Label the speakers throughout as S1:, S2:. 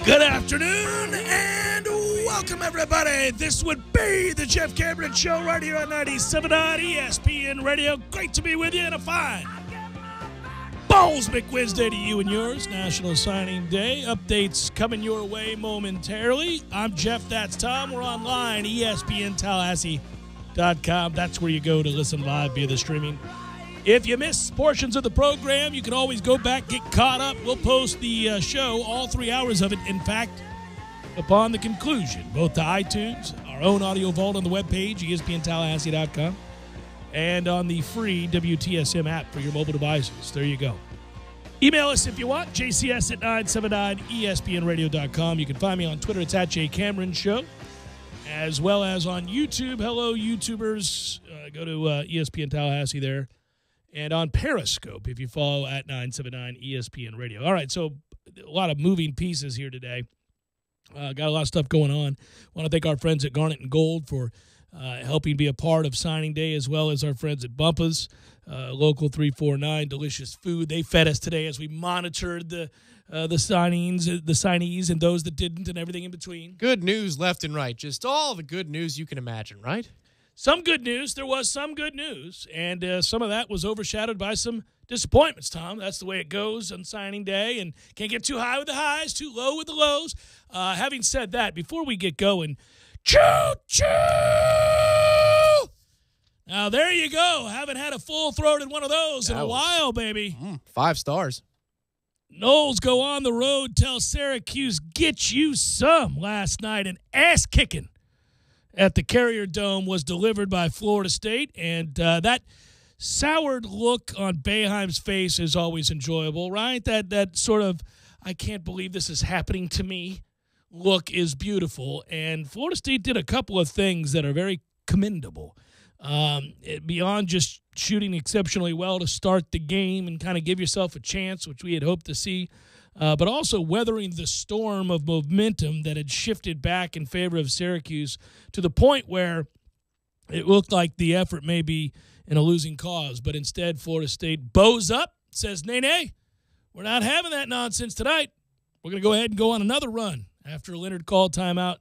S1: Good afternoon and welcome, everybody. This would be the Jeff Cameron Show right here on 97.9 ESPN Radio. Great to be with you on a fine Ballsmick Wednesday to you and yours. National Signing Day. Updates coming your way momentarily. I'm Jeff, that's Tom. We're online, ESPNTallahassee.com. That's where you go to listen live via the streaming. If you miss portions of the program, you can always go back, get caught up. We'll post the show, all 3 hours of it, in fact, upon the conclusion, both to iTunes, our own audio vault on the webpage, ESPNTallahassee.com, and on the free WTSM app for your mobile devices. There you go. Email us if you want, jcs at 979espnradio.com. You can find me on Twitter. It's at JCameronShow, as well as on YouTube. Hello, YouTubers. Go to ESPN Tallahassee there. And on Periscope, if you follow at 979 ESPN Radio. All right, so a lot of moving pieces here today. Got a lot of stuff going on. Want to thank our friends at Garnet and Gold for helping be a part of signing day, as well as our friends at Bumpa's, Local 349, delicious food. They fed us today as we monitored the signees, and those that didn't, and everything in between.
S2: Good news left and right. Just all the good news you can imagine, right?
S1: Some good news. There was some good news, and some of that was overshadowed by some disappointments, Tom. That's the way it goes on signing day, and can't get too high with the highs, too low with the lows. Having said that, before we get going, choo-choo! Now, there you go. Haven't had a full-throated one of those in a while, baby.
S2: 5 stars.
S1: Noles go on the road, tell Syracuse, get you some last night. An ass-kicking at the Carrier Dome was delivered by Florida State, and that soured look on Boeheim's face is always enjoyable, right? That sort of, I can't believe this is happening to me look is beautiful, and Florida State did a couple of things that are very commendable. Beyond just shooting exceptionally well to start the game and kind of give yourself a chance, which we had hoped to see, but also weathering the storm of momentum that had shifted back in favor of Syracuse to the point where it looked like the effort may be in a losing cause. But instead, Florida State bows up, says, nay, we're not having that nonsense tonight. We're going to go ahead and go on another run. After Leonard called timeout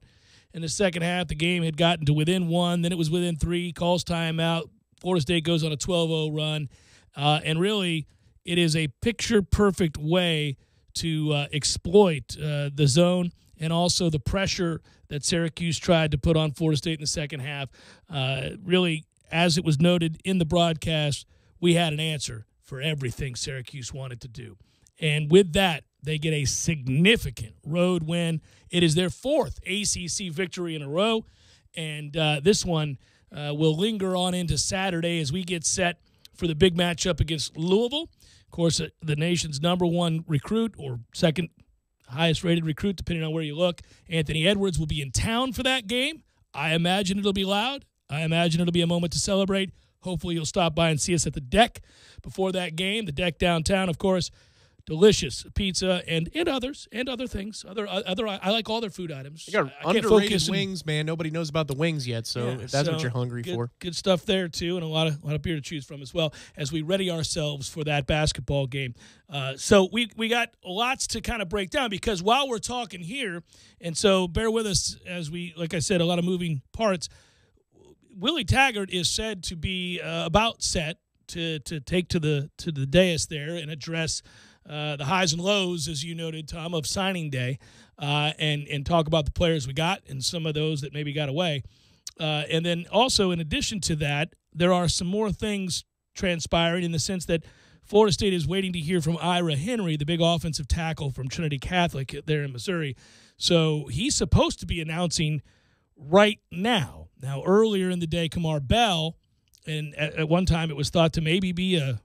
S1: in the second half, the game had gotten to within 1, then it was within 3, calls timeout. Florida State goes on a 12-0 run. And really, it is a picture-perfect way to exploit the zone and also the pressure that Syracuse tried to put on Florida State in the second half. Really, as it was noted in the broadcast, we had an answer for everything Syracuse wanted to do. And with that, they get a significant road win. It is their 4th ACC victory in a row, and this one will linger on into Saturday as we get set for the big matchup against Louisville. Of course, the nation's #1 recruit, or second highest-rated recruit, depending on where you look, Anthony Edwards, will be in town for that game. I imagine it'll be loud. I imagine it'll be a moment to celebrate. Hopefully you'll stop by and see us at the Deck before that game. The Deck downtown, of course, delicious pizza and other things. I like all their food items.
S2: They got underrated wings, man. Nobody knows about the wings yet, so if that's what you're hungry for. Good
S1: stuff there, too, and a lot of beer to choose from as well as we ready ourselves for that basketball game. So we got lots to kind of break down because while we're talking here, and so bear with us as we, like I said, a lot of moving parts, Willie Taggart is said to be about set to take to the dais there and address the highs and lows, as you noted, Tom, of signing day, and talk about the players we got and some of those that maybe got away. And then also, in addition to that, there are some more things transpiring in the sense that Florida State is waiting to hear from Ira Henry, the big offensive tackle from Trinity Catholic there in Missouri. So he's supposed to be announcing right now. Now, earlier in the day, Kamar Bell, and at one time it was thought to maybe be a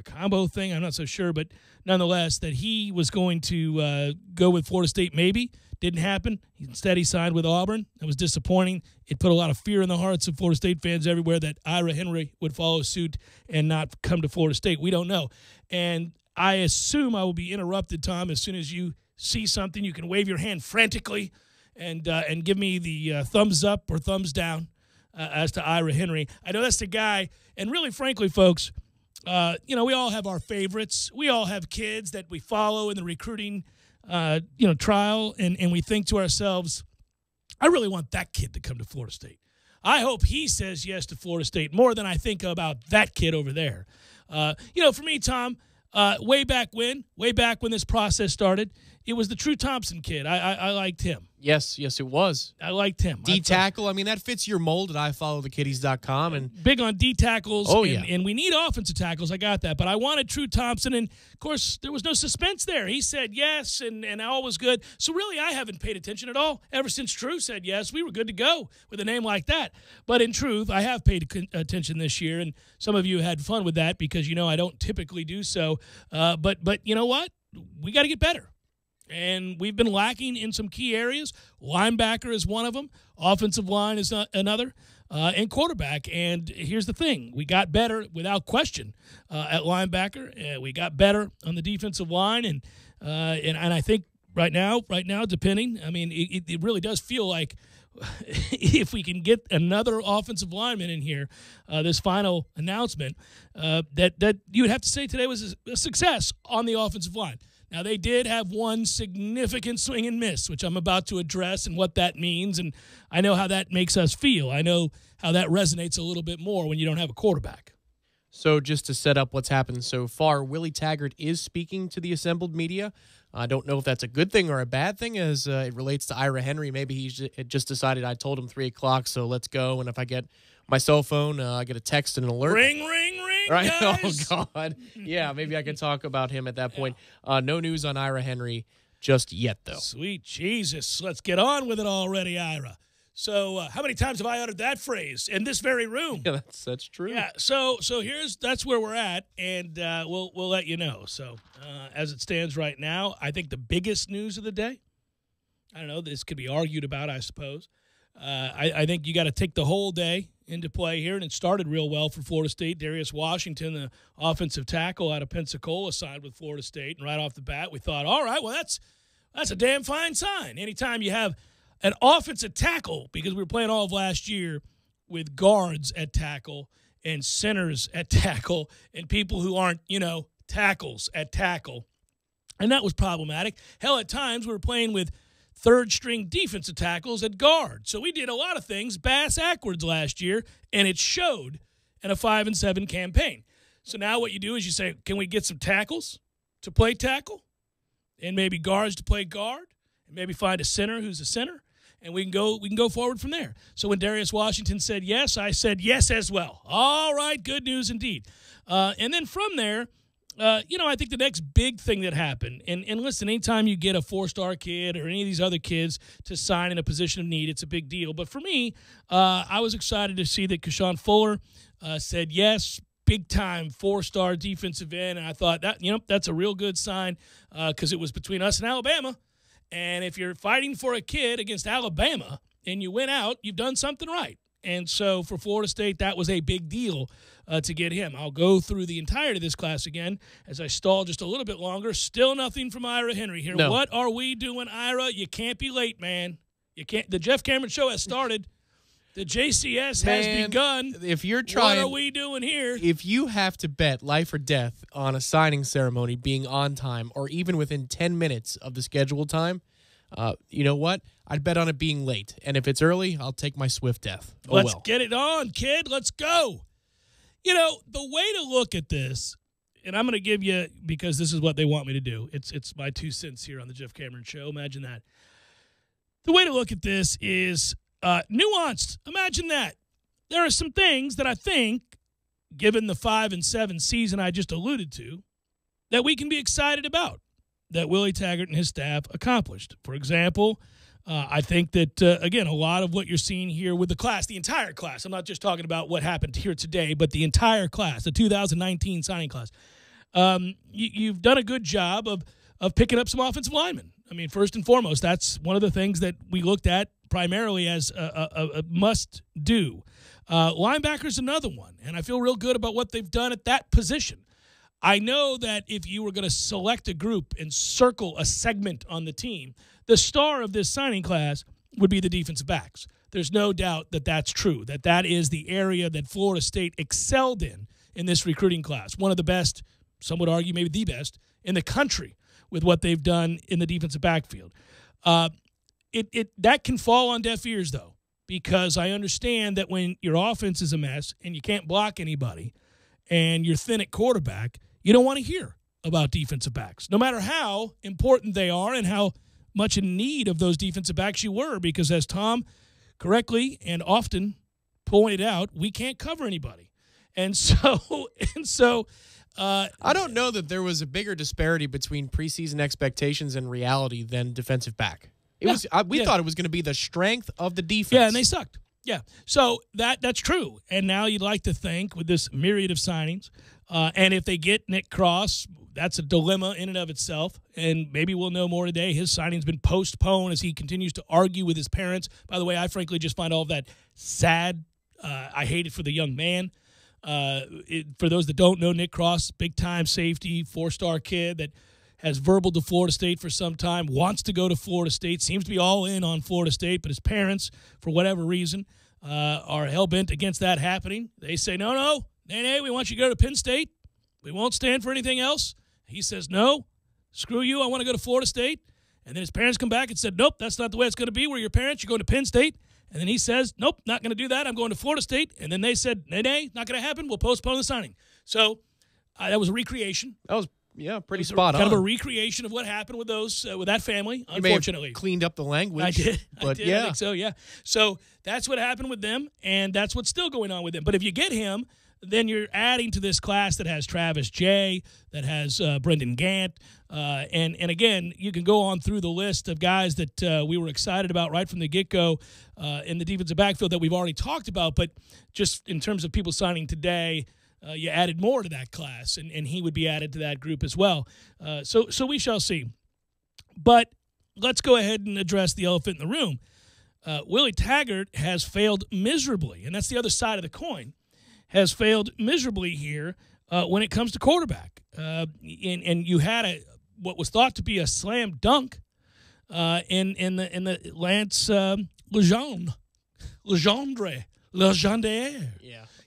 S1: combo thing. I'm not so sure, but nonetheless, that he was going to go with Florida State maybe. Didn't happen. Instead, he signed with Auburn. It was disappointing. It put a lot of fear in the hearts of Florida State fans everywhere that Ira Henry would follow suit and not come to Florida State. We don't know. And I assume I will be interrupted, Tom, as soon as you see something. You can wave your hand frantically and give me the thumbs up or thumbs down as to Ira Henry. I know that's the guy. And really, frankly, folks, we all have our favorites. We all have kids that we follow in the recruiting trial, and we think to ourselves, I really want that kid to come to Florida State. I hope he says yes to Florida State more than I think about that kid over there. For me, Tom, way back when this process started, it was the True Thompson kid. I liked him.
S2: Yes, it was.
S1: I liked him.
S2: D-tackle, I mean, that fits your mold at ifollowthekiddies.com. And
S1: big on D-tackles.
S2: Oh,
S1: and we need offensive tackles. I got that. But I wanted True Thompson, and, of course, there was no suspense there. He said yes, and all was good. So, really, I haven't paid attention at all. Ever since True said yes, we were good to go with a name like that. But in truth, I have paid attention this year, and some of you had fun with that because, I don't typically do so. But you know what? We got to get better. And we've been lacking in some key areas. Linebacker is one of them. Offensive line is another. And quarterback. And here's the thing. We got better without question at linebacker. We got better on the defensive line. And I think right now, depending, I mean, it really does feel like if we can get another offensive lineman in here, this final announcement, that you would have to say today was a success on the offensive line. Now, they did have one significant swing and miss, which I'm about to address and what that means, and I know how that makes us feel. I know how that resonates a little bit more when you don't have a quarterback.
S2: So just to set up what's happened so far, Willie Taggart is speaking to the assembled media. I don't know if that's a good thing or a bad thing as it relates to Ira Henry. Maybe he just decided I told him 3 o'clock, so let's go. And if I get my cell phone, I get a text and an alert.
S1: Ring, ring, ring,
S2: right?
S1: guys.
S2: Oh, God. Yeah, maybe I can talk about him at that point. No news on Ira Henry just yet, though.
S1: Sweet Jesus. Let's get on with it already, Ira. So how many times have I uttered that phrase in this very room?
S2: Yeah, that's true.
S1: Yeah, so that's where we're at, and we'll let you know. So as it stands right now, I think the biggest news of the day, I don't know, this could be argued about, I suppose. I think you got to take the whole day into play here, and it started real well for Florida State. Darius Washington, the offensive tackle out of Pensacola, signed with Florida State, and right off the bat we thought, all right, well, that's a damn fine sign. Anytime you have an offensive tackle, because we were playing all of last year with guards at tackle and centers at tackle and people who aren't, tackles at tackle. And that was problematic. Hell, at times we were playing with third-string defensive tackles at guard. So we did a lot of things bass-ackwards last year, and it showed in a 5-7 campaign. So now what you do is you say, can we get some tackles to play tackle and maybe guards to play guard and maybe find a center who's a center? And we can go forward from there. So when Darius Washington said yes, I said yes as well. All right, good news indeed. And then from there, I think the next big thing that happened, and listen, anytime you get a 4-star kid or any of these other kids to sign in a position of need, it's a big deal. But for me, I was excited to see that Keyshawn Fuller said yes, big-time 4-star defensive end. And I thought, that's a real good sign because it was between us and Alabama. And if you're fighting for a kid against Alabama and you win out, you've done something right. And so for Florida State, that was a big deal to get him. I'll go through the entirety of this class again as I stall just a little bit longer. Still nothing from Ira Henry here.
S2: No.
S1: What are we doing, Ira? You can't be late, man. You can't. The Jeff Cameron Show has started. The JCS has begun.
S2: If you're trying,
S1: what are we doing here?
S2: If you have to bet life or death on a signing ceremony being on time or even within 10 minutes of the scheduled time, you know what? I'd bet on it being late. And if it's early, I'll take my swift death.
S1: Let's get it on, kid. Let's go. The way to look at this, and I'm going to give you, because this is what they want me to do. It's my 2 cents here on the Jeff Cameron Show. Imagine that. The way to look at this is nuanced. Imagine that. There are some things that I think, given the 5-7 season I just alluded to, that we can be excited about, that Willie Taggart and his staff accomplished. For example, I think that, again, a lot of what you're seeing here with the class, the entire class, I'm not just talking about what happened here today, but the entire class, the 2019 signing class, you've done a good job of picking up some offensive linemen. I mean, first and foremost, that's one of the things that we looked at primarily as a must-do. Linebacker's another one, and I feel real good about what they've done at that position. I know that if you were going to select a group and circle a segment on the team, the star of this signing class would be the defensive backs. There's no doubt that that's true, that is the area that Florida State excelled in this recruiting class. One of the best, some would argue maybe the best, in the country with what they've done in the defensive backfield. That can fall on deaf ears, though, because I understand that when your offense is a mess and you can't block anybody and you're thin at quarterback, you don't want to hear about defensive backs, no matter how important they are and how much in need of those defensive backs you were, because as Tom correctly and often pointed out, we can't cover anybody. And so
S2: I don't know that there was a bigger disparity between preseason expectations and reality than defensive back. We thought it was going to be the strength of the defense.
S1: Yeah, and they sucked. Yeah, so that's true. And now you'd like to think with this myriad of signings, and if they get Nick Cross, that's a dilemma in and of itself. And maybe we'll know more today. His signing's been postponed as he continues to argue with his parents. By the way, I frankly just find all of that sad. I hate it for the young man. For those that don't know, Nick Cross, big-time safety, 4-star kid that has verbaled to Florida State for some time, wants to go to Florida State, seems to be all in on Florida State, but his parents, for whatever reason, are hell-bent against that happening. They say, no, we want you to go to Penn State. We won't stand for anything else. He says, no, screw you, I want to go to Florida State. And then his parents come back and said, nope, that's not the way it's going to be. We're your parents. You're going to Penn State. And then he says, nope, not going to do that. I'm going to Florida State. And then they said, nay, not going to happen. We'll postpone the signing. So that was a recreation.
S2: That was, pretty spot on.
S1: Kind of a recreation of what happened with those with that family, unfortunately.
S2: You may have cleaned up the language.
S1: I did.
S2: But
S1: I think so, yeah. So that's what happened with them, and that's what's still going on with them. But if you get him, then you're adding to this class that has Travis Jay, that has Brendan Gant, and again, you can go on through the list of guys that we were excited about right from the get-go in the defensive backfield that we've already talked about, but just in terms of people signing today, you added more to that class, and he would be added to that group as well. So we shall see. But let's go ahead and address the elephant in the room. Willie Taggart has failed miserably, and that's the other side of the coin, has failed miserably here when it comes to quarterback. And you had what was thought to be a slam dunk in the Lance Legendre.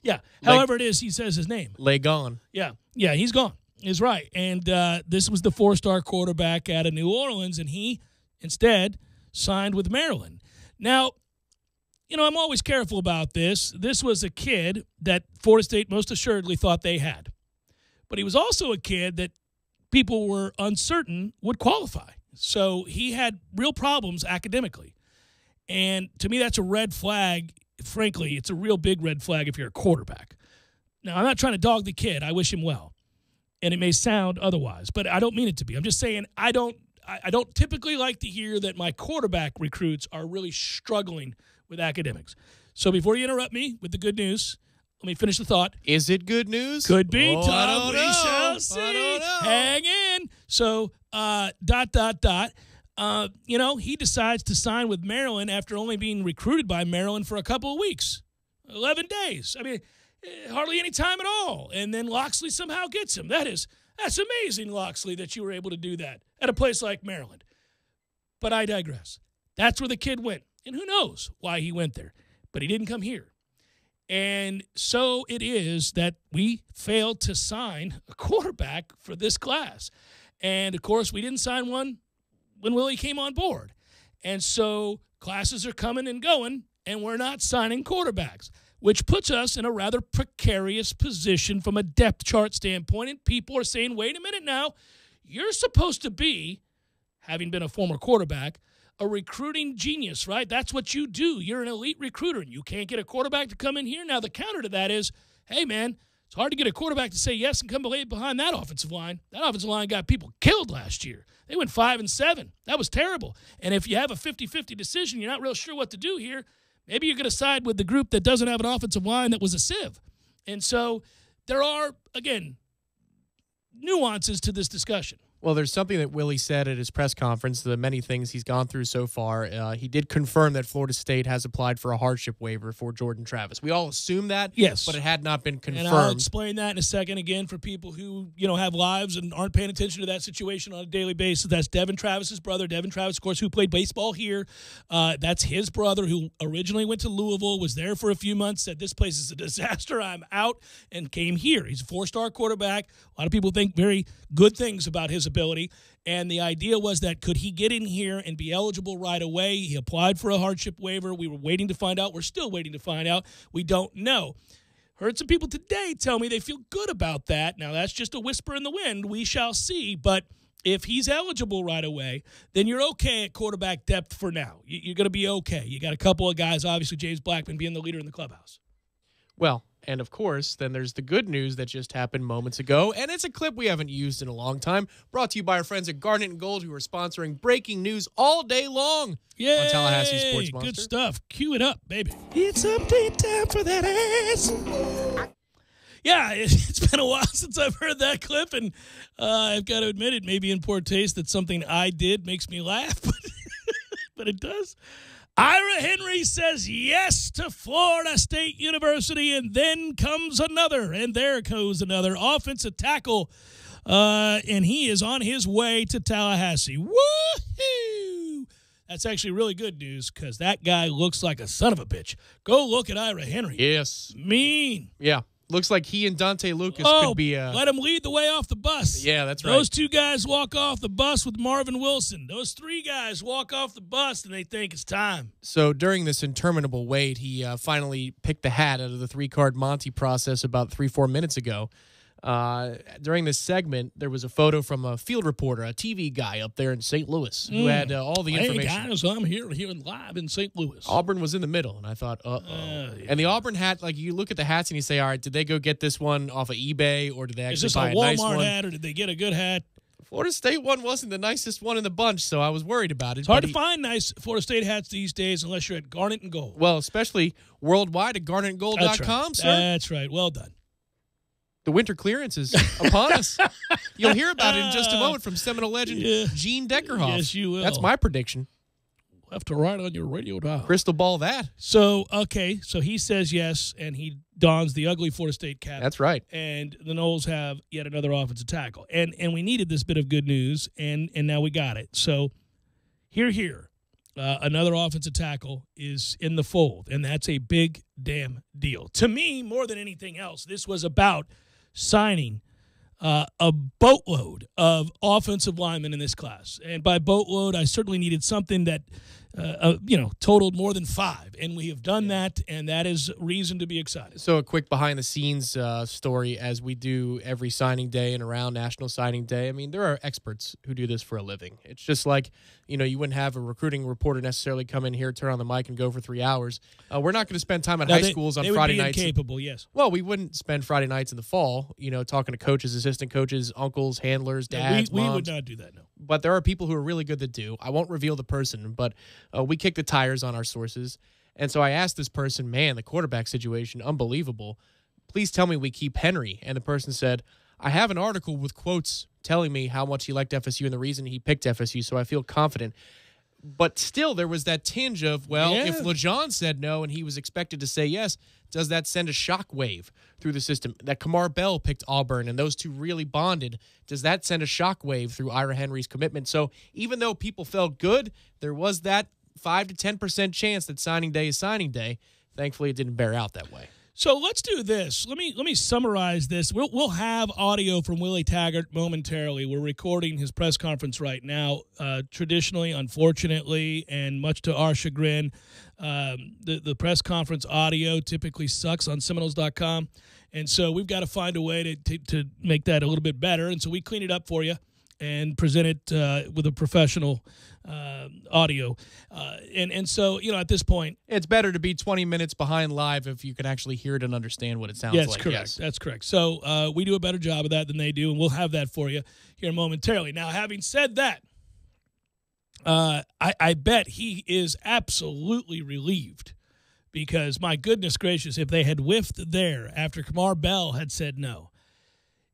S1: Yeah. However it is, he says his name.
S2: Gone.
S1: Yeah, he's gone. He's right. And this was the 4-star quarterback out of New Orleans, and he instead signed with Maryland. Now, I'm always careful about this. This was a kid that Florida State most assuredly thought they had. But he was also a kid that people were uncertain would qualify. So he had real problems academically. And to me, that's a red flag. Frankly, it's a real big red flag if you're a quarterback. Now, I'm not trying to dog the kid. I wish him well. And it may sound otherwise, but I don't mean it to be. I'm just saying I don't typically like to hear that my quarterback recruits are really struggling with academics. So before you interrupt me with the good news, let me finish the thought.
S2: Is it good news?
S1: Could be, Tom.
S2: I don't know.
S1: We shall see.
S2: I don't know.
S1: Hang in. So, ... he decides to sign with Maryland after only being recruited by Maryland for a couple of weeks, 11 days. I mean, hardly any time at all. And then Loxley somehow gets him. That's amazing, Loxley, that you were able to do that at a place like Maryland. But I digress. That's where the kid went. And who knows why he went there. But he didn't come here. And so it is that we failed to sign a quarterback for this class. And, of course, we didn't sign one when Willie came on board. And so classes are coming and going, and we're not signing quarterbacks, which puts us in a rather precarious position from a depth chart standpoint. And people are saying, wait a minute now, you're supposed to be, having been a former quarterback, a recruiting genius, right? That's what you do. You're an elite recruiter, and you can't get a quarterback to come in here. Now, the counter to that is, hey, man, it's hard to get a quarterback to say yes and come behind that offensive line. That offensive line got people killed last year. They went 5-7. That was terrible. And if you have a 50-50 decision, you're not real sure what to do here, maybe you're going to side with the group that doesn't have an offensive line that was a sieve. And so there are, again, nuances to this discussion.
S2: Well, there's something that Willie said at his press conference, the many things he's gone through so far. He did confirm that Florida State has applied for a hardship waiver for Jordan Travis. We all assume that,
S1: yes,
S2: but it had not been confirmed.
S1: And I'll explain that in a second again for people who, have lives and aren't paying attention to that situation on a daily basis. That's Devin Travis's brother. Devin Travis, of course, who played baseball here. That's his brother who originally went to Louisville, was there for a few months, said this place is a disaster, I'm out, and came here. He's a 4-star quarterback. A lot of people think very good things about his ability. eligibility. And the idea was that could he get in here and be eligible right away? He applied for a hardship waiver. We were waiting to find out. We're still waiting to find out. We don't know. Heard some people today tell me they feel good about that. Now, that's just a whisper in the wind. We shall see. But if he's eligible right away, then you're okay at quarterback depth for now. You're going to be okay. You got a couple of guys, obviously James Blackman being the leader in the clubhouse.
S2: Well, and of course, then there's the good news that just happened moments ago, and it's a clip we haven't used in a long time, brought to you by our friends at Garnet and Gold, who are sponsoring breaking news all day long on Tallahassee Sports Monster.
S1: Good stuff. Cue it up, baby. It's update time for that ass. Yeah, it's been a while since I've heard that clip, and I've got to admit it may be in poor taste that something I did makes me laugh, but it does. Ira Henry says yes to Florida State University, and then comes another, and there goes another offensive tackle, and he is on his way to Tallahassee. Woohoo! That's actually really good news because that guy looks like a son of a bitch. Go look at Ira Henry.
S2: Yes.
S1: Mean.
S2: Yeah. Looks like he and Dante Lucas could be
S1: let him lead the way off the bus.
S2: Yeah, that's right.
S1: Those two guys walk off the bus with Marvin Wilson. Those three guys walk off the bus, and they think it's time.
S2: So during this interminable wait, he finally picked the hat out of the three-card Monty process about 3-4 minutes ago. During this segment, there was a photo from a field reporter, a TV guy up there in St. Louis, who had all the information.
S1: Hey, guys, I'm here live in St. Louis.
S2: Auburn was in the middle, and I thought, uh-oh. Yeah. And the Auburn hat, like, you look at the hats and you say, all right, did they go get this one off of eBay, or did they actually buy a nice one?
S1: Is this a Walmart hat, or did they get a good hat?
S2: Florida State one wasn't the nicest one in the bunch, so I was worried about it.
S1: It's hard to find nice Florida State hats these days unless you're at Garnet and Gold.
S2: Well, especially worldwide at garnetandgold.com, sir.
S1: That's right. Well done.
S2: The winter clearance is upon us. You'll hear about it in just a moment from Seminole legend Gene Deckerhoff.
S1: Yes, you will.
S2: That's my prediction.
S1: Left to right on your radio dial.
S2: Crystal ball that.
S1: So he says yes, and he dons the ugly Florida State cap.
S2: That's right.
S1: And the Noles have yet another offensive tackle. And we needed this bit of good news, and now we got it. So here. Another offensive tackle is in the fold, and that's a big damn deal. To me, more than anything else, this was about signing a boatload of offensive linemen in this class. And by boatload, I certainly needed something that, totaled more than 5. And we have done that, and that is reason to be excited.
S2: So a quick behind-the-scenes story as we do every signing day and around National Signing Day. I mean, there are experts who do this for a living. It's just like, you wouldn't have a recruiting reporter necessarily come in here, turn on the mic, and go for 3 hours. We're not going to spend time at high schools on Friday nights.
S1: They would be incapable, yes.
S2: Well, we wouldn't spend Friday nights in the fall, talking to coaches, assistant coaches, uncles, handlers, dads,
S1: we
S2: moms.
S1: would not do that, no.
S2: But there are people who are really good that do. I won't reveal the person, but we kick the tires on our sources. And so I asked this person, man, the quarterback situation, unbelievable. Please tell me we keep Henry. And the person said, I have an article with quotes telling me how much he liked FSU and the reason he picked FSU, so I feel confident. But still, there was that tinge of, if LeJean said no and he was expected to say yes, does that send a shockwave through the system? That Kamar Bell picked Auburn and those two really bonded. Does that send a shockwave through Ira Henry's commitment? So even though people felt good, there was that 5 to 10% chance that signing day is signing day. Thankfully, it didn't bear out that way.
S1: So let's do this. Let me summarize this. We'll have audio from Willie Taggart momentarily. We're recording his press conference right now. Traditionally, unfortunately, and much to our chagrin, the press conference audio typically sucks on Seminoles.com. And so we've got to find a way to make that a little bit better. And so we clean it up for you and present it with a professional audio. And so, at this point,
S2: it's better to be 20 minutes behind live if you can actually hear it and understand what it sounds like.
S1: Correct.
S2: Yes,
S1: that's correct. So we do a better job of that than they do, and we'll have that for you here momentarily. Now, having said that, I bet he is absolutely relieved because, my goodness gracious, if they had whiffed there after Kamar Bell had said no,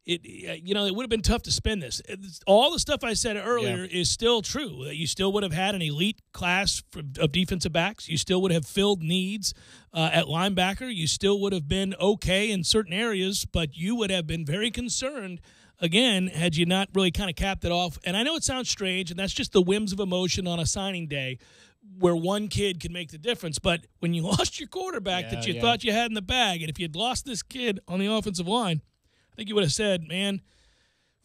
S1: it would have been tough to spin this. All the stuff I said earlier is still true. You still would have had an elite class of defensive backs. You still would have filled needs at linebacker. You still would have been okay in certain areas, but you would have been very concerned, again, had you not really kind of capped it off. And I know it sounds strange, and that's just the whims of emotion on a signing day where one kid can make the difference. But when you lost your quarterback that you thought you had in the bag, and if you had lost this kid on the offensive line, I think you would have said, man,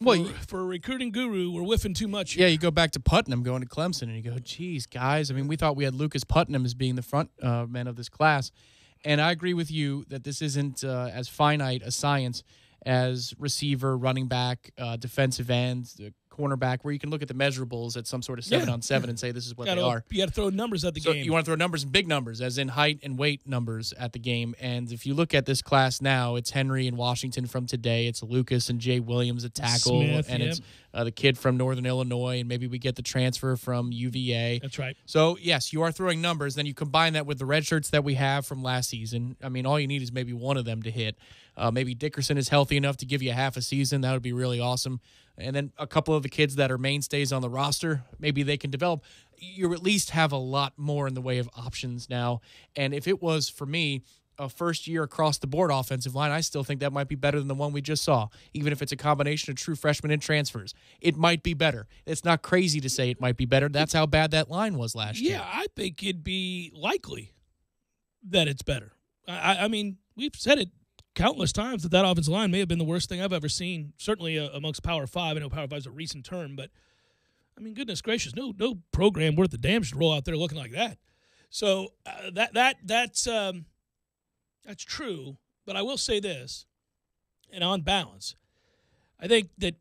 S1: For a recruiting guru, we're whiffing too much here.
S2: Yeah, you go back to Putnam going to Clemson, and you go, geez, guys. I mean, we thought we had Lucas Putnam as being the front man of this class. And I agree with you that this isn't as finite a science as receiver, running back, defensive end, cornerback, where you can look at the measurables at some sort of 7-on-7 and say this is what they are.
S1: You got to throw numbers at the game.
S2: You want to throw numbers and big numbers, as in height and weight numbers at the game. And if you look at this class now, it's Henry and Washington from today. It's Lucas and Jay Williams at tackle.
S1: Smith,
S2: and it's the kid from Northern Illinois, and maybe we get the transfer from UVA.
S1: That's right.
S2: So, yes, you are throwing numbers. Then you combine that with the red shirts that we have from last season. I mean, all you need is maybe one of them to hit. Maybe Dickerson is healthy enough to give you half a season. That would be really awesome. And then a couple of the kids that are mainstays on the roster, maybe they can develop. You at least have a lot more in the way of options now. And if it was, for me, a first-year across-the-board offensive line, I still think that might be better than the one we just saw, even if it's a combination of true freshmen and transfers. It might be better. It's not crazy to say it might be better. That's how bad that line was last year.
S1: Yeah, I think it'd be likely that it's better. I mean, we've said it countless times that offensive line may have been the worst thing I've ever seen, certainly amongst Power 5. I know Power 5 is a recent term, but, I mean, goodness gracious, no program worth the damn should roll out there looking like that. So that's true, but I will say this, and on balance, I think that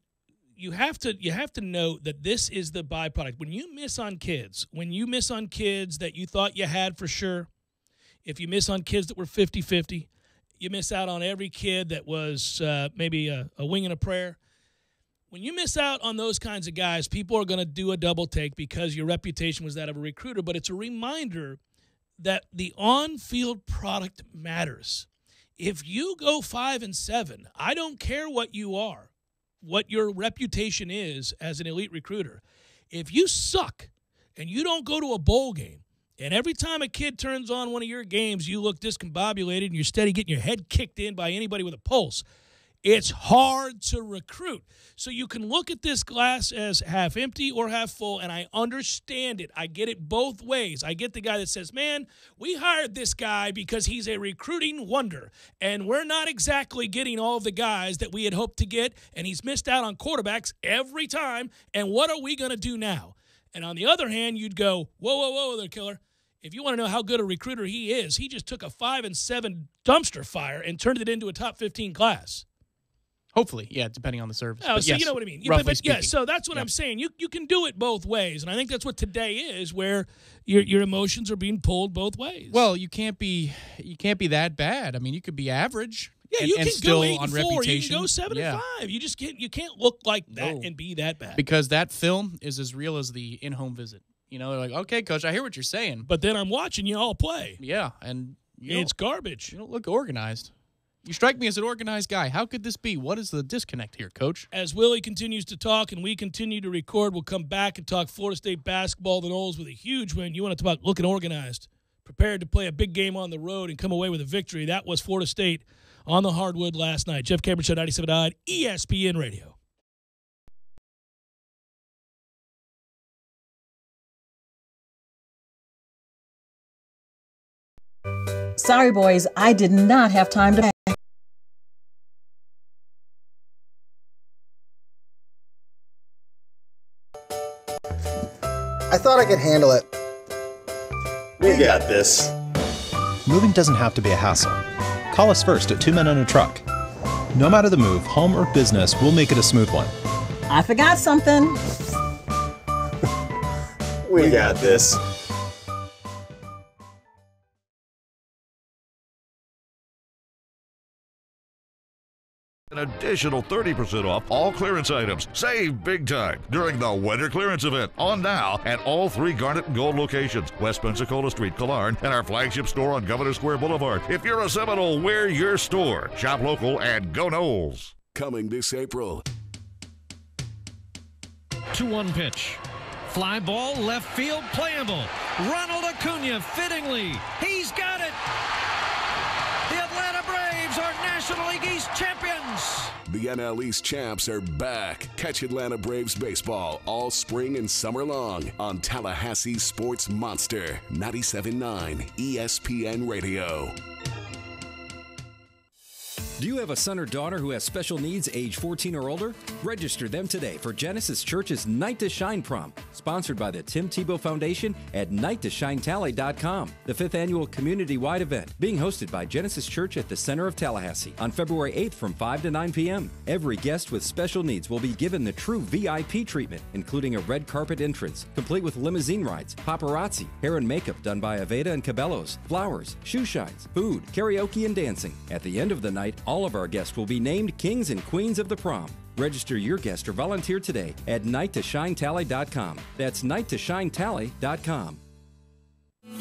S1: you have to note that this is the byproduct. When you miss on kids that you thought you had for sure, if you miss on kids that were 50-50, you miss out on every kid that was maybe a wing and a prayer. When you miss out on those kinds of guys, people are going to do a double take because your reputation was that of a recruiter, but it's a reminder that the on-field product matters. If you go 5-7, I don't care what you are, what your reputation is as an elite recruiter. If you suck and you don't go to a bowl game, and every time a kid turns on one of your games, you look discombobulated and you're steady getting your head kicked in by anybody with a pulse, it's hard to recruit. So you can look at this glass as half empty or half full, and I understand it. I get it both ways. I get the guy that says, man, we hired this guy because he's a recruiting wonder, and we're not exactly getting all of the guys that we had hoped to get, and he's missed out on quarterbacks every time, and what are we going to do now? And on the other hand, you'd go, whoa there, killer. If you want to know how good a recruiter he is, he just took a 5-7 dumpster fire and turned it into a top 15 class.
S2: Hopefully, yeah, depending on the service.
S1: Oh,
S2: but
S1: so
S2: yes,
S1: you know what I mean.
S2: Speaking.
S1: So that's what I'm saying. You can do it both ways, and I think that's what today is, where your emotions are being pulled both ways.
S2: Well, you can't be that bad. I mean, you could be average.
S1: Yeah,
S2: and,
S1: you can
S2: still
S1: go 8-4.
S2: On reputation.
S1: You can go 7-5. You just can't look like that and be that bad.
S2: Because that film is as real as the in-home visit. You know, they're like, okay, coach, I hear what you're saying,
S1: but then I'm watching you all play.
S2: Yeah, and
S1: it's garbage.
S2: You don't look organized. You strike me as an organized guy. How could this be? What is the disconnect here, Coach?
S1: As Willie continues to talk and we continue to record, we'll come back and talk Florida State basketball. The Noles with a huge win. You want to talk about looking organized, prepared to play a big game on the road and come away with a victory. That was Florida State on the hardwood last night. Jeff Cameron Show, 97.9 ESPN Radio.
S3: Sorry, boys, I did not have time to...
S4: I thought I could handle it.
S5: We got this.
S6: Moving doesn't have to be a hassle. Call us first at 2 Men and a Truck. No matter the move, home or business, we'll make it a smooth one.
S3: I forgot something.
S5: We got this.
S7: An additional 30% off all clearance items. Save big time during the winter clearance event on now at all 3 Garnet and Gold locations, West Pensacola Street, Killarn, and our flagship store on Governor Square Boulevard. If you're a Seminole, we're your store. Shop local and go Noles.
S8: Coming this April.
S9: 2-1 pitch. Fly ball, left field, playable. Ronald Acuna, fittingly. He's got it. The Atlanta Braves are National League East champions.
S8: The NL East champs are back. Catch Atlanta Braves baseball all spring and summer long on Tallahassee Sports Monster, 97.9 ESPN Radio.
S4: Do you have a son or daughter who has special needs age 14 or older? Register them today for Genesis Church's Night to Shine Prom, sponsored by the Tim Tebow Foundation at nighttoshinetally.com. The 5th annual community-wide event being hosted by Genesis Church at the center of Tallahassee on February 8th from 5 to 9 p.m. Every guest with special needs will be given the true VIP treatment, including a red carpet entrance, complete with limousine rides, paparazzi, hair and makeup done by Aveda and Cabellos, flowers, shoe shines, food, karaoke, and dancing. At the end of the night, all of our guests will be named kings and queens of the prom. Register your guest or volunteer today at nighttoshinetally.com. That's nighttoshinetally.com.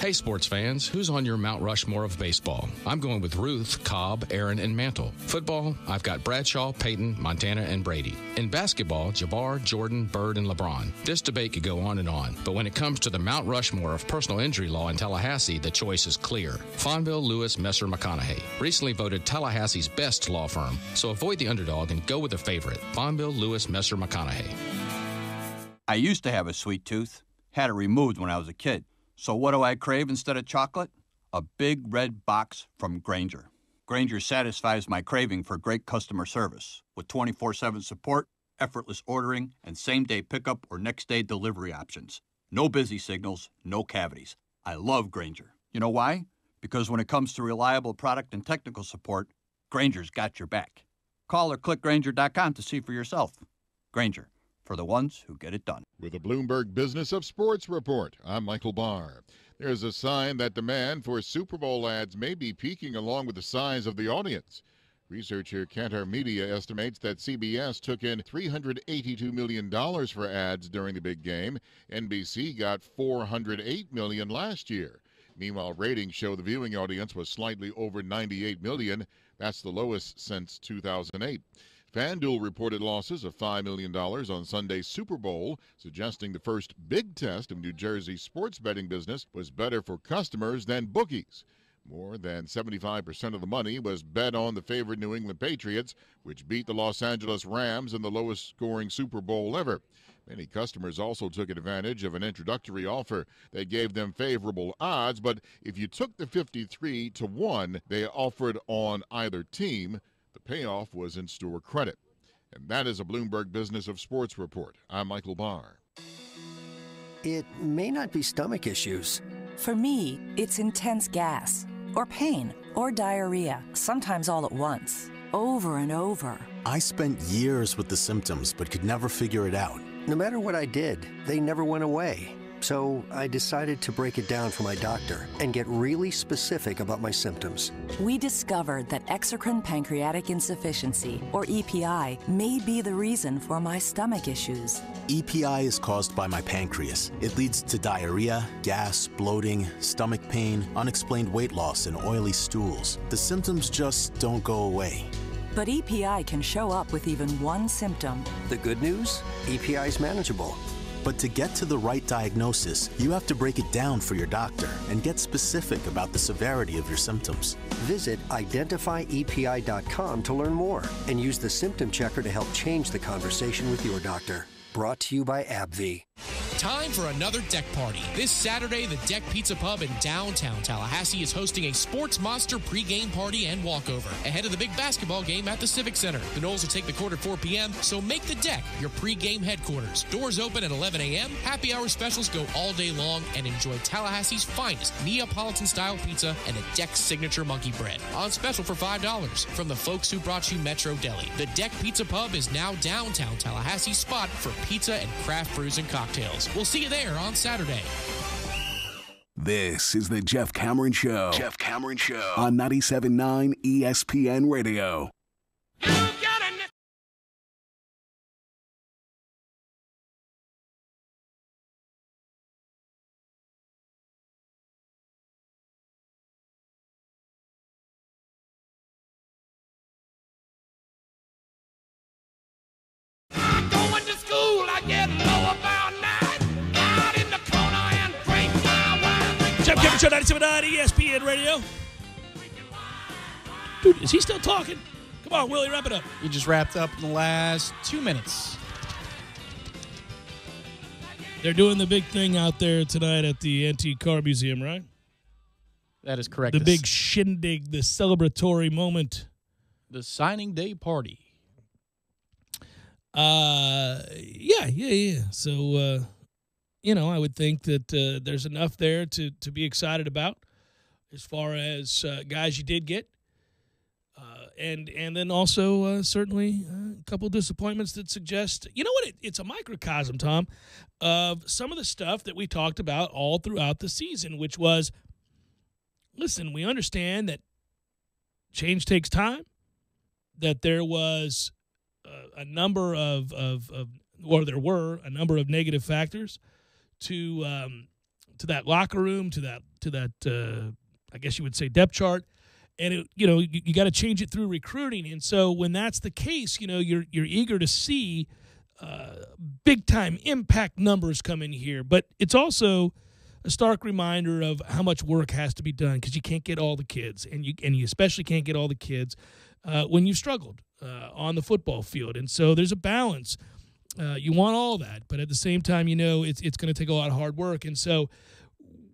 S10: Hey sports fans, who's on your Mount Rushmore of baseball? I'm going with Ruth, Cobb, Aaron, and Mantle. Football, I've got Bradshaw, Peyton, Montana, and Brady. In basketball, Jabbar, Jordan, Bird, and LeBron. This debate could go on, but when it comes to the Mount Rushmore of personal injury law in Tallahassee, the choice is clear. Fonville, Lewis, Messer, McConaughey. Recently voted Tallahassee's best law firm, so avoid the underdog and go with the favorite. Fonville, Lewis, Messer, McConaughey.
S11: I used to have a sweet tooth. Had it removed when I was a kid. So what do I crave instead of chocolate? A big red box from Grainger. Grainger satisfies my craving for great customer service with 24/7 support, effortless ordering, and same-day pickup or next-day delivery options. No busy signals, no cavities. I love Grainger. You know why? Because when it comes to reliable product and technical support, Grainger's got your back. Call or click Grainger.com to see for yourself. Grainger, for the ones who get it done.
S12: With the Bloomberg Business of Sports report, I'm Michael Barr. There's a sign that demand for Super Bowl ads may be peaking along with the size of the audience. Researcher Kantar Media estimates that CBS took in $382 million for ads during the big game. NBC got $408 million last year. Meanwhile, ratings show the viewing audience was slightly over 98 million. That's the lowest since 2008. FanDuel reported losses of $5 million on Sunday's Super Bowl, suggesting the first big test of New Jersey's sports betting business was better for customers than bookies. More than 75% of the money was bet on the favored New England Patriots, which beat the Los Angeles Rams in the lowest-scoring Super Bowl ever. Many customers also took advantage of an introductory offer that gave them favorable odds, but if you took the 53-1 they offered on either team, the payoff was in store credit. And that is a Bloomberg Business of Sports report. I'm Michael Barr.
S13: It may not be stomach issues.
S14: For me, it's intense gas, or pain, or diarrhea, sometimes all at once, over and over.
S15: I spent years with the symptoms, but could never figure it out.
S13: No matter what I did, they never went away. So I decided to break it down for my doctor and get really specific about my symptoms.
S14: We discovered that exocrine pancreatic insufficiency, or EPI, may be the reason for my stomach issues.
S15: EPI is caused by my pancreas. It leads to diarrhea, gas, bloating, stomach pain, unexplained weight loss, and oily stools. The symptoms just don't go away.
S14: But EPI can show up with even one symptom.
S13: The good news? EPI is manageable.
S15: But to get to the right diagnosis, you have to break it down for your doctor and get specific about the severity of your symptoms.
S13: Visit identifyepi.com to learn more and use the symptom checker to help change the conversation with your doctor. Brought to you by AbbVie.
S2: Time for another deck party. This Saturday, the Deck Pizza Pub in downtown Tallahassee is hosting a Sports Monster pregame party and walkover ahead of the big basketball game at the Civic Center. The Noles will take the court at 4 p.m., so make the Deck your pregame headquarters. Doors open at 11 a.m., happy hour specials go all day long, and enjoy Tallahassee's finest Neapolitan-style pizza and a Deck signature monkey bread. On special for $5 from the folks who brought you Metro Deli. The Deck Pizza Pub is now downtown Tallahassee's spot for pizza and craft brews and cocktails. We'll see you there on Saturday.
S8: This is the Jeff Cameron Show. Jeff Cameron Show on 97.9 ESPN Radio.
S1: Jeff Cameron Show, 97.9 ESPN Radio. Dude, is he still talking? Come on, Willie, wrap it up.
S2: He just wrapped up in the last 2 minutes.
S1: They're doing the big thing out there tonight at the Antique Car Museum, right?
S2: That is correct.
S1: The big shindig, the celebratory moment
S2: The signing day party.
S1: Yeah. So, I would think that there's enough there to be excited about as far as guys you did get. And then also certainly a couple of disappointments that suggest, you know what, it's a microcosm, Tom, of some of the stuff that we talked about all throughout the season, which was, listen, we understand that change takes time, that there was there were a number of negative factors to that locker room, to that I guess you would say depth chart. And you got to change it through recruiting, and so when that's the case, you're eager to see big time impact numbers come in here. But it's also a stark reminder of how much work has to be done, because you can't get all the kids, and you especially can't get all the kids when you've struggled on the football field. And so there's a balance. You want all that, but at the same time, it's going to take a lot of hard work. And so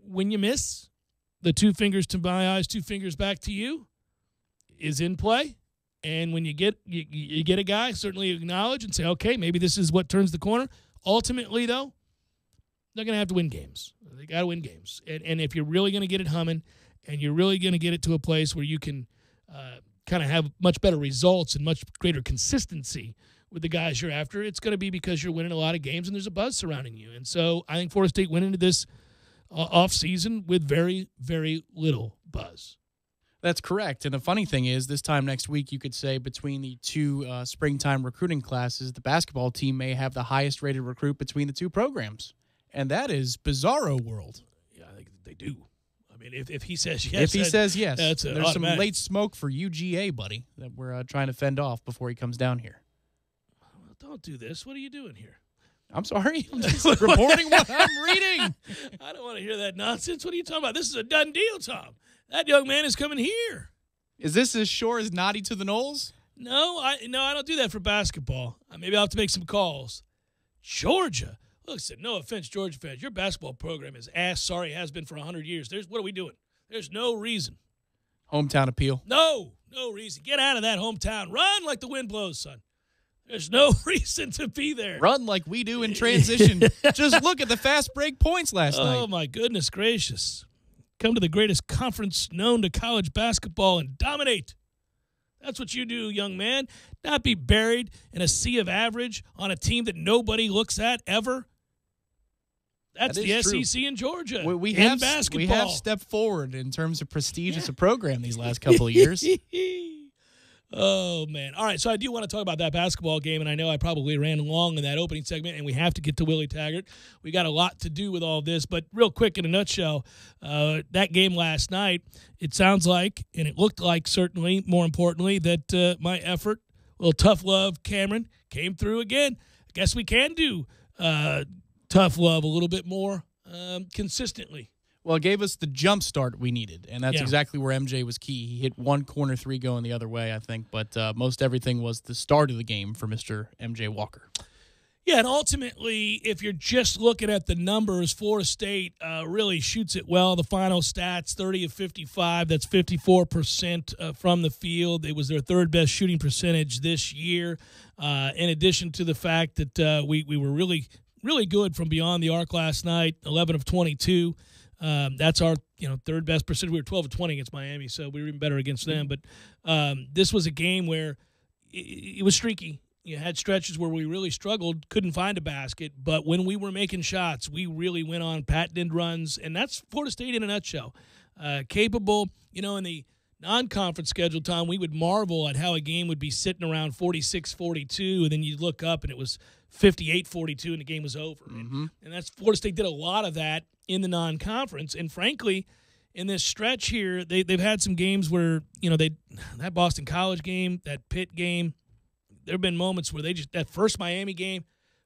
S1: when you miss, the 2 fingers to my eyes, 2 fingers back to you is in play. And when you get a guy, certainly acknowledge and say, okay, maybe this is what turns the corner. Ultimately, though, they're going to have to win games. They got to win games. And if you're really going to get it humming, and you're really going to get it to a place where you can kind of have much better results and much greater consistency with the guys you're after, it's going to be because you're winning a lot of games and there's a buzz surrounding you. And so I think Florida State went into this off-season with very, very little buzz.
S2: That's correct. And the funny thing is, this time next week, you could say between the 2 springtime recruiting classes, the basketball team may have the highest-rated recruit between the 2 programs. And that is bizarro world.
S1: Yeah, I think they do. I mean, if he says yes.
S2: There's
S1: automatic.
S2: some late smoke for UGA, buddy, that we're trying to fend off before he comes down here.
S1: Well, don't do this. What are you doing here?
S2: I'm sorry. I'm just reporting what I'm reading.
S1: I don't want to hear that nonsense. What are you talking about? This is a done deal, Tom. That young man is coming here.
S2: Is this as sure as Naughty to the Knolls?
S1: No, I don't do that for basketball. Maybe I'll have to make some calls. Georgia. Listen, no offense, Georgia fans. Your basketball program is ass. Sorry, has been for 100 years. What are we doing? There's no reason.
S2: Hometown appeal.
S1: No reason. Get out of that hometown. Run like the wind blows, son. There's no reason to be there.
S2: Run like we do in transition. Just look at the fast break points last night.
S1: Oh, my goodness gracious. Come to the greatest conference known to college basketball and dominate. That's what you do, young man. Not be buried in a sea of average on a team that nobody looks at ever. That's the SEC in Georgia.
S2: We have
S1: basketball.
S2: We have stepped forward in terms of prestige as a program these last couple of years.
S1: Oh, man. All right, so I do want to talk about that basketball game, and I know I probably ran long in that opening segment, and we have to get to Willie Taggart. We got a lot to do with all this, but real quick, in a nutshell, that game last night, it sounds like, and it looked like certainly, more importantly, that my effort, a little tough love, Cameron, came through again. I guess we can do tough love a little bit more consistently.
S2: Well, it gave us the jump start we needed, and that's exactly where MJ was key. He hit one corner 3 going the other way, I think, but most everything was the start of the game for Mr. MJ Walker.
S1: Yeah, and ultimately, if you're just looking at the numbers, Florida State really shoots it well. The final stats, 30 of 55, that's 54% from the field. It was their 3rd best shooting percentage this year, in addition to the fact that we were really, really good from beyond the arc last night, 11 of 22. That's our 3rd best percentage. We were 12 of 20 against Miami, so we were even better against them. But this was a game where it was streaky. You had stretches where we really struggled, couldn't find a basket. But when we were making shots, we really went on patented runs, and that's Florida State in a nutshell. Capable, in the non-conference schedule, Tom, we would marvel at how a game would be sitting around 46-42, and then you'd look up and it was 58-42 and the game was over.
S2: Mm-hmm.
S1: And that's Florida State did a lot of that in the non-conference. And frankly, in this stretch here, they've had some games where, that Boston College game, that Pitt game, there have been moments where that first Miami game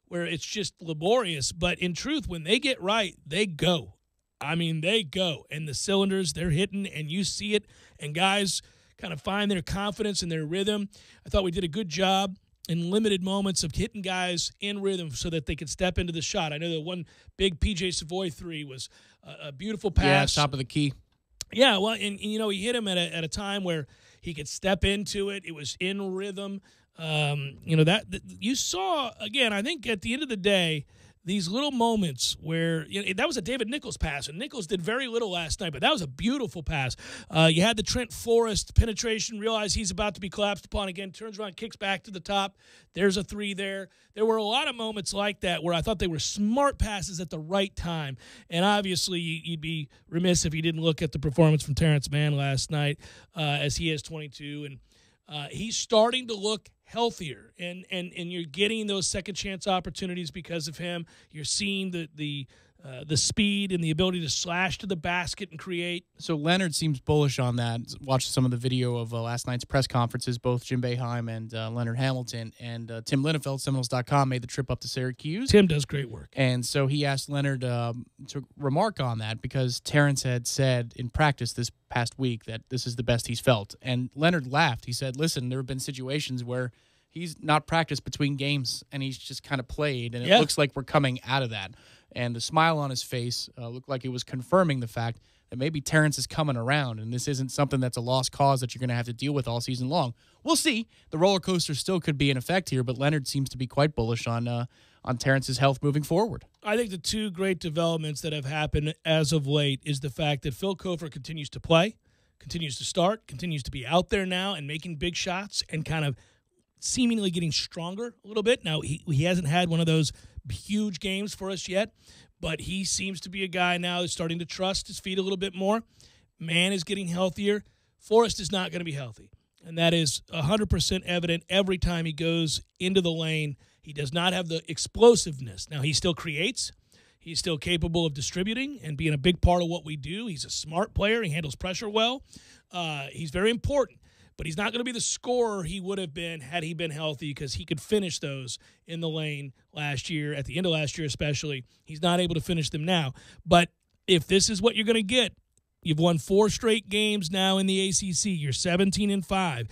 S1: where it's just laborious. But in truth, when they get right, they go. I mean, they go. And the cylinders, they're hitting, and you see it. And guys kind of find their confidence and their rhythm. I thought we did a good job in limited moments of hitting guys in rhythm so that they could step into the shot. I know that one big P.J. Savoy 3 was a beautiful pass.
S2: Yeah, top of the key.
S1: Yeah, well, and he hit him at a time where He could step into it. It was in rhythm. That you saw, again, I think at the end of the day, these little moments where that was a David Nichols pass, and Nichols did very little last night, but that was a beautiful pass. You had the Trent Forrest penetration, realize he's about to be collapsed upon again, turns around, kicks back to the top. There's a 3 there. There were a lot of moments like that where I thought they were smart passes at the right time, and obviously you'd be remiss if you didn't look at the performance from Terrence Mann last night, as he has 22, and he's starting to look healthier, and you're getting those second chance opportunities because of him. You're seeing the speed and the ability to slash to the basket and create.
S2: So Leonard seems bullish on that. Watched some of the video of last night's press conferences, both Jim Boeheim and Leonard Hamilton, and Tim Linnefeld, Seminoles.com, made the trip up to Syracuse.
S1: Tim does great work.
S2: And so he asked Leonard to remark on that because Terrence had said in practice this past week that this is the best he's felt. And Leonard laughed. He said, listen, there have been situations where he's not practiced between games and he's just kind of played, and it looks like we're coming out of that. And the smile on his face looked like it was confirming the fact that maybe Terrence is coming around, and this isn't something that's a lost cause that you're going to have to deal with all season long. We'll see. The roller coaster still could be in effect here, but Leonard seems to be quite bullish on Terrence's health moving forward.
S1: I think the two great developments that have happened as of late is the fact that Phil Kofer continues to play, continues to start, continues to be out there now and making big shots and kind of seemingly getting stronger a little bit. Now, he hasn't had one of those huge games for us yet, but he seems to be a guy now who's starting to trust his feet a little bit more. Mann is getting healthier. Forrest is not going to be healthy, and that is 100% evident every time he goes into the lane. He does not have the explosiveness. Now, he still creates. He's still capable of distributing and being a big part of what we do. He's a smart player. He handles pressure well. He's very important. But he's not going to be the scorer he would have been had he been healthy, because he could finish those in the lane last year, at the end of last year especially. He's not able to finish them now. But if this is what you're going to get, you've won 4 straight games now in the ACC. You're 17-5.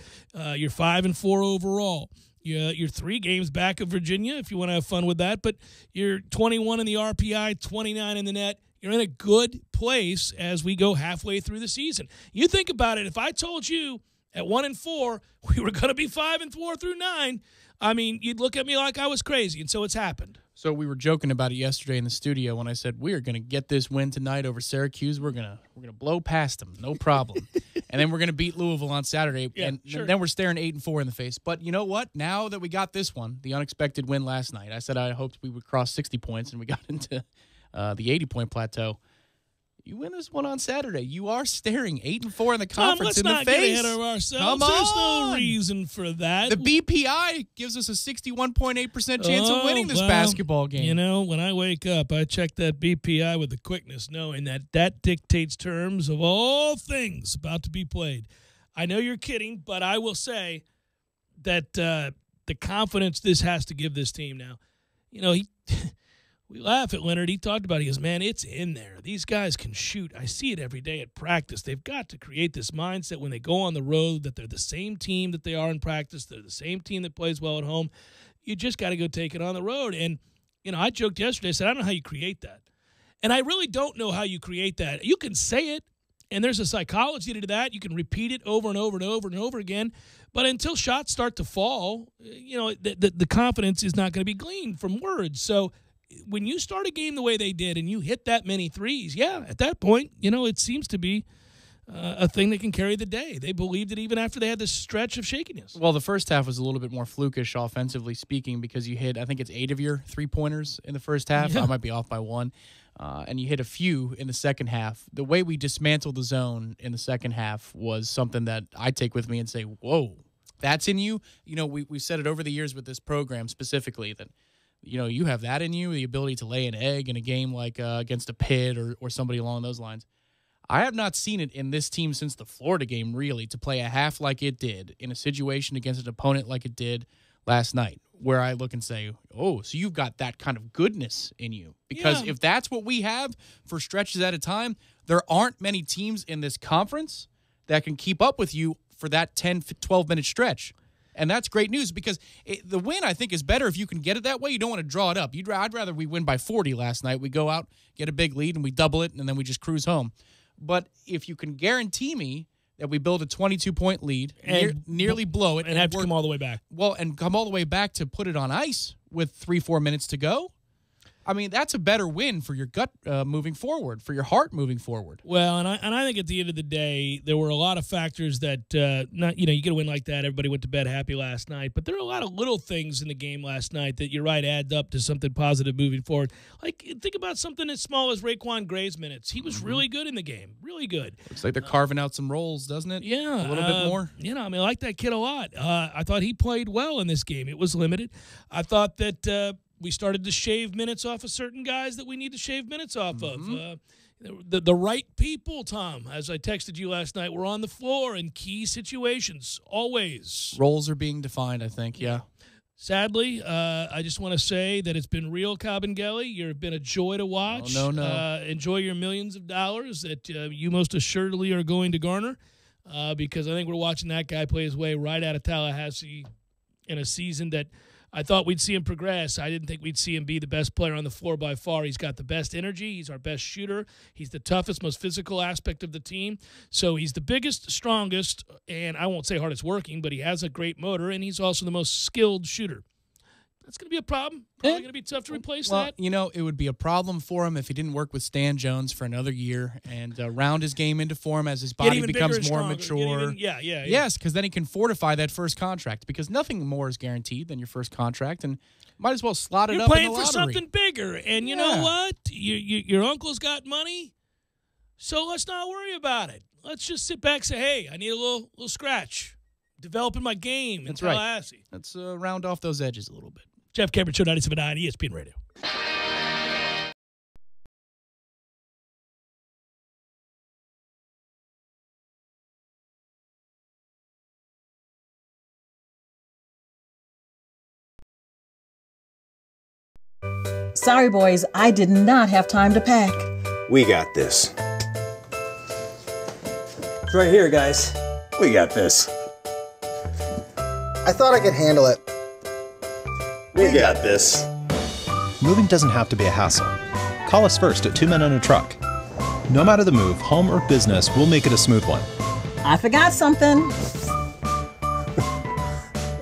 S1: You're 5-4 overall. You're 3 games back of Virginia if you want to have fun with that. But you're 21 in the RPI, 29 in the net. You're in a good place as we go halfway through the season. You think about it. If I told you at 1-4, we were going to be 5-4 through 9. I mean, you'd look at me like I was crazy, and so it's happened.
S2: So we were joking about it yesterday in the studio when I said we are going to get this win tonight over Syracuse. We're gonna blow past them, no problem, and then we're going to beat Louisville on Saturday, and then we're staring 8-4 in the face. But you know what? Now that we got this one, the unexpected win last night, I said I hoped we would cross 60 points, and we got into the 80-point plateau. You win this one on Saturday. You are staring 8-4 in the conference in the face.
S1: Let's not get ahead of ourselves.
S2: Come on.
S1: There's no reason for that.
S2: The BPI gives us a 61.8% chance of winning this basketball game.
S1: You know, when I wake up, I check that BPI with the quickness, knowing that dictates terms of all things about to be played. I know you're kidding, but I will say that the confidence this has to give this team now. You know, we laugh at Leonard. He talked about it. He goes, man, it's in there. These guys can shoot. I see it every day at practice. They've got to create this mindset when they go on the road that they're the same team that they are in practice. They're the same team that plays well at home. You just got to go take it on the road. And, you know, I joked yesterday. I said, I don't know how you create that. And I really don't know how you create that. You can say it, and there's a psychology to that. You can repeat it over and over and over and over again. But until shots start to fall, you know, the confidence is not going to be gleaned from words. So when you start a game the way they did and you hit that many threes, at that point, you know, it seems to be a thing that can carry the day. They believed it even after they had this stretch of shakiness.
S2: Well, the first half was a little bit more flukish offensively speaking because you hit, I think it's 8 of your 3-pointers in the first half.
S1: Yeah.
S2: I might be off by 1. And you hit a few in the second half. The way we dismantled the zone in the second half was something that I take with me and say, whoa, that's in you? You know, we've said it over the years with this program specifically that, you know, you have that in you, the ability to lay an egg in a game like against a Pitt or somebody along those lines. I have not seen it in this team since the Florida game, really, to play a half like it did in a situation against an opponent like it did last night, where I look and say, oh, so you've got that kind of goodness in you. Because if that's what we have for stretches at a time, there aren't many teams in this conference that can keep up with you for that 10, 12-minute stretch. And that's great news because the win, I think, is better if you can get it that way. You don't want to draw it up. I'd rather we win by 40 last night. We go out, get a big lead, and we double it, and then we just cruise home. But if you can guarantee me that we build a 22-point lead,
S1: And
S2: nearly blow it.
S1: And have to come all the way back.
S2: Well, and come all the way back to put it on ice with 3-4 minutes to go. I mean, that's a better win for your gut moving forward, for your heart moving forward.
S1: Well, and I think at the end of the day, there were a lot of factors that, you get a win like that. Everybody went to bed happy last night. But there are a lot of little things in the game last night that, you're right, add up to something positive moving forward. Like, think about something as small as Raekwon Gray's minutes. He was really good in the game, really good.
S2: Looks like they're carving out some roles, doesn't it?
S1: Yeah.
S2: A little bit more.
S1: I like that kid a lot. I thought he played well in this game. It was limited. I thought that we started to shave minutes off of certain guys that we need to shave minutes off of. The right people, Tom, as I texted you last night, were on the floor in key situations, always.
S2: Roles are being defined, I think, yeah.
S1: Sadly, I just want to say that it's been real, Cabangeli. You've been a joy to watch.
S2: Oh, no.
S1: Enjoy your millions of dollars that you most assuredly are going to garner, because I think we're watching that guy play his way right out of Tallahassee in a season that I thought we'd see him progress. I didn't think we'd see him be the best player on the floor by far. He's got the best energy. He's our best shooter. He's the toughest, most physical aspect of the team. So he's the biggest, strongest, and I won't say hardest working, but he has a great motor, and he's also the most skilled shooter. That's going to be a problem. Probably going to be tough to replace that.
S2: It would be a problem for him if he didn't work with Stan Jones for another year and round his game into form as his body becomes more mature. Yes, because then he can fortify that first contract, because nothing more is guaranteed than your first contract, and might as well slot it up in the lottery.
S1: You're playing for something bigger, and you know what? Your uncle's got money, so let's not worry about it. Let's just sit back and say, hey, I need a little scratch. Developing my game in Tallahassee.
S2: Right. Let's round off those edges a little bit.
S1: Jeff Cameron, Show 97.9 ESPN Radio.
S3: Sorry, boys, I did not have time to pack.
S5: We got this.
S16: It's right here, guys.
S5: We got this.
S16: I thought I could handle it.
S5: We got this.
S6: Moving doesn't have to be a hassle. Call us first at 2 Men and a Truck. No matter the move, home or business, we'll make it a smooth one.
S3: I forgot something.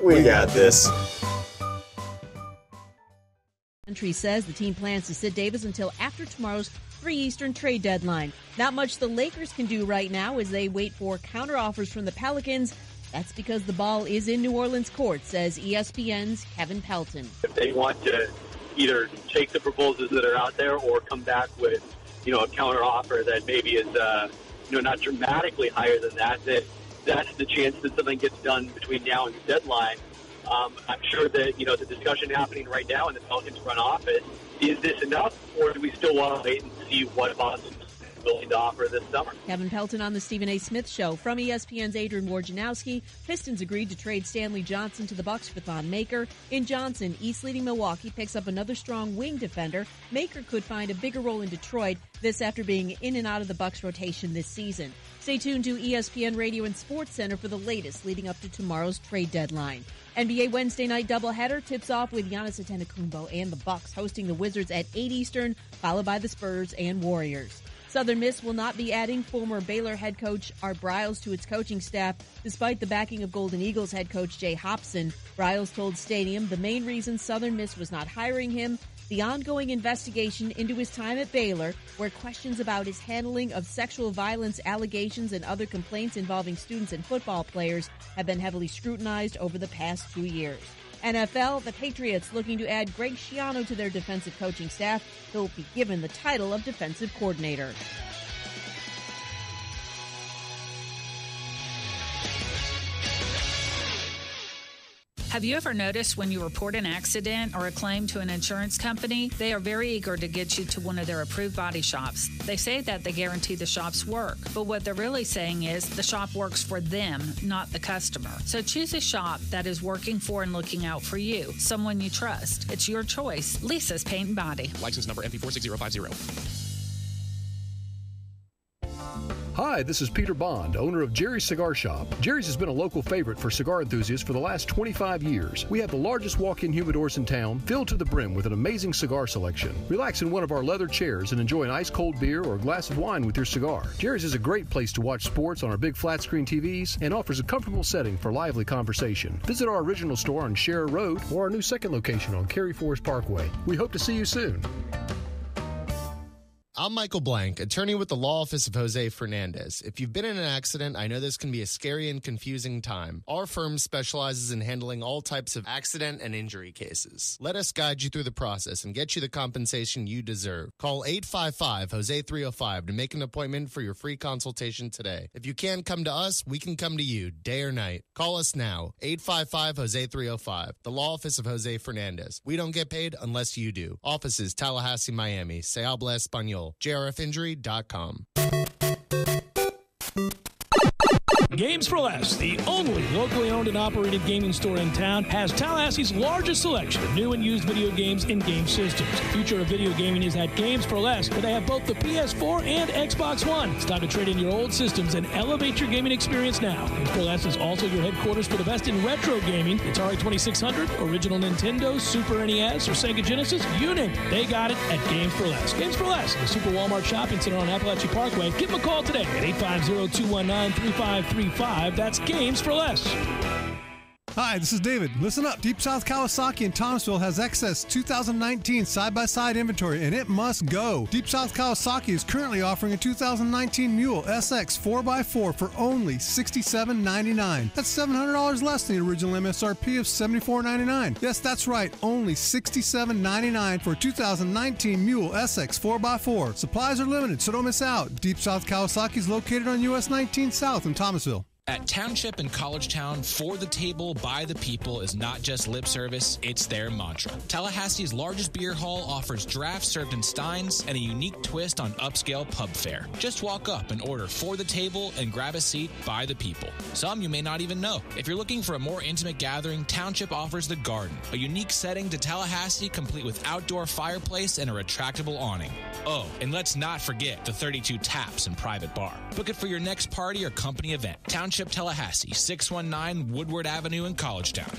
S5: We got this.
S17: Country says the team plans to sit Davis until after tomorrow's 3 Eastern trade deadline. Not much the Lakers can do right now as they wait for counteroffers from the Pelicans. That's because the ball is in New Orleans court, says ESPN's Kevin Pelton.
S18: If they want to either take the proposals that are out there or come back with, a counteroffer that maybe is, not dramatically higher than that, that's the chance that something gets done between now and the deadline. I'm sure that, the discussion happening right now in the Pelicans front office, is this enough, or do we still want to wait and see what Boston's willing to offer this summer?
S17: Kevin Pelton on the Stephen A. Smith Show. From ESPN's Adrian Wojnarowski, Pistons agreed to trade Stanley Johnson to the Bucks for Thon Maker. In Johnson, East-leading Milwaukee picks up another strong wing defender. Maker could find a bigger role in Detroit, this after being in and out of the Bucks rotation this season. Stay tuned to ESPN Radio and Sports Center for the latest leading up to tomorrow's trade deadline. NBA Wednesday night doubleheader tips off with Giannis Antetokounmpo and the Bucks hosting the Wizards at 8 Eastern, followed by the Spurs and Warriors. Southern Miss will not be adding former Baylor head coach Art Briles to its coaching staff, despite the backing of Golden Eagles head coach Jay Hopson. Briles told Stadium the main reason Southern Miss was not hiring him, the ongoing investigation into his time at Baylor, where questions about his handling of sexual violence allegations and other complaints involving students and football players have been heavily scrutinized over the past 2 years. NFL, the Patriots looking to add Greg Schiano to their defensive coaching staff. He'll be given the title of defensive coordinator.
S19: Have you ever noticed when you report an accident or a claim to an insurance company, they are very eager to get you to one of their approved body shops. They say that they guarantee the shops work, but what they're really saying is the shop works for them, not the customer. So choose a shop that is working for and looking out for you, someone you trust. It's your choice. Lisa's Paint and Body.
S20: License number MP46050.
S21: Hi,
S20: Hi, this is Peter Bond, owner of Jerry's Cigar Shop. Jerry's has been a local favorite for cigar enthusiasts for the last 25 years. We have the largest walk-in humidors in town, filled to the brim with an amazing cigar selection. Relax in one of our leather chairs and enjoy an ice-cold beer or a glass of wine with your cigar. Jerry's is a great place to watch sports on our big flat-screen TVs and offers a comfortable setting for lively conversation. Visit our original store on Sharer Road or our new second location on Cary Forest Parkway. We hope to see you soon.
S21: I'm Michael Blank, attorney with the law office of Jose Fernandez. If you've been in an accident, I know this can be a scary and confusing time. Our firm specializes in handling all types of accident and injury cases. Let us guide you through the process and get you the compensation you deserve. Call 855-HOSE-305 to make an appointment for your free consultation today. If you can't come to us, we can come to you, day or night. Call us now, 855-HOSE-305, the law office of Jose Fernandez. We don't get paid unless you do. Offices, Tallahassee, Miami. Se habla español. JRFinjury.com.
S1: Games for Less, the only locally owned and operated gaming store in town, has Tallahassee's largest selection of new and used video games and game systems. The future of video gaming is at Games for Less, where they have both the PS4 and Xbox One. It's time to trade in your old systems and elevate your gaming experience now. Games for Less is also your headquarters for the best in retro gaming. It's Atari 2600, original Nintendo, Super NES, or Sega Genesis, you name it. They got it at Games for Less. Games for Less, the Super Walmart Shopping Center on Appalachia Parkway. Give them a call today at 850-219-3535. That's Games for Less.
S22: Hi, this is David. Listen up. Deep South Kawasaki in Thomasville has excess 2019 side-by-side inventory, and it must go. Deep South Kawasaki is currently offering a 2019 Mule SX 4x4 for only $67.99. That's $700 less than the original MSRP of $74.99. Yes, that's right. Only $67.99 for a 2019 Mule SX 4x4. Supplies are limited, so don't miss out. Deep South Kawasaki is located on US 19 South in Thomasville.
S23: At Township and Collegetown, for the table, by the people is not just lip service, it's their mantra. Tallahassee's largest beer hall offers drafts served in steins and a unique twist on upscale pub fare. Just walk up and order for the table and grab a seat by the people. Some you may not even know. If you're looking for a more intimate gathering, Township offers The Garden, a unique setting to Tallahassee complete with outdoor fireplace and a retractable awning. Oh, and let's not forget the 32 taps and private bar. Book it for your next party or company event. Township Tallahassee, 619 Woodward Avenue in Collegetown.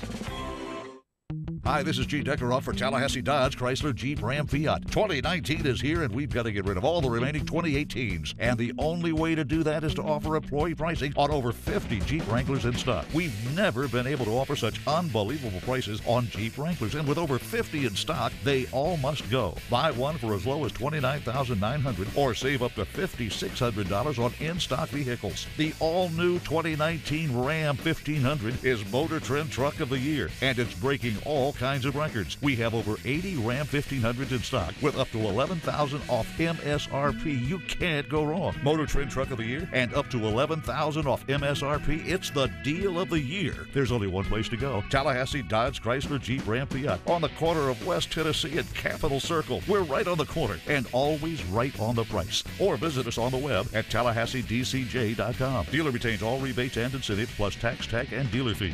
S7: Hi, this is Gene Deckeroff for Tallahassee Dodge, Chrysler, Jeep, Ram, Fiat. 2019 is here, and we've got to get rid of all the remaining 2018s. And the only way to do that is to offer employee pricing on over 50 Jeep Wranglers in stock. We've never been able to offer such unbelievable prices on Jeep Wranglers, and with over 50 in stock, they all must go. Buy one for as low as $29,900 or save up to $5,600 on in-stock vehicles. The all-new 2019 Ram 1500 is Motor Trend Truck of the Year, and it's breaking all kinds of records. We have over 80 Ram 1500s in stock with up to $11,000 off MSRP. You can't go wrong. Motor Trend Truck of the Year and up to $11,000 off MSRP. It's the deal of the year. There's only one place to go. Tallahassee Dodge, Chrysler, Jeep, Ram, Fiat on the corner of West Tennessee and Capitol Circle. We're right on the corner and always right on the price. Or visit us on the web at TallahasseeDCJ.com. Dealer retains all rebates and incentives plus tax, tag, and dealer fee.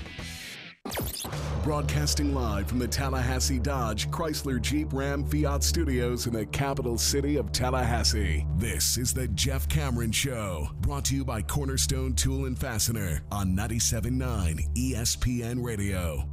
S8: Broadcasting live from the Tallahassee Dodge, Chrysler, Jeep, Ram, Fiat studios in the capital city of Tallahassee. This is the Jeff Cameron Show, brought to you by Cornerstone Tool and Fastener on 97.9 ESPN Radio.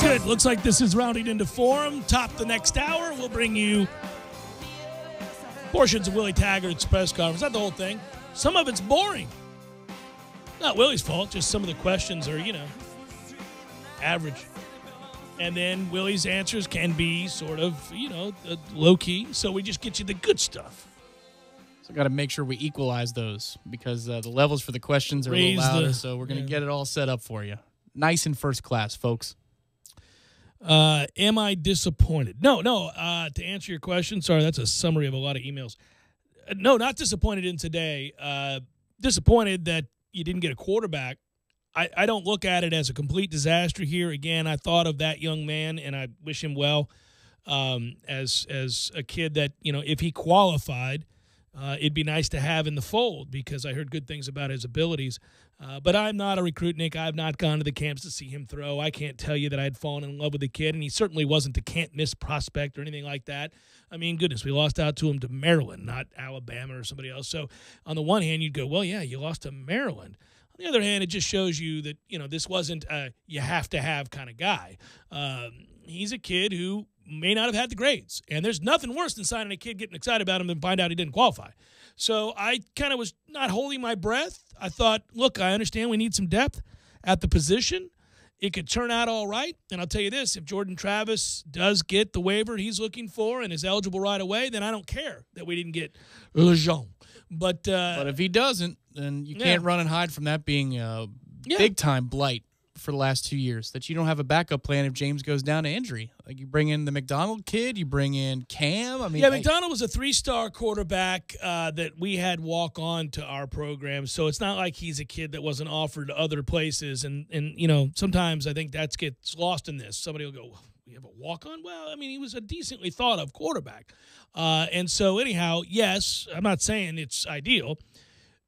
S1: Good. Looks like this is rounding into form. Top the next hour. We'll bring you portions of Willie Taggart's press conference. Not the whole thing. Some of it's boring. Not Willie's fault. Just some of the questions are, average. And then Willie's answers can be sort of, low-key. So we just get you the good stuff.
S2: So got to make sure we equalize those because the levels for the questions are a little louder. So we're going to get it all set up for you. Nice and first class, folks.
S1: Am I disappointed? No. To answer your question, sorry, that's a summary of a lot of emails. No, not disappointed in today. Disappointed that you didn't get a quarterback. I don't look at it as a complete disaster here. Again, I thought of that young man, and I wish him well. as a kid that, if he qualified, it'd be nice to have in the fold because I heard good things about his abilities. But I'm not a recruit, Nick. I've not gone to the camps to see him throw. I can't tell you that I had fallen in love with the kid, and he certainly wasn't a can't-miss prospect or anything like that. I mean, goodness, we lost out to him to Maryland, not Alabama or somebody else. So on the one hand, you'd go, well, yeah, you lost to Maryland. On the other hand, it just shows you that, this wasn't a you-have-to-have kind of guy. He's a kid who may not have had the grades, and there's nothing worse than signing a kid, getting excited about him, and find out he didn't qualify. So I kind of was not holding my breath. I thought, look, I understand we need some depth at the position. It could turn out all right. And I'll tell you this, if Jordan Travis does get the waiver he's looking for and is eligible right away, then I don't care that we didn't get Lejeune. But
S2: if he doesn't, then you can't run and hide from that being a big-time blight for the last 2 years, that you don't have a backup plan if James goes down to injury. Like, you bring in the McDonald kid, you bring in Cam. I mean,
S1: McDonald was a 3-star quarterback that we had walk on to our program, so it's not like he's a kid that wasn't offered other places. And sometimes I think that gets lost in this. Somebody will go, well, we have a walk-on? Well, I mean, he was a decently thought-of quarterback. And so anyhow, yes, I'm not saying it's ideal,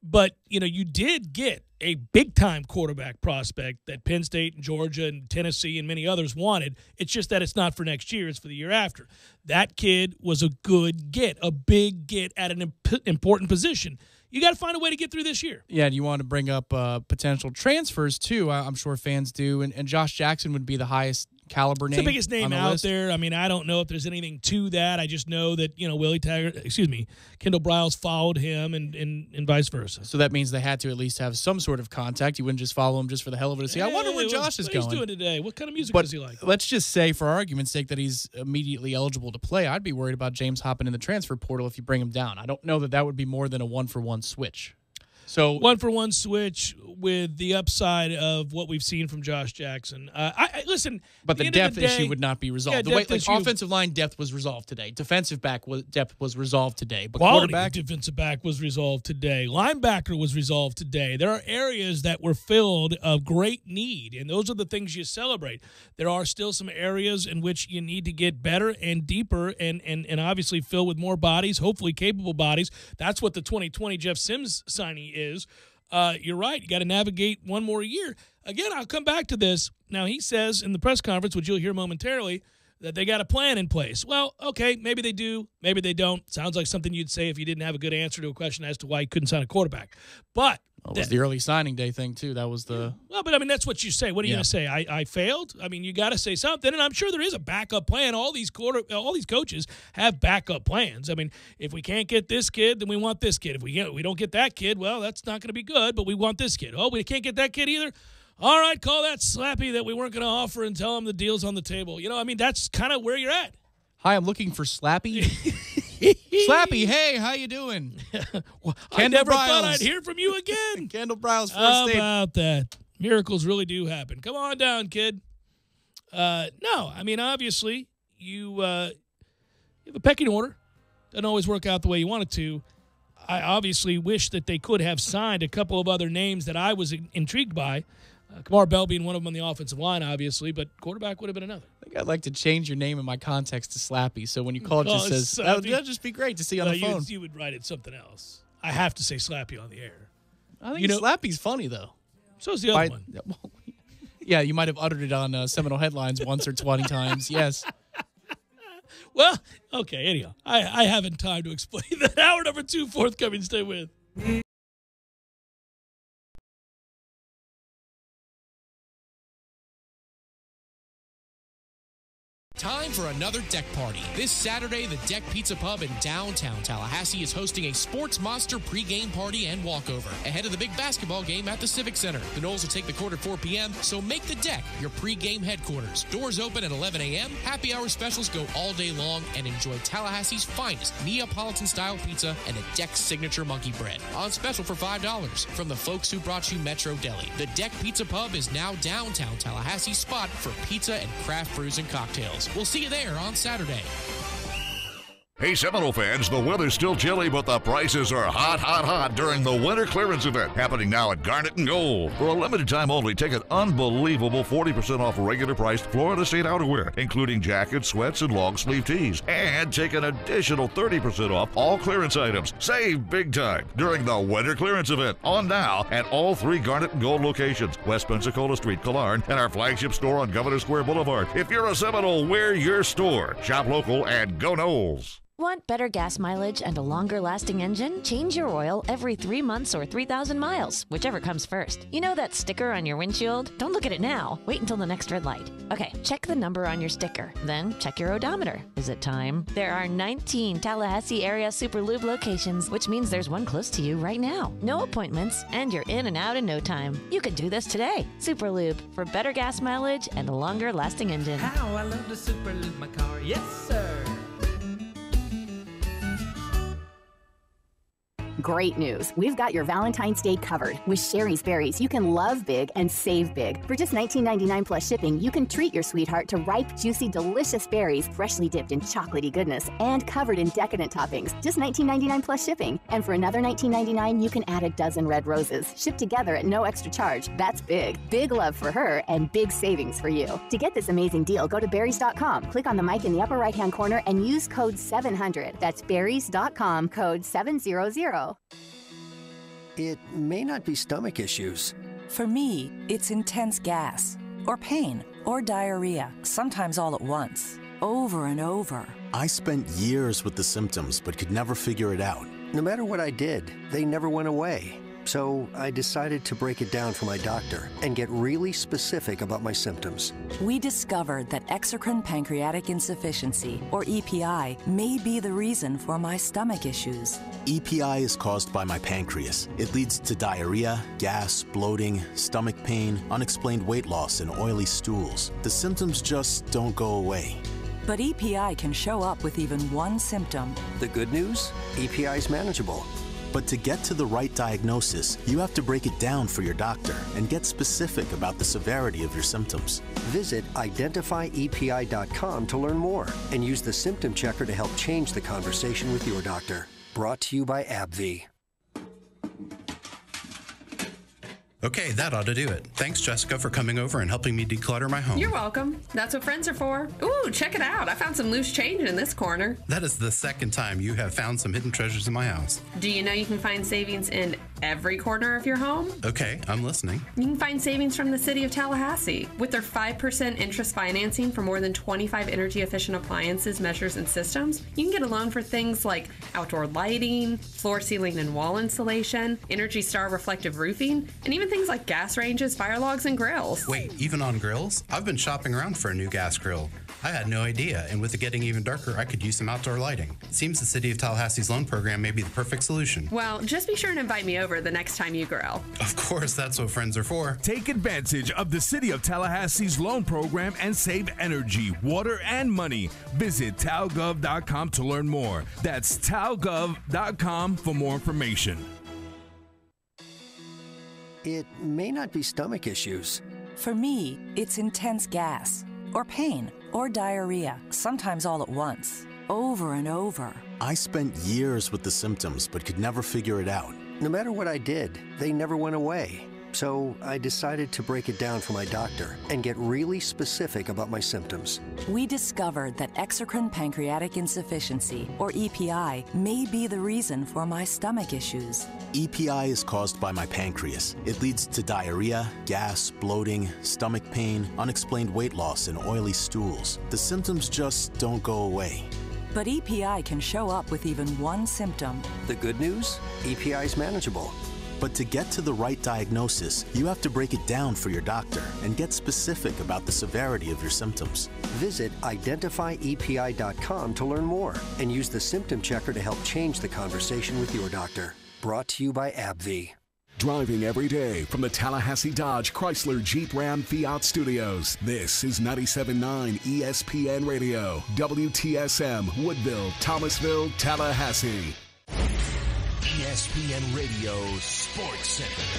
S1: but, you did get a big-time quarterback prospect that Penn State and Georgia and Tennessee and many others wanted. It's just that it's not for next year. It's for the year after. That kid was a good get, a big get at an important position. You got to find a way to get through this year.
S2: Yeah, and you want to bring up potential transfers, too. I'm sure fans do. And Josh Jackson would be the highest caliber name.
S1: It's the biggest name out
S2: list
S1: there. I mean, I don't know if there's anything to that. I just know that, Willie Taggart, Kendall Briles followed him and vice versa.
S2: So that means they had to at least have some sort of contact. You wouldn't just follow him just for the hell of it to see. I wonder where Josh is going.
S1: What he's doing today. What kind of music does he like?
S2: Let's just say, for argument's sake, that he's immediately eligible to play. I'd be worried about James hopping in the transfer portal if you bring him down. I don't know that would be more than a one-for-one switch. So
S1: 1-for-1 switch with the upside of what we've seen from Josh Jackson. Listen,
S2: but the depth issue would not be resolved. The way offensive line depth was resolved today. Defensive back depth was resolved today. But
S1: quality
S2: quarterback
S1: defensive back was resolved today. Linebacker was resolved today. There are areas that were filled of great need, and those are the things you celebrate. There are still some areas in which you need to get better and deeper and obviously fill with more bodies, hopefully capable bodies. That's what the 2020 Jeff Sims signing is. You're right. You got to navigate one more year. Again, I'll come back to this. Now, he says in the press conference, which you'll hear momentarily, that they got a plan in place. Well, okay, maybe they do, maybe they don't. Sounds like something you'd say if you didn't have a good answer to a question as to why you couldn't sign a quarterback. But
S2: it was the early signing day thing, too. That was the...
S1: Well, but, I mean, that's what you say. What are you going to say? I failed? I mean, you got to say something, and I'm sure there is a backup plan. All these coaches have backup plans. I mean, if we can't get this kid, then we want this kid. If we don't get that kid, well, that's not going to be good, but we want this kid. Oh, we can't get that kid either? All right, call that Slappy that we weren't going to offer and tell him the deal's on the table. I mean, that's kind of where you're at.
S2: Hi, I'm looking for Slappy. Slappy, hey, how you doing?
S1: Well, I never thought I'd hear from you again.
S2: Kendall Briles,
S1: How about that? Miracles really do happen. Come on down, kid. No, I mean, obviously, you have a pecking order. Doesn't always work out the way you want it to. I obviously wish that they could have signed a couple of other names that I was intrigued by. Kamar Bell being one of them on the offensive line, obviously, but quarterback would have been another.
S2: I think I'd like to change your name in my context to Slappy, so when you call it just says, that'd just be great to see on the phone.
S1: You would write it something else. I have to say Slappy on the air.
S2: I think Slappy's funny, though.
S1: So is the other one.
S2: Yeah, you might have uttered it on Seminole Headlines once or 20 times, yes.
S1: Well, okay, anyhow, I haven't time to explain that. Hour number 2 forthcoming. Stay with.
S23: Time for another deck party. This Saturday, the Deck Pizza Pub in downtown Tallahassee is hosting a Sports Monster pregame party and walkover ahead of the big basketball game at the Civic Center. The Noles will take the court at 4 p.m., so make the Deck your pregame headquarters. Doors open at 11 a.m., happy hour specials go all day long, and enjoy Tallahassee's finest Neapolitan-style pizza and a Deck signature monkey bread. On special for $5 from the folks who brought you Metro Deli. The Deck Pizza Pub is now downtown Tallahassee's spot for pizza and craft brews and cocktails. We'll see you there on Saturday.
S7: Hey, Seminole fans, the weather's still chilly, but the prices are hot, hot, hot during the winter clearance event happening now at Garnet & Gold. For a limited time only, take an unbelievable 40% off regular priced Florida State outerwear, including jackets, sweats, and long sleeve tees. And take an additional 30% off all clearance items. Save big time during the winter clearance event on now at all 3 Garnet & Gold locations, West Pensacola Street, Killarn, and our flagship store on Governor Square Boulevard. If you're a Seminole, we're your store. Shop local and go Noles.
S4: Want better gas mileage and a longer-lasting engine? Change your oil every 3 months or 3,000 miles, whichever comes first. You know that sticker on your windshield? Don't look at it now. Wait until the next red light. Okay, check the number on your sticker. Then check your odometer. Is it time? There are 19 Tallahassee area Super Lube locations, which means there's one close to you right now. No appointments, and you're in and out in no time. You can do this today. Super Lube, for better gas mileage and a longer-lasting engine.
S9: How I love to Super Lube my car. Yes, sir.
S10: Great news. We've got your Valentine's Day covered. With Sherry's Berries, you can love big and save big. For just $19.99 plus shipping, you can treat your sweetheart to ripe, juicy, delicious berries, freshly dipped in chocolatey goodness and covered in decadent toppings. Just $19.99 plus shipping. And for another $19.99, you can add a dozen red roses, shipped together at no extra charge. That's big. Big love for her and big savings for you. To get this amazing deal, go to berries.com, click on the mic in the upper right-hand corner, and use code 700. That's berries.com, code 700.
S13: It may not be stomach issues.
S14: For me, it's intense gas, or pain, or diarrhea, sometimes all at once, over and over.
S15: I spent years with the symptoms, but could never figure it out.
S13: No matter what I did, they never went away. So I decided to break it down for my doctor and get really specific about my symptoms.
S14: We discovered that exocrine pancreatic insufficiency, or EPI, may be the reason for my stomach issues.
S15: EPI is caused by my pancreas. It leads to diarrhea, gas, bloating, stomach pain, unexplained weight loss, and oily stools. The symptoms just don't go away.
S14: But EPI can show up with even one symptom.
S13: The good news? EPI is manageable.
S15: But to get to the right diagnosis, you have to break it down for your doctor and get specific about the severity of your symptoms.
S13: Visit identifyepi.com to learn more and use the symptom checker to help change the conversation with your doctor. Brought to you by AbbVie.
S24: Okay, that ought to do it. Thanks, Jessica, for coming over and helping me declutter my home.
S25: You're welcome. That's what friends are for. Ooh, check it out. I found some loose change in this corner.
S24: That is the second time you have found some hidden treasures in my house.
S25: Do you know you can find savings in every corner of your home?
S24: Okay, I'm listening.
S25: You can find savings from the city of Tallahassee. With their 5% interest financing for more than 25 energy-efficient appliances, measures, and systems, you can get a loan for things like outdoor lighting, floor, ceiling, and wall insulation, Energy Star reflective roofing, and even things like gas ranges, fire logs, and grills.
S24: Wait, even on grills? I've been shopping around for a new gas grill. I had no idea, and with it getting even darker, I could use some outdoor lighting. Seems the City of Tallahassee's loan program may be the perfect solution.
S25: Well, just be sure to invite me over the next time you grill.
S24: Of course, that's what friends are for.
S26: Take advantage of the City of Tallahassee's loan program and save energy, water, and money. Visit talgov.com to learn more. That's talgov.com for more information.
S13: It may not be stomach issues.
S14: For me, it's intense gas, or pain, or diarrhea, sometimes all at once, over and over.
S15: I spent years with the symptoms, but could never figure it out.
S13: No matter what I did, they never went away. So I decided to break it down for my doctor and get really specific about my symptoms.
S14: We discovered that exocrine pancreatic insufficiency, or EPI, may be the reason for my stomach issues.
S15: EPI is caused by my pancreas. It leads to diarrhea, gas, bloating, stomach pain, unexplained weight loss, and oily stools. The symptoms just don't go away.
S14: But EPI can show up with even one symptom.
S13: The good news? EPI is manageable.
S15: But to get to the right diagnosis, you have to break it down for your doctor and get specific about the severity of your symptoms.
S13: Visit identifyepi.com to learn more and use the symptom checker to help change the conversation with your doctor. Brought to you by AbbVie.
S8: Driving every day from the Tallahassee Dodge Chrysler Jeep Ram Fiat Studios. This is 97.9 ESPN Radio, WTSM, Woodville, Thomasville, Tallahassee.
S27: ESPN Radio Sports Center.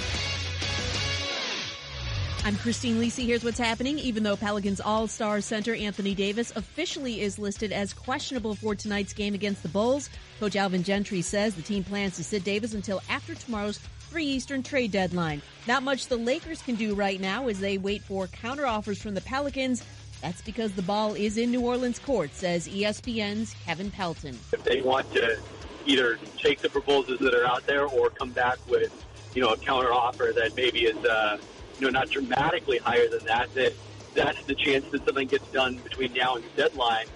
S17: I'm Christine Lisi. Here's what's happening. Even though Pelicans All-Star center Anthony Davis officially is listed as questionable for tonight's game against the Bulls, Coach Alvin Gentry says the team plans to sit Davis until after tomorrow's 3 Eastern trade deadline. Not much the Lakers can do right now as they wait for counteroffers from the Pelicans. That's because the ball is in New Orleans court, says ESPN's Kevin Pelton.
S18: If they want to either take the proposals that are out there or come back with, a counteroffer that maybe is, not dramatically higher than that, that's the chance that something gets done between now and the deadline.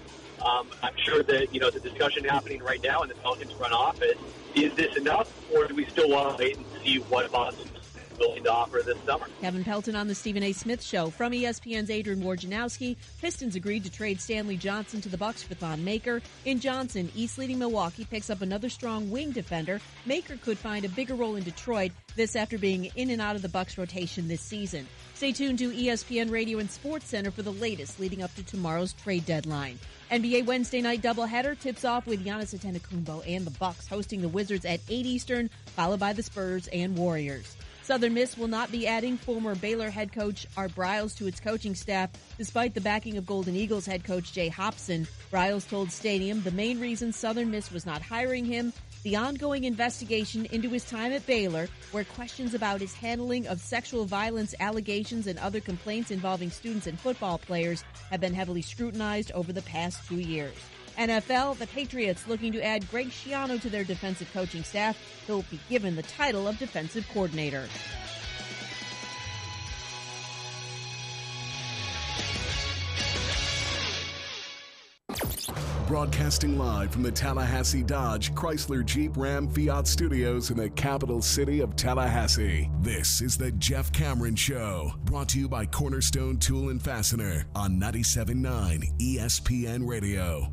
S18: I'm sure that, the discussion happening right now in the Pelicans front office, is this enough, or do we still want to wait and see what Boston's willing to offer this summer?
S17: Kevin Pelton on the Stephen A. Smith Show. From ESPN's Adrian Wojnarowski, Pistons agreed to trade Stanley Johnson to the Bucks for Thon Maker. In Johnson, East-leading Milwaukee picks up another strong wing defender. Maker could find a bigger role in Detroit, this after being in and out of the Bucks rotation this season. Stay tuned to ESPN Radio and Sports Center for the latest leading up to tomorrow's trade deadline. NBA Wednesday night doubleheader tips off with Giannis Antetokounmpo and the Bucks hosting the Wizards at 8 Eastern, followed by the Spurs and Warriors. Southern Miss will not be adding former Baylor head coach Art Briles to its coaching staff, despite the backing of Golden Eagles head coach Jay Hopson. Briles told Stadium the main reason Southern Miss was not hiring him, the ongoing investigation into his time at Baylor, where questions about his handling of sexual violence allegations and other complaints involving students and football players have been heavily scrutinized over the past 2 years. NFL, the Patriots looking to add Greg Schiano to their defensive coaching staff. He'll be given the title of defensive coordinator.
S8: Broadcasting live from the Tallahassee Dodge, Chrysler, Jeep, Ram, Fiat studios in the capital city of Tallahassee. This is the Jeff Cameron Show, brought to you by Cornerstone Tool and Fastener on 97.9 ESPN Radio.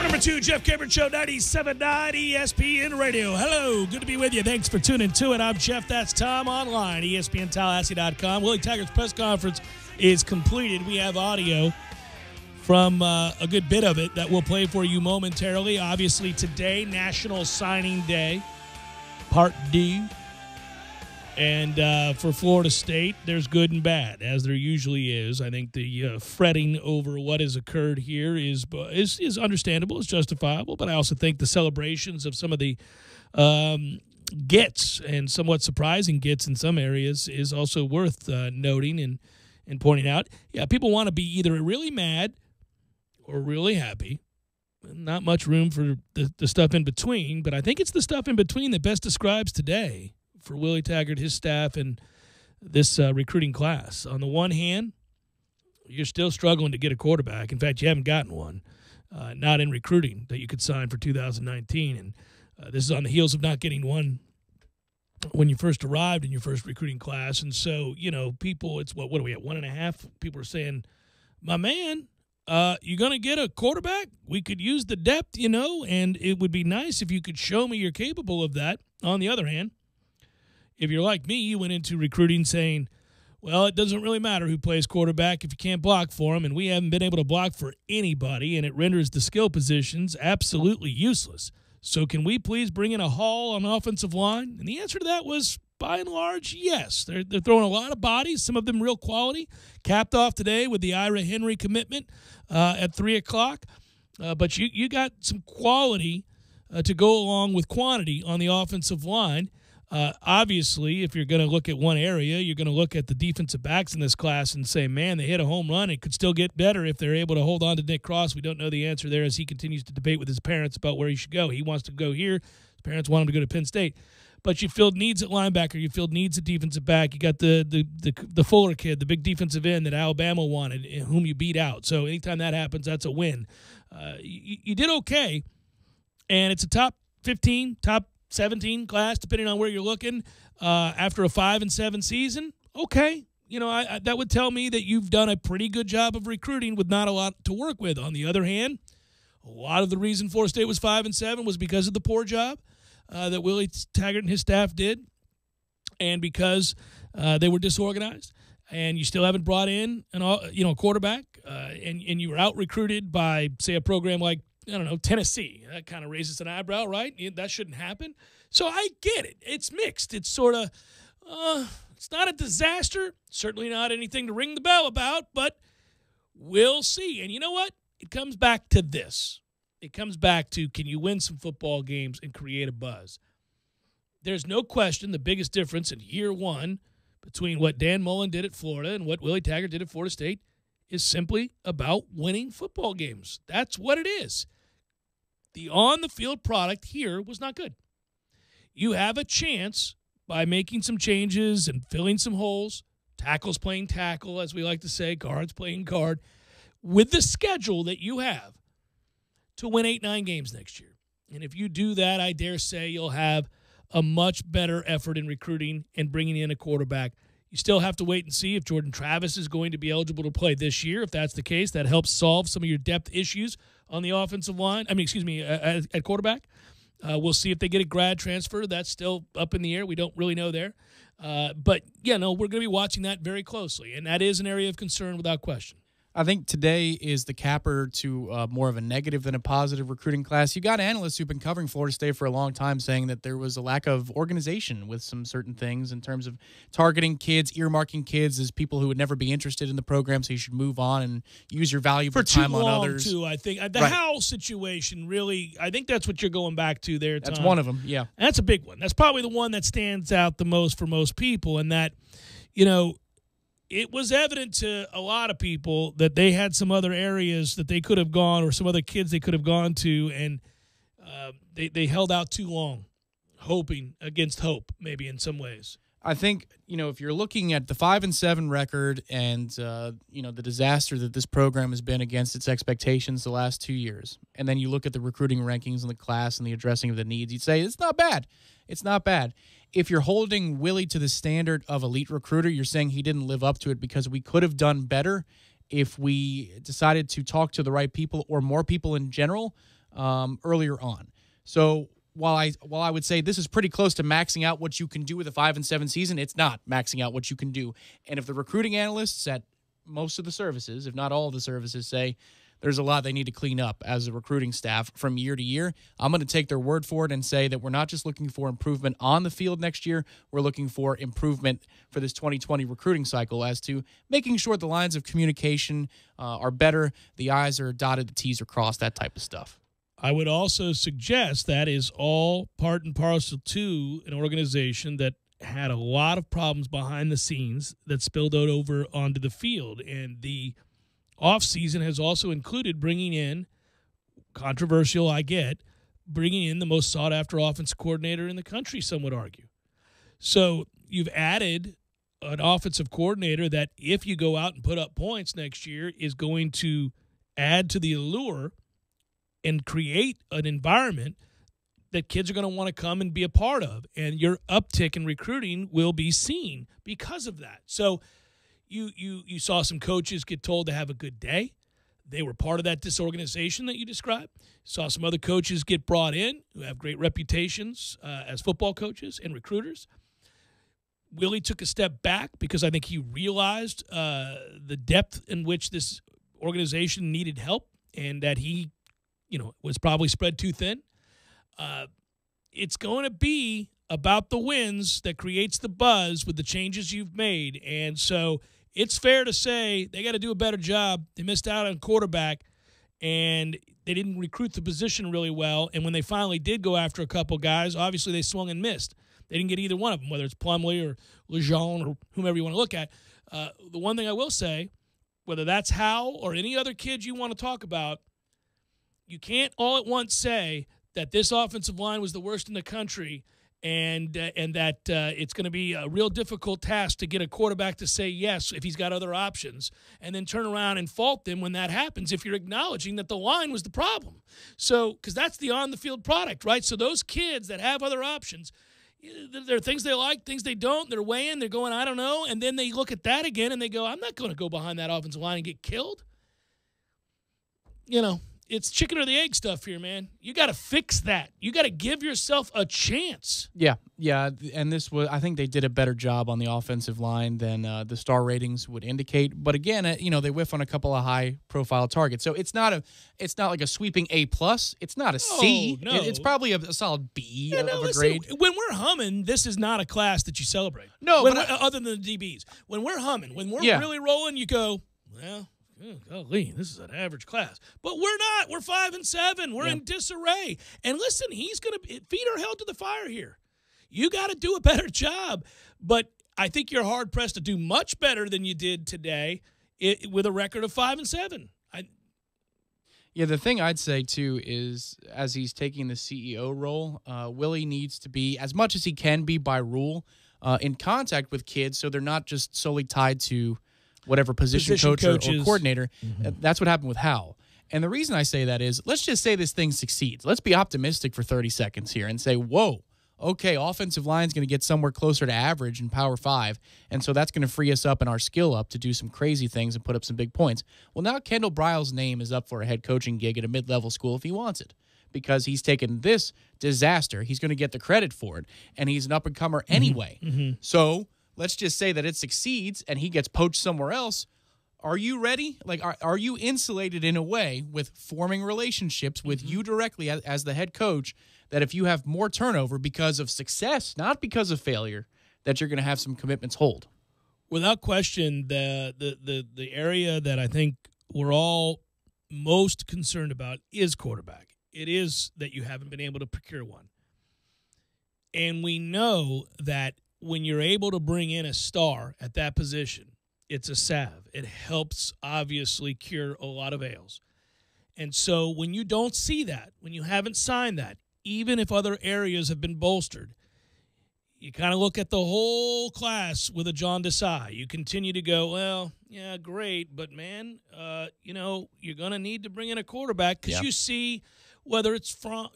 S1: Number 2, Jeff Cameron Show, 97.9 ESPN Radio. Hello, good to be with you. Thanks for tuning to it. I'm Jeff, that's Tom, online, ESPNTallahassee.com. Willie Taggart's press conference is completed. We have audio from a good bit of it that we'll play for you momentarily. Obviously, today, National Signing Day, Part D. And for Florida State, there's good and bad, as there usually is. I think the fretting over what has occurred here is understandable, it's justifiable. But I also think the celebrations of some of the gets and somewhat surprising gets in some areas is also worth noting and pointing out. Yeah, people want to be either really mad or really happy. Not much room for the stuff in between, but I think it's the stuff in between that best describes today for Willie Taggart, his staff, and this recruiting class. On the one hand, you're still struggling to get a quarterback. In fact, you haven't gotten one, not in recruiting, that you could sign for 2019. And this is on the heels of not getting one when you first arrived in your first recruiting class. And so, people, it's what are we at, 1.5? People are saying, my man, you're going to get a quarterback? We could use the depth, and it would be nice if you could show me you're capable of that. On the other hand, if you're like me, you went into recruiting saying, well, it doesn't really matter who plays quarterback if you can't block for them, and we haven't been able to block for anybody, and it renders the skill positions absolutely useless. So can we please bring in a haul on offensive line? And the answer to that was, by and large, yes. They're throwing a lot of bodies, some of them real quality, capped off today with the Ira Henry commitment at 3 o'clock. But you got some quality to go along with quantity on the offensive line. Obviously, if you're going to look at one area, you're going to look at the defensive backs in this class and say, man, they hit a home run. It could still get better if they're able to hold on to Nick Cross. We don't know the answer there as he continues to debate with his parents about where he should go. He wants to go here. His parents want him to go to Penn State. But you filled needs at linebacker. You filled needs at defensive back. You got the Fuller kid, the big defensive end that Alabama wanted, whom you beat out. So anytime that happens, that's a win. You did okay, and it's a top 15, top 17 class, depending on where you're looking, after a 5-7 season, okay. That would tell me that you've done a pretty good job of recruiting with not a lot to work with. On the other hand, a lot of the reason Florida State was 5-7 was because of the poor job that Willie Taggart and his staff did, and because they were disorganized. And you still haven't brought in a quarterback, and you were out recruited by, say, a program like, Tennessee. That kind of raises an eyebrow, right? That shouldn't happen. So I get it. It's mixed. It's sort of, it's not a disaster. Certainly not anything to ring the bell about, but we'll see. And you know what? It comes back to this. It comes back to, can you win some football games and create a buzz? There's no question the biggest difference in year one between what Dan Mullen did at Florida and what Willie Taggart did at Florida State is simply about winning football games. That's what it is. The on-the-field product here was not good. You have a chance by making some changes and filling some holes, tackles playing tackle, as we like to say, guards playing guard, with the schedule that you have to win 8-9 games next year. And if you do that, I dare say you'll have a much better effort in recruiting and bringing in a quarterback. You still have to wait and see if Jordan Travis is going to be eligible to play this year. If that's the case, that helps solve some of your depth issues on the offensive line. At quarterback. We'll see if they get a grad transfer. That's still up in the air. We don't really know there. But we're going to be watching that very closely, and that is an area of concern without question.
S2: I think today is the capper to more of a negative than a positive recruiting class. You got analysts who've been covering Florida State for a long time saying that there was a lack of organization with some certain things in terms of targeting kids, earmarking kids as people who would never be interested in the program, so you should move on and use your valuable time on others.
S1: Too, I think. The Howell situation, really, I think that's what you're going back to there, Tom.
S2: That's one of them, yeah.
S1: And that's a big one. That's probably the one that stands out the most for most people, and that, it was evident to a lot of people that they had some other areas that they could have gone or some other kids they could have gone to, and they held out too long, hoping against hope, maybe in some ways.
S2: I think, if you're looking at the 5-7 record and, the disaster that this program has been against its expectations the last 2 years, and then you look at the recruiting rankings in the class and the addressing of the needs, you'd say it's not bad. It's not bad. If you're holding Willie to the standard of elite recruiter, you're saying he didn't live up to it because we could have done better if we decided to talk to the right people or more people in general earlier on. So while I would say this is pretty close to maxing out what you can do with a 5-7 season, it's not maxing out what you can do. And if the recruiting analysts at most of the services, if not all of the services, say there's a lot they need to clean up as a recruiting staff from year to year, I'm going to take their word for it and say that we're not just looking for improvement on the field next year, we're looking for improvement for this 2020 recruiting cycle as to making sure the lines of communication are better, the I's are dotted, the T's are crossed, that type of stuff.
S1: I would also suggest that is all part and parcel to an organization that had a lot of problems behind the scenes that spilled out over onto the field. And the offseason has also included bringing in, controversial I get, bringing in the most sought-after offensive coordinator in the country, some would argue. So you've added an offensive coordinator that, if you go out and put up points next year, is going to add to the allure and create an environment that kids are going to want to come and be a part of. And your uptick in recruiting will be seen because of that. So you saw some coaches get told to have a good day. They were part of that disorganization that you described. Saw some other coaches get brought in who have great reputations as football coaches and recruiters. Willie took a step back because I think he realized the depth in which this organization needed help, and that he, was probably spread too thin. It's going to be about the wins that creates the buzz with the changes you've made. And so it's fair to say they got to do a better job. They missed out on quarterback, and they didn't recruit the position really well. And when they finally did go after a couple guys, obviously they swung and missed. They didn't get either one of them, whether it's Plumlee or Lejeune or whomever you want to look at. The one thing I will say, whether that's Howell or any other kid you want to talk about, you can't all at once say that this offensive line was the worst in the country and that it's going to be a real difficult task to get a quarterback to say yes if he's got other options, and then turn around and fault them when that happens if you're acknowledging that the line was the problem. So, because that's the on-the-field product, right? So those kids that have other options, there are things they like, things they don't. They're weighing, they're going, I don't know, and then they look at that again and they go, I'm not going to go behind that offensive line and get killed. It's chicken or the egg stuff here, man. You got to fix that. You got to give yourself a chance.
S2: Yeah, and I think they did a better job on the offensive line than the star ratings would indicate. But again, they whiff on a couple of high-profile targets, so it's not like a sweeping A+. It's not a C.
S1: No.
S2: It's probably a solid B of a grade.
S1: When we're humming, this is not a class that you celebrate.
S2: No,
S1: other than the DBs, when we're humming, when we're really rolling, you go, well. Golly, this is an average class. But we're not. We're 5-7. We're in disarray. And listen, feet are held to the fire here. You got to do a better job. But I think you're hard-pressed to do much better than you did today with a record of 5-7.
S2: Yeah, the thing I'd say, too, is as he's taking the CEO role, Willie needs to be, as much as he can be by rule, in contact with kids so they're not just solely tied to whatever position coach or coordinator. Mm-hmm. That's what happened with Howell. And the reason I say that is, let's just say this thing succeeds. Let's be optimistic for 30 seconds here and say, whoa, okay, offensive line's going to get somewhere closer to average in Power 5, and so that's going to free us up and our skill up to do some crazy things and put up some big points. Well, now Kendall Briles' name is up for a head coaching gig at a mid-level school if he wants it, because he's taken this disaster. He's going to get the credit for it, and he's an up-and-comer anyway. Mm-hmm. So let's just say that it succeeds and he gets poached somewhere else. Are you ready? Like, are you insulated in a way with forming relationships with you directly as the head coach, that if you have more turnover because of success, not because of failure, that you're going to have some commitments hold?
S1: Without question, the area that I think we're all most concerned about is quarterback. It is that you haven't been able to procure one. And we know that when you're able to bring in a star at that position, it's a salve. It helps, obviously, cure a lot of ails. And so when you don't see that, when you haven't signed that, even if other areas have been bolstered, you kind of look at the whole class with a John Desai. You continue to go, well, yeah, great, but, man, you're going to need to bring in a quarterback because you see – whether it's from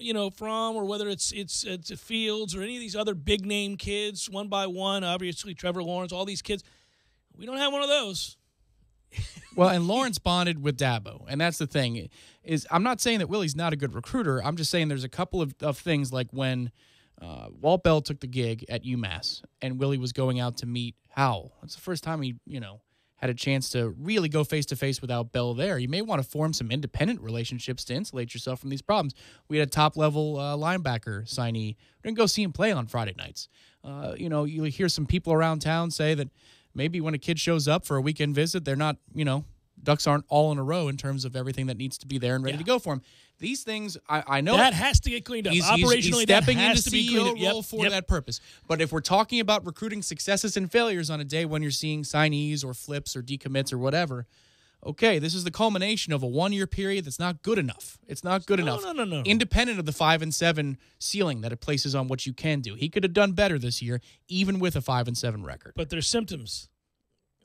S1: or whether it's Fields or any of these other big name kids, one by one, obviously Trevor Lawrence, all these kids, we don't have one of those.
S2: Well, and Lawrence bonded with Dabo, and that's the thing. Is I'm not saying that Willie's not a good recruiter. I'm just saying there's a couple of things, like when Walt Bell took the gig at UMass and Willie was going out to meet Howell. That's the first time he had a chance to really go face-to-face without Bell there. You may want to form some independent relationships to insulate yourself from these problems. We had a top-level linebacker signee. We're going to go see him play on Friday nights. You hear some people around town say that maybe when a kid shows up for a weekend visit, they're not, ducks aren't all in a row in terms of everything that needs to be there and ready to go for him. These things, I know
S1: that has to get cleaned up. Operationally,
S2: he's stepping
S1: that has
S2: into
S1: to be
S2: CEO
S1: cleaned up.
S2: role for that purpose. But if we're talking about recruiting successes and failures on a day when you're seeing signees or flips or decommits or whatever, okay, this is the culmination of a 1-year period that's not good enough. It's not good enough.
S1: No.
S2: Independent of the 5-7 ceiling that it places on what you can do. He could have done better this year, even with a 5-7 record.
S1: But there's symptoms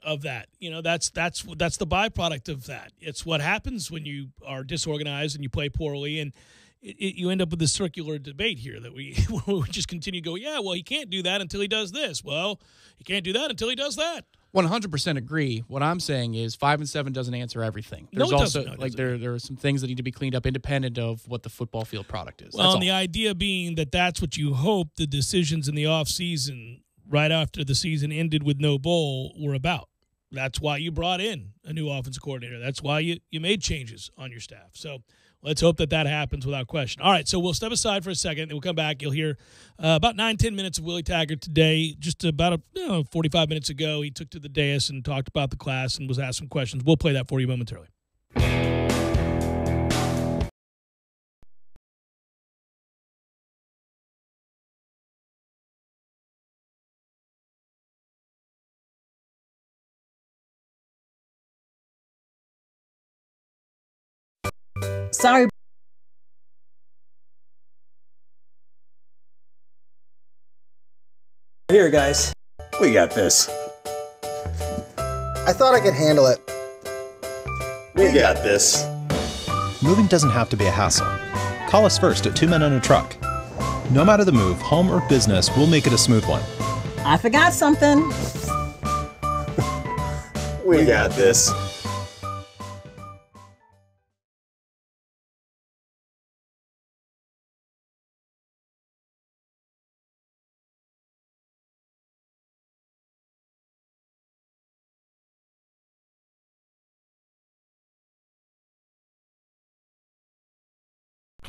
S1: of that. That's the byproduct of that. It's what happens when you are disorganized and you play poorly, and you end up with this circular debate here that we just continue to go, yeah, well, he can't do that until he does this. Well, he can't do that until he does that.
S2: 100% agree. What I'm saying is 5-7 doesn't answer everything. There's there are some things that need to be cleaned up independent of what the football field product is.
S1: Well, and the idea being that's what you hope the decisions in the offseason right after the season ended with no bowl were about. That's why you brought in a new offensive coordinator. That's why you made changes on your staff. So let's hope that happens without question. All right, so we'll step aside for a second, and we'll come back. You'll hear about 9-10 minutes of Willie Taggart today. Just about 45 minutes ago, he took to the dais and talked about the class and was asked some questions. We'll play that for you momentarily.
S3: Sorry.
S5: Here, guys. We got this.
S6: I thought I could handle it.
S5: We got this.
S11: Moving doesn't have to be a hassle. Call us first at 2 Men and a Truck. No matter the move, home or business, we'll make it a smooth one.
S3: I forgot something.
S5: We got this.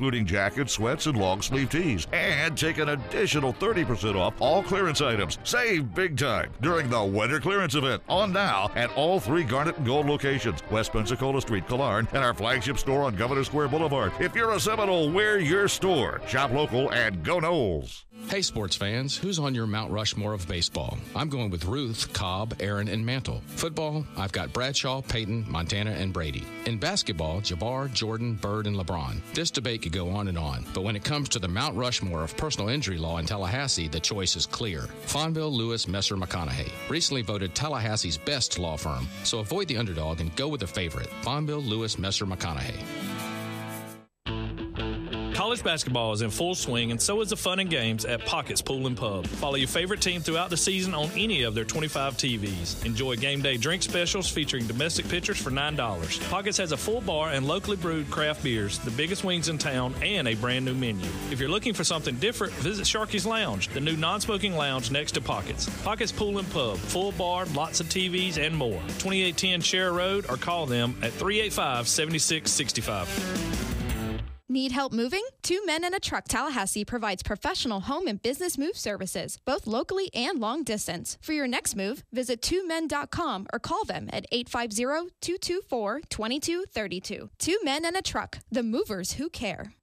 S7: including jackets, sweats, and long-sleeve tees. And take an additional 30% off all clearance items. Save big time during the winter clearance event on now at all 3 Garnet and Gold locations, West Pensacola Street, Killarn, and our flagship store on Governor Square Boulevard. If you're a Seminole, we're your store. Shop local and go Noles.
S23: Hey, sports fans, who's on your Mount Rushmore of baseball? I'm going with Ruth, Cobb, Aaron, and Mantle. Football, I've got Bradshaw, Peyton, Montana, and Brady. In basketball, Jabbar, Jordan, Bird, and LeBron. This debate could go on and on, but when it comes to the Mount Rushmore of personal injury law in Tallahassee, the choice is clear. Fonville, Lewis, Messer, McConaughey. Recently voted Tallahassee's best law firm, so avoid the underdog and go with the favorite. Fonville, Lewis, Messer, McConaughey.
S1: College basketball is in full swing, and so is the fun and games at Pockets Pool and Pub. Follow your favorite team throughout the season on any of their 25 TVs. Enjoy game day drink specials featuring domestic pitchers for $9. Pockets has a full bar and locally brewed craft beers, the biggest wings in town, and a brand new menu. If you're looking for something different, visit Sharky's Lounge, the new non-smoking lounge next to Pockets. Pockets Pool and Pub, full bar, lots of TVs, and more. 2810 Share Road, or call them at 385-7665.
S12: Need help moving? 2 Men and a Truck Tallahassee provides professional home and business move services, both locally and long distance. For your next move, visit 2men.com or call them at 850-224-2232. 2 Men and a Truck, the movers who care.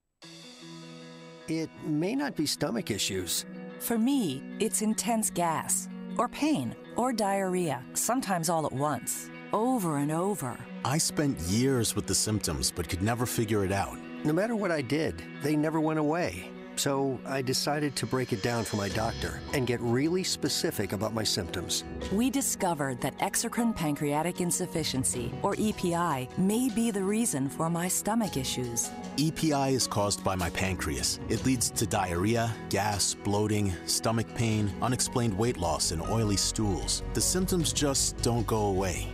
S13: It may not be stomach issues.
S14: For me, it's intense gas, or pain, or diarrhea, sometimes all at once, over and over.
S15: I spent years with the symptoms but could never figure it out.
S13: No matter what I did, they never went away. So I decided to break it down for my doctor and get really specific about my symptoms.
S14: We discovered that exocrine pancreatic insufficiency, or EPI, may be the reason for my stomach issues.
S15: EPI is caused by my pancreas. It leads to diarrhea, gas, bloating, stomach pain, unexplained weight loss, and oily stools. The symptoms just don't go away.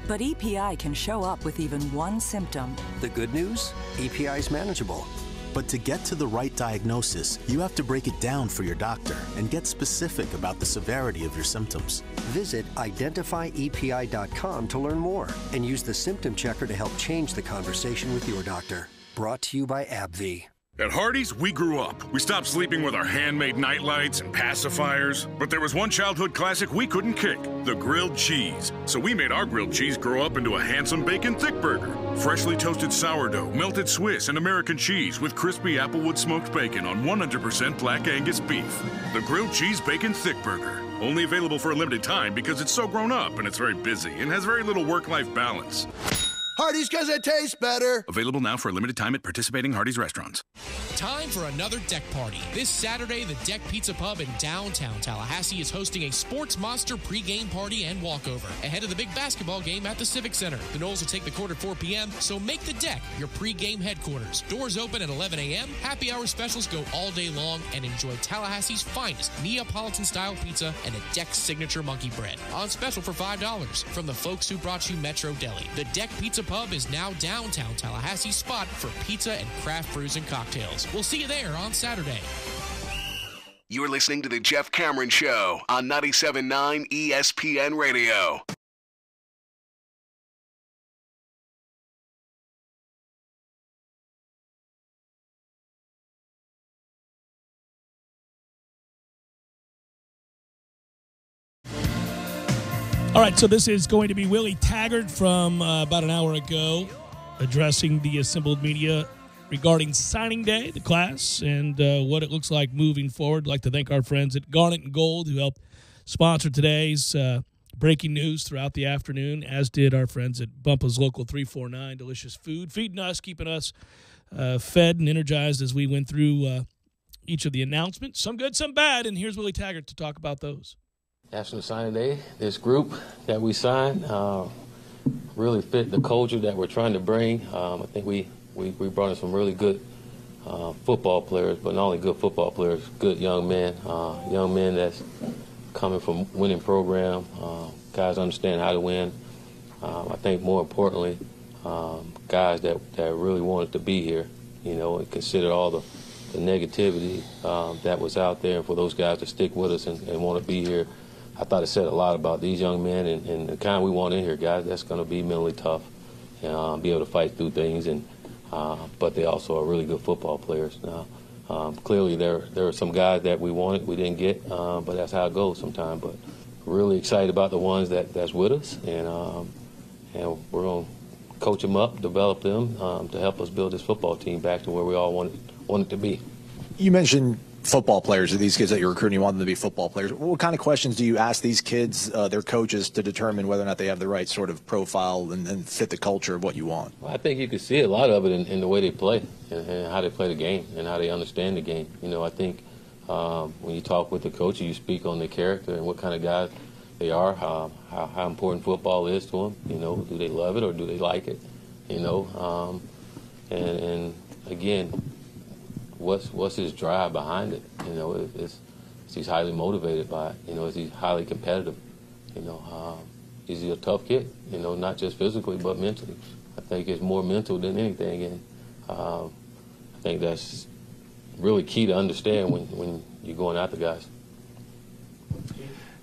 S14: But EPI can show up with even one symptom.
S13: The good news? EPI is manageable.
S15: But to get to the right diagnosis, you have to break it down for your doctor and get specific about the severity of your symptoms.
S13: Visit identifyepi.com to learn more and use the symptom checker to help change the conversation with your doctor. Brought to you by AbbVie.
S16: At Hardee's, we grew up. We stopped sleeping with our handmade nightlights and pacifiers. But there was one childhood classic we couldn't kick, the grilled cheese. So we made our grilled cheese grow up into a handsome bacon thick burger. Freshly toasted sourdough, melted Swiss, and American cheese with crispy applewood smoked bacon on 100% Black Angus beef. The grilled cheese bacon thick burger. Only available for a limited time because it's so grown up and it's very busy and has very little work-life balance.
S19: Hardee's because it tastes better.
S16: Available now for a limited time at participating Hardee's restaurants.
S27: Time for another deck party. This Saturday, the Deck Pizza Pub in downtown Tallahassee is hosting a Sports Monster pregame party and walkover ahead of the big basketball game at the Civic Center. The Noles will take the court at 4 p.m., so make the Deck your pregame headquarters. Doors open at 11 a.m., happy hour specials go all day long, and enjoy Tallahassee's finest Neapolitan-style pizza and a Deck signature monkey bread. On special for $5 from the folks who brought you Metro Deli. The Deck Pizza Pub is now downtown Tallahassee's spot for pizza and craft brews and cocktails. We'll see you there on Saturday.
S28: You're listening to The Jeff Cameron Show on 97.9 ESPN Radio.
S1: All right, so this is going to be Willie Taggart from about an hour ago addressing the assembled media regarding signing day, the class, and what it looks like moving forward. I'd like to thank our friends at Garnet and Gold who helped sponsor today's breaking news throughout the afternoon, as did our friends at Bumpa's Local 349, delicious food, feeding us, keeping us fed and energized as we went through each of the announcements, some good, some bad, and here's Willie Taggart to talk about those.
S4: National Signing Day, this group that we signed really fit the culture that we're trying to bring. I think we brought in some really good football players, but not only good football players, good young men that's coming from winning program, guys understand how to win. I think more importantly, guys that really wanted to be here, and consider all the negativity that was out there, and for those guys to stick with us and want to be here. I thought it said a lot about these young men and the kind we want in here, guys that's going to be mentally tough and be able to fight through things, but they also are really good football players. Now, clearly there are some guys that we wanted, we didn't get, but that's how it goes sometimes. But really excited about the ones that's with us, and we're going to coach them up, develop them to help us build this football team back to where we all want it to be.
S6: You mentioned football players, or these kids that you're recruiting, you want them to be football players. What kind of questions do you ask these kids, their coaches, to determine whether or not they have the right sort of profile and fit the culture of what you want?
S4: Well, I think you can see a lot of it in the way they play and how they play the game and how they understand the game. I think when you talk with the coach, you speak on their character and what kind of guys they are, how important football is to them. Do they love it or do they like it? And again, what's his drive behind it? Is he's highly motivated by it? Is he highly competitive? Is he a tough kid? Not just physically but mentally. I think it's more mental than anything, and I think that's really key to understand when you're going after guys.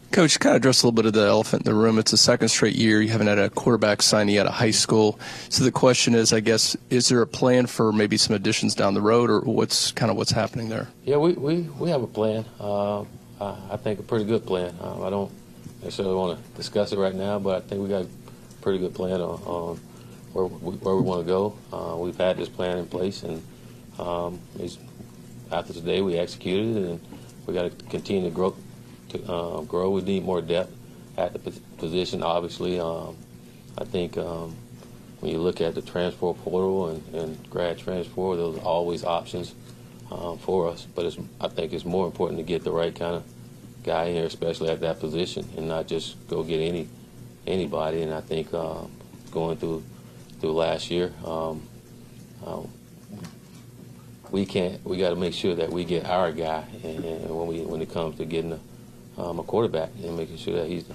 S9: Coach, you kind of addressed a little bit of the elephant in the room. It's the second straight year you haven't had a quarterback signee out of high school. So the question is, I guess, is there a plan for maybe some additions down the road, or what's happening there? Yeah,
S4: we have a plan. I think a pretty good plan. I don't necessarily want to discuss it right now, but I think we got a pretty good plan on where we want to go. We've had this plan in place, and after today we executed it, and we got to continue to grow. We need more depth at the position, obviously. I think when you look at the transfer portal and grad transfer, those are always options for us. But I think it's more important to get the right kind of guy in here, especially at that position, and not just go get anybody. And I think going through last year, we got to make sure that we get our guy, and when it comes to getting a quarterback and making sure that he's the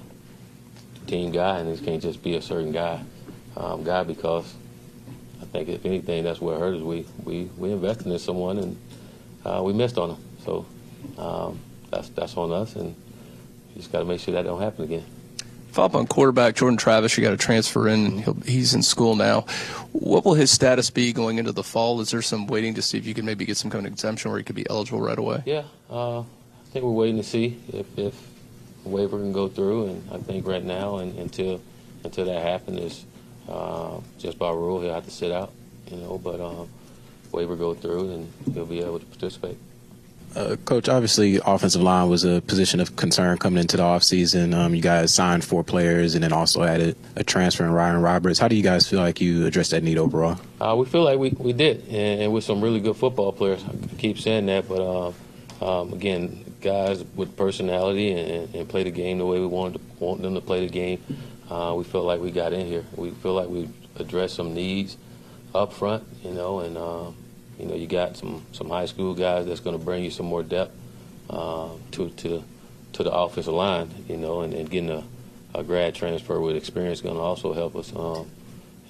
S4: team guy, and he can't just be a certain guy, because I think if anything, that's what hurt us. We invested in someone and we missed on him. So that's on us, and you just got to make sure that don't happen again.
S9: Follow up on quarterback Jordan Travis. You got to transfer in. He's in school now. What will his status be going into the fall? Is there some waiting to see if you can maybe get some kind of exemption where he could be eligible right away?
S4: Yeah. I think we're waiting to see if the waiver can go through, and I think right now and until that happens, just by rule he'll have to sit out, but waiver go through and he'll be able to participate.
S10: Coach, obviously offensive line was a position of concern coming into the offseason. You guys signed 4 players and then also added a transfer in Ryan Roberts. How do you guys feel like you addressed that need overall?
S4: We feel like we did, and with some really good football players. I keep saying that, but again, guys with personality and play the game the way we want them to play the game. We feel like we got in here. We feel like we addressed some needs up front, and you got some high school guys that's going to bring you some more depth to the offensive line, and getting a grad transfer with experience is going to also help us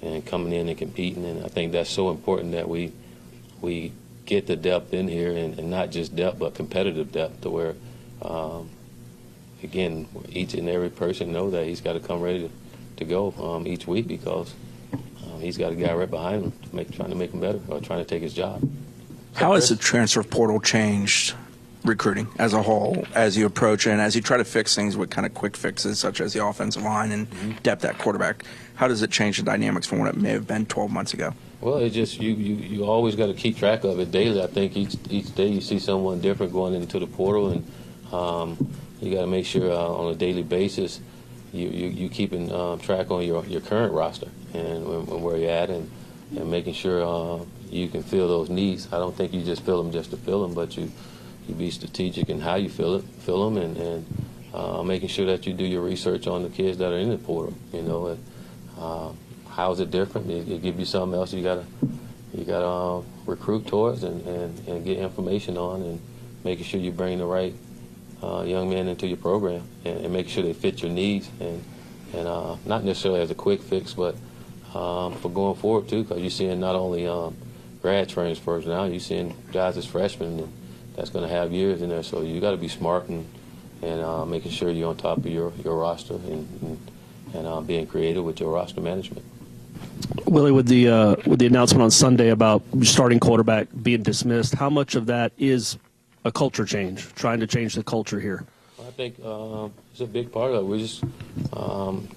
S4: and coming in and competing. And I think that's so important that we get the depth in here, and not just depth but competitive depth, to where again each and every person know that he's got to come ready to go each week, because he's got a guy right behind him trying to make him better, or trying to take his job.
S20: How has the transfer portal changed recruiting as a whole as you approach it, and as you try to fix things with kind of quick fixes such as the offensive line and depth at quarterback? How does it change the dynamics from what it may have been 12 months ago?
S4: Well, it's just you always got to keep track of it daily. I think each day you see someone different going into the portal, and you got to make sure on a daily basis you keeping track on your current roster and where you're at, and making sure you can fill those needs. I don't think you just fill them just to fill them, but you you be strategic in how you fill them, and making sure that you do your research on the kids that are in the portal. How is it different? It give you something else you gotta recruit towards and get information on, and making sure you bring the right young men into your program, and making sure they fit your needs, and not necessarily as a quick fix, but for going forward too, because you're seeing not only grad transfers now, you're seeing guys as freshmen and that's going to have years in there. So you got to be smart and making sure you're on top of your roster and being creative with your roster management.
S8: Willie, with the announcement on Sunday about starting quarterback being dismissed, how much of that is a culture change, trying to change the culture here?
S4: I think it's a big part of it. We're just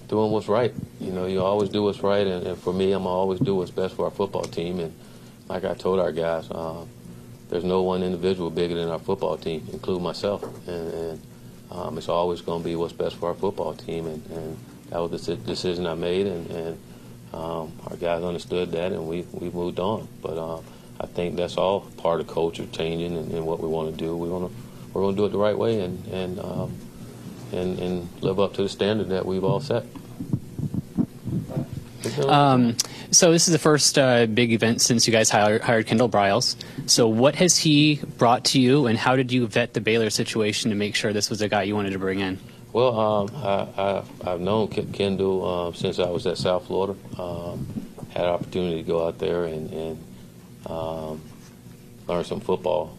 S4: doing what's right. You always do what's right, and for me, I'm going to always do what's best for our football team. And like I told our guys, there's no one individual bigger than our football team, including myself. And it's always going to be what's best for our football team. And that was the decision I made, and our guys understood that, and we moved on. But I think that's all part of culture changing and what we want to do. We're going to do it the right way and live up to the standard that we've all set.
S17: So this is the first big event since you guys hired Kendall Briles. So what has he brought to you, and how did you vet the Baylor situation to make sure this was a guy you wanted to bring in?
S4: Well, I've known Kendall since I was at South Florida. Had an opportunity to go out there and learn some football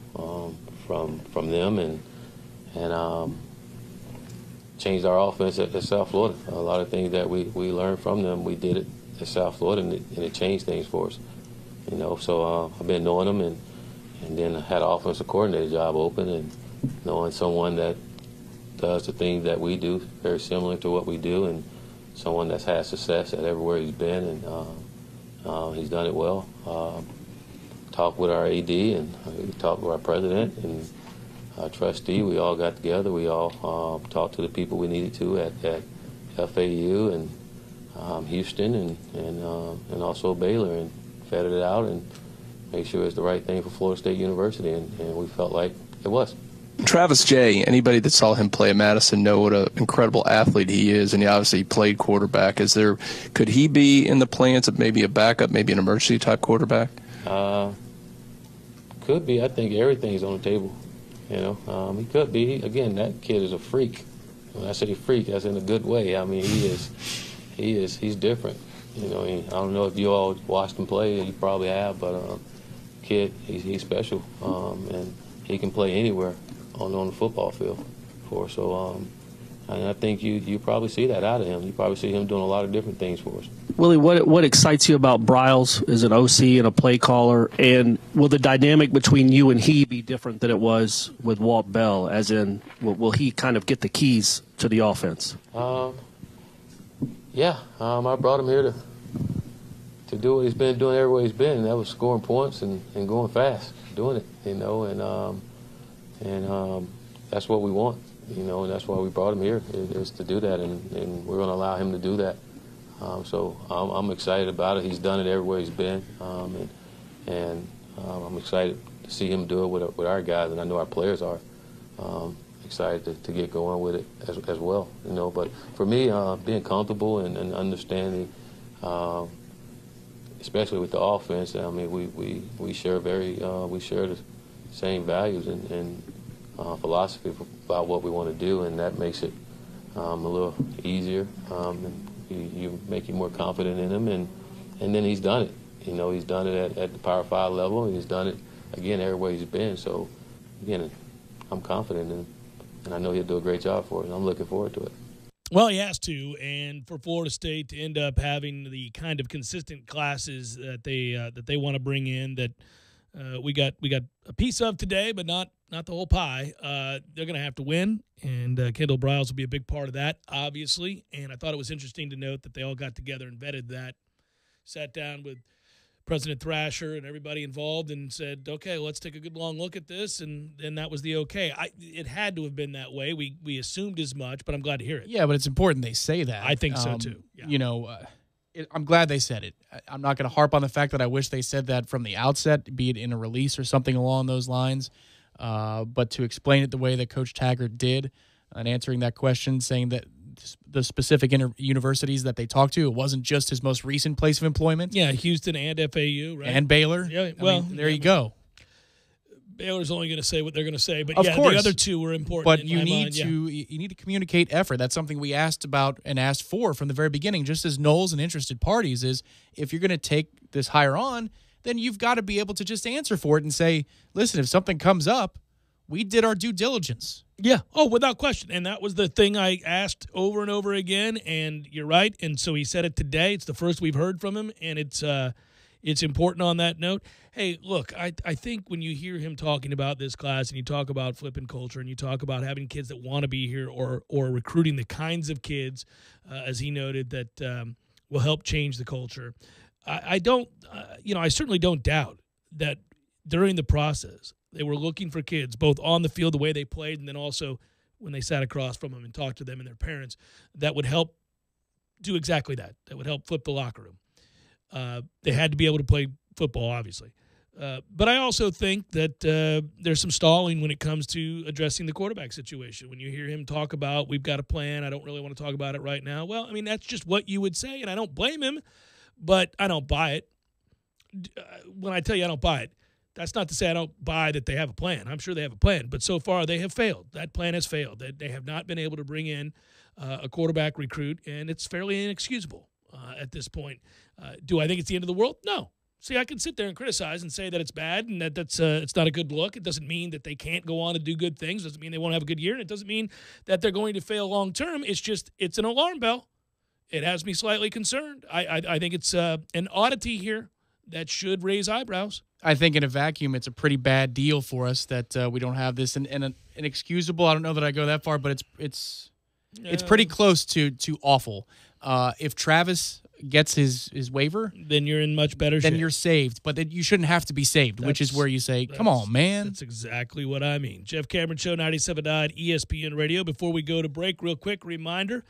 S4: from them and changed our offense at South Florida. A lot of things that we learned from them, we did it at South Florida, and it changed things for us. So I've been knowing them, and then I had an offensive coordinator job open, and knowing someone that does the things that we do, very similar to what we do, and someone that's had success at everywhere he's been, and he's done it well. Talked with our AD, and we talked with our president and our trustee. We all got together. We all talked to the people we needed to at FAU and Houston and also Baylor, and vetted it out and made sure it's the right thing for Florida State University, and we felt like it was.
S9: Travis Jay, anybody that saw him play at Madison know what an incredible athlete he is, and he obviously played quarterback. Could he be in the plans of maybe a backup, maybe an emergency type quarterback?
S4: Could be. I think everything's on the table. He could be. Again, that kid is a freak. When I say freak, that's in a good way. I mean, he's different. I don't know if you all watched him play. You probably have, but kid, he's special, and he can play anywhere on the football field for us. So and I think you probably see that out of him. You probably see him doing a lot of different things for us.
S8: Willie, what excites you about Briles as an OC and a play caller? And will the dynamic between you and he be different than it was with Walt Bell? As in, will he kind of get the keys to the offense?
S4: Yeah. I brought him here to do what he's been doing everywhere he's been, and that was scoring points and going fast, doing it, and that's what we want, and that's why we brought him here, is to do that, and we're going to allow him to do that. So I'm excited about it. He's done it everywhere he's been, and I'm excited to see him do it with our guys, and I know our players are excited to get going with it as well. But for me, being comfortable and understanding, especially with the offense, I mean, we share the same values and philosophy about what we want to do, and that makes it a little easier. And you make you more confident in him, and then he's done it. He's done it at the Power 5 level, and he's done it again everywhere he's been. So again, I'm confident in him, and I know he'll do a great job for it, and I'm looking forward to it.
S1: Well, he has to, and for Florida State to end up having the kind of consistent classes that they want to bring in, that we got a piece of today, but not the whole pie. They're going to have to win, and Kendall Briles will be a big part of that, obviously. And I thought it was interesting to note that they all got together and vetted that, sat down with President Thrasher and everybody involved and said, okay, let's take a good long look at this, and that was the okay. It had to have been that way. We assumed as much, but I'm glad to hear it.
S2: Yeah, but it's important they say that.
S1: I think so, too. Yeah.
S2: I'm glad they said it. I'm not going to harp on the fact that I wish they said that from the outset, be it in a release or something along those lines. But to explain it the way that Coach Taggart did and answering that question, saying that the specific universities that they talked to, it wasn't just his most recent place of employment.
S1: Yeah, Houston and FAU, right?
S2: And Baylor.
S1: Yeah,
S2: well, there you go.
S1: Baylor's only going to say what they're going to say, but
S2: of course.
S1: The other two were important.
S2: But you need to communicate effort. That's something we asked about and asked for from the very beginning, just as Knowles and interested parties, is if you're going to take this hire on, then you've got to be able to just answer for it and say, listen, if something comes up, we did our due diligence.
S1: Yeah. Oh, without question. And that was the thing I asked over and over again, and you're right. And so he said it today. It's the first we've heard from him, and it's important on that note. Hey, look, I think when you hear him talking about this class and you talk about flipping culture and you talk about having kids that want to be here or recruiting the kinds of kids, as he noted, that will help change the culture, I certainly don't doubt that during the process they were looking for kids, both on the field, the way they played, and then also when they sat across from them and talked to them and their parents, that would help do exactly that. That would help flip the locker room. They had to be able to play football, obviously. But I also think that there's some stalling when it comes to addressing the quarterback situation. When you hear him talk about, we've got a plan, I don't really want to talk about it right now. Well, I mean, that's just what you would say, and I don't blame him, but I don't buy it. When I tell you I don't buy it, that's not to say I don't buy that they have a plan. I'm sure they have a plan, but so far they have failed. That plan has failed. They have not been able to bring in a quarterback recruit, and it's fairly inexcusable at this point. Do I think it's the end of the world? No. See, I can sit there and criticize and say that it's bad and that it's not a good look. It doesn't mean that they can't go on to do good things. It doesn't mean they won't have a good year, and it doesn't mean that they're going to fail long term. It's just it's an alarm bell. It has me slightly concerned. I think it's an oddity here that should raise eyebrows.
S2: I think in a vacuum, it's a pretty bad deal for us that we don't have this. And inexcusable, I don't know that I go that far, but it's pretty close to awful. If Travis gets his waiver,
S1: then you're in much better shape.
S2: Then you're saved, but then you shouldn't have to be saved, which is where you say, come on, man.
S1: That's exactly what I mean. Jeff Cameron Show, 97.9 ESPN Radio. Before we go to break, real quick reminder,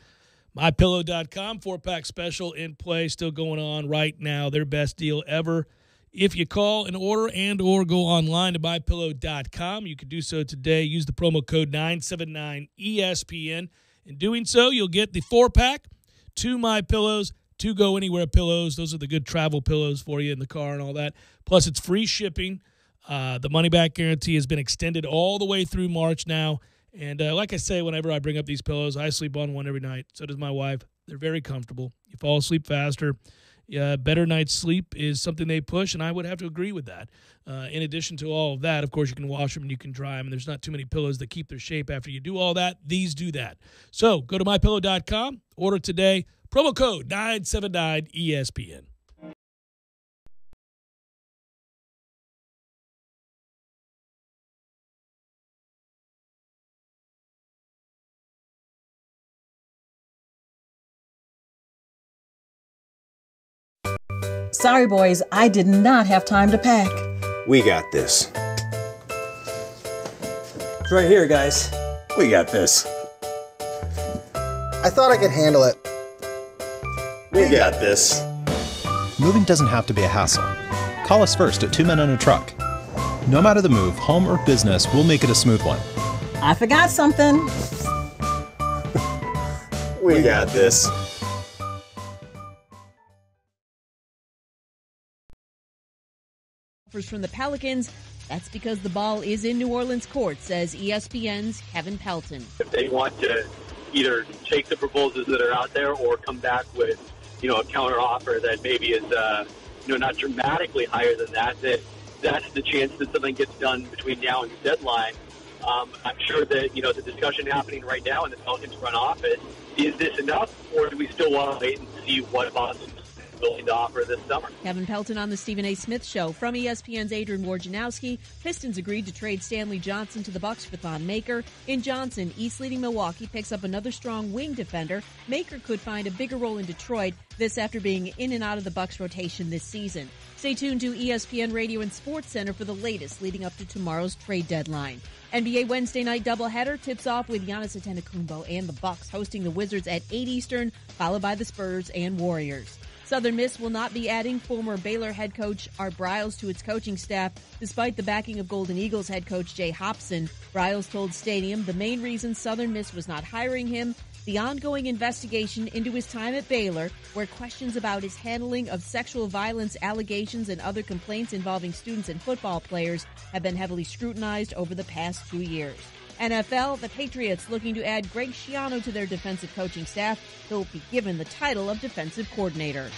S1: MyPillow.com, 4-pack special in play, still going on right now. Their best deal ever. If you call an order and or go online to MyPillow.com, you can do so today. Use the promo code 979ESPN. In doing so, you'll get the 4-pack, 2 MyPillows, 2 Go Anywhere pillows. Those are the good travel pillows for you in the car and all that. Plus, it's free shipping. The money-back guarantee has been extended all the way through March now. And like I say, whenever I bring up these pillows, I sleep on one every night. So does my wife. They're very comfortable. You fall asleep faster. Better night's sleep is something they push, and I would have to agree with that. In addition to all of that, of course, you can wash them and you can dry them, and there's not too many pillows that keep their shape after you do all that. These do that. So go to MyPillow.com, order today, promo code 979ESPN.
S3: Sorry, boys, I did not have time to pack.
S5: We got this.
S11: It's right here, guys.
S5: We got this.
S11: I thought I could handle it.
S5: We got this.
S18: Moving doesn't have to be a hassle. Call us first at 2 Men and a Truck. No matter the move, home or business, we'll make it a smooth one.
S3: I forgot something.
S5: We got this.
S21: From the Pelicans, that's because the ball is in New Orleans court, says ESPN's Kevin Pelton.
S22: If they want to either take the proposals that are out there or come back with, a counter offer that maybe is, not dramatically higher than that, that's the chance that something gets done between now and the deadline. I'm sure that, the discussion happening right now in the Pelicans front office, is this enough, or do we still want to wait and see what Boston's willing to offer this summer?
S21: Kevin Pelton on the Stephen A. Smith Show. From ESPN's Adrian Wojnarowski, Pistons agreed to trade Stanley Johnson to the Bucks for Thon Maker. In Johnson, East-leading Milwaukee picks up another strong wing defender. Maker could find a bigger role in Detroit, this after being in and out of the Bucks rotation this season. Stay tuned to ESPN Radio and Sports Center for the latest leading up to tomorrow's trade deadline. NBA Wednesday night doubleheader tips off with Giannis Antetokounmpo and the Bucks hosting the Wizards at 8 Eastern, followed by the Spurs and Warriors. Southern Miss will not be adding former Baylor head coach Art Briles to its coaching staff, despite the backing of Golden Eagles head coach Jay Hopson. Briles told Stadium the main reason Southern Miss was not hiring him, the ongoing investigation into his time at Baylor, where questions about his handling of sexual violence allegations and other complaints involving students and football players have been heavily scrutinized over the past 2 years. NFL, the Patriots looking to add Greg Schiano to their defensive coaching staff. He'll be given the title of defensive coordinator.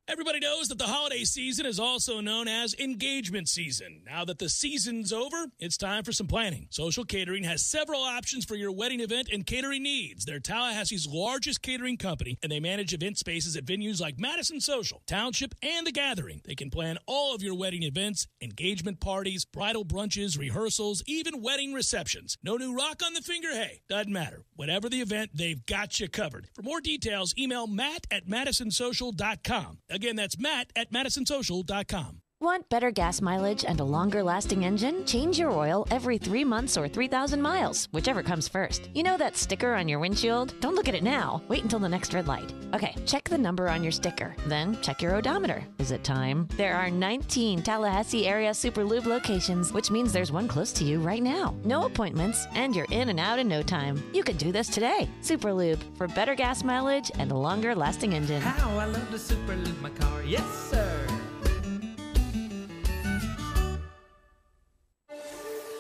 S1: Everybody knows that the holiday season is also known as engagement season. Now that the season's over, it's time for some planning. Social Catering has several options for your wedding event and catering needs. They're Tallahassee's largest catering company, and they manage event spaces at venues like Madison Social, Township, and The Gathering. They can plan all of your wedding events, engagement parties, bridal brunches, rehearsals, even wedding receptions. No new rock on the finger, hey, doesn't matter. Whatever the event, they've got you covered. For more details, email matt@madisonsocial.com. Again, that's matt@madisonsocial.com.
S7: Want better gas mileage and a longer-lasting engine? Change your oil every 3 months or 3,000 miles, whichever comes first. You know that sticker on your windshield? Don't look at it now. Wait until the next red light. Okay, check the number on your sticker. Then check your odometer. Is it time? There are 19 Tallahassee area Super Lube locations, which means there's one close to you right now. No appointments, and you're in and out in no time. You can do this today. Super Lube, for better gas mileage and a longer-lasting engine.
S12: How I love to Super Lube my car. Yes, sir.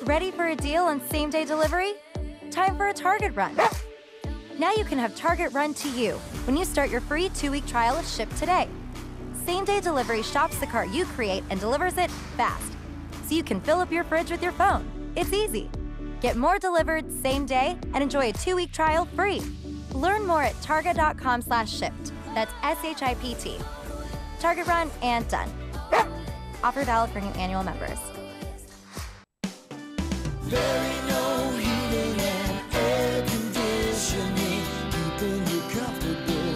S14: Ready for a deal on same-day delivery? Time for a Target run. Now you can have Target run to you when you start your free 2-week trial of Ship Today. Same-day delivery shops the car you create and delivers it fast, so you can fill up your fridge with your phone. It's easy. Get more delivered same day and enjoy a 2-week trial free. Learn more at target.com/shipped. That's SHIPT. Target run and done. Offer valid for new annual members.
S15: Very no heating and air conditioning, keeping you comfortable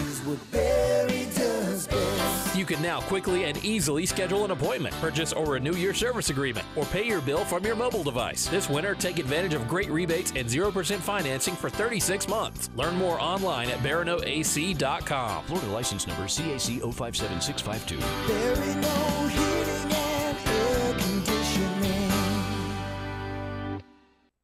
S15: is what Barry does best.
S23: You can now quickly and easily schedule an appointment, purchase or renew your service agreement, or pay your bill from your mobile device. This winter, take advantage of great rebates and 0% financing for 36 months. Learn more online at baranoac.com.
S24: Florida license number CAC 057652.
S15: Very no heating and air conditioning.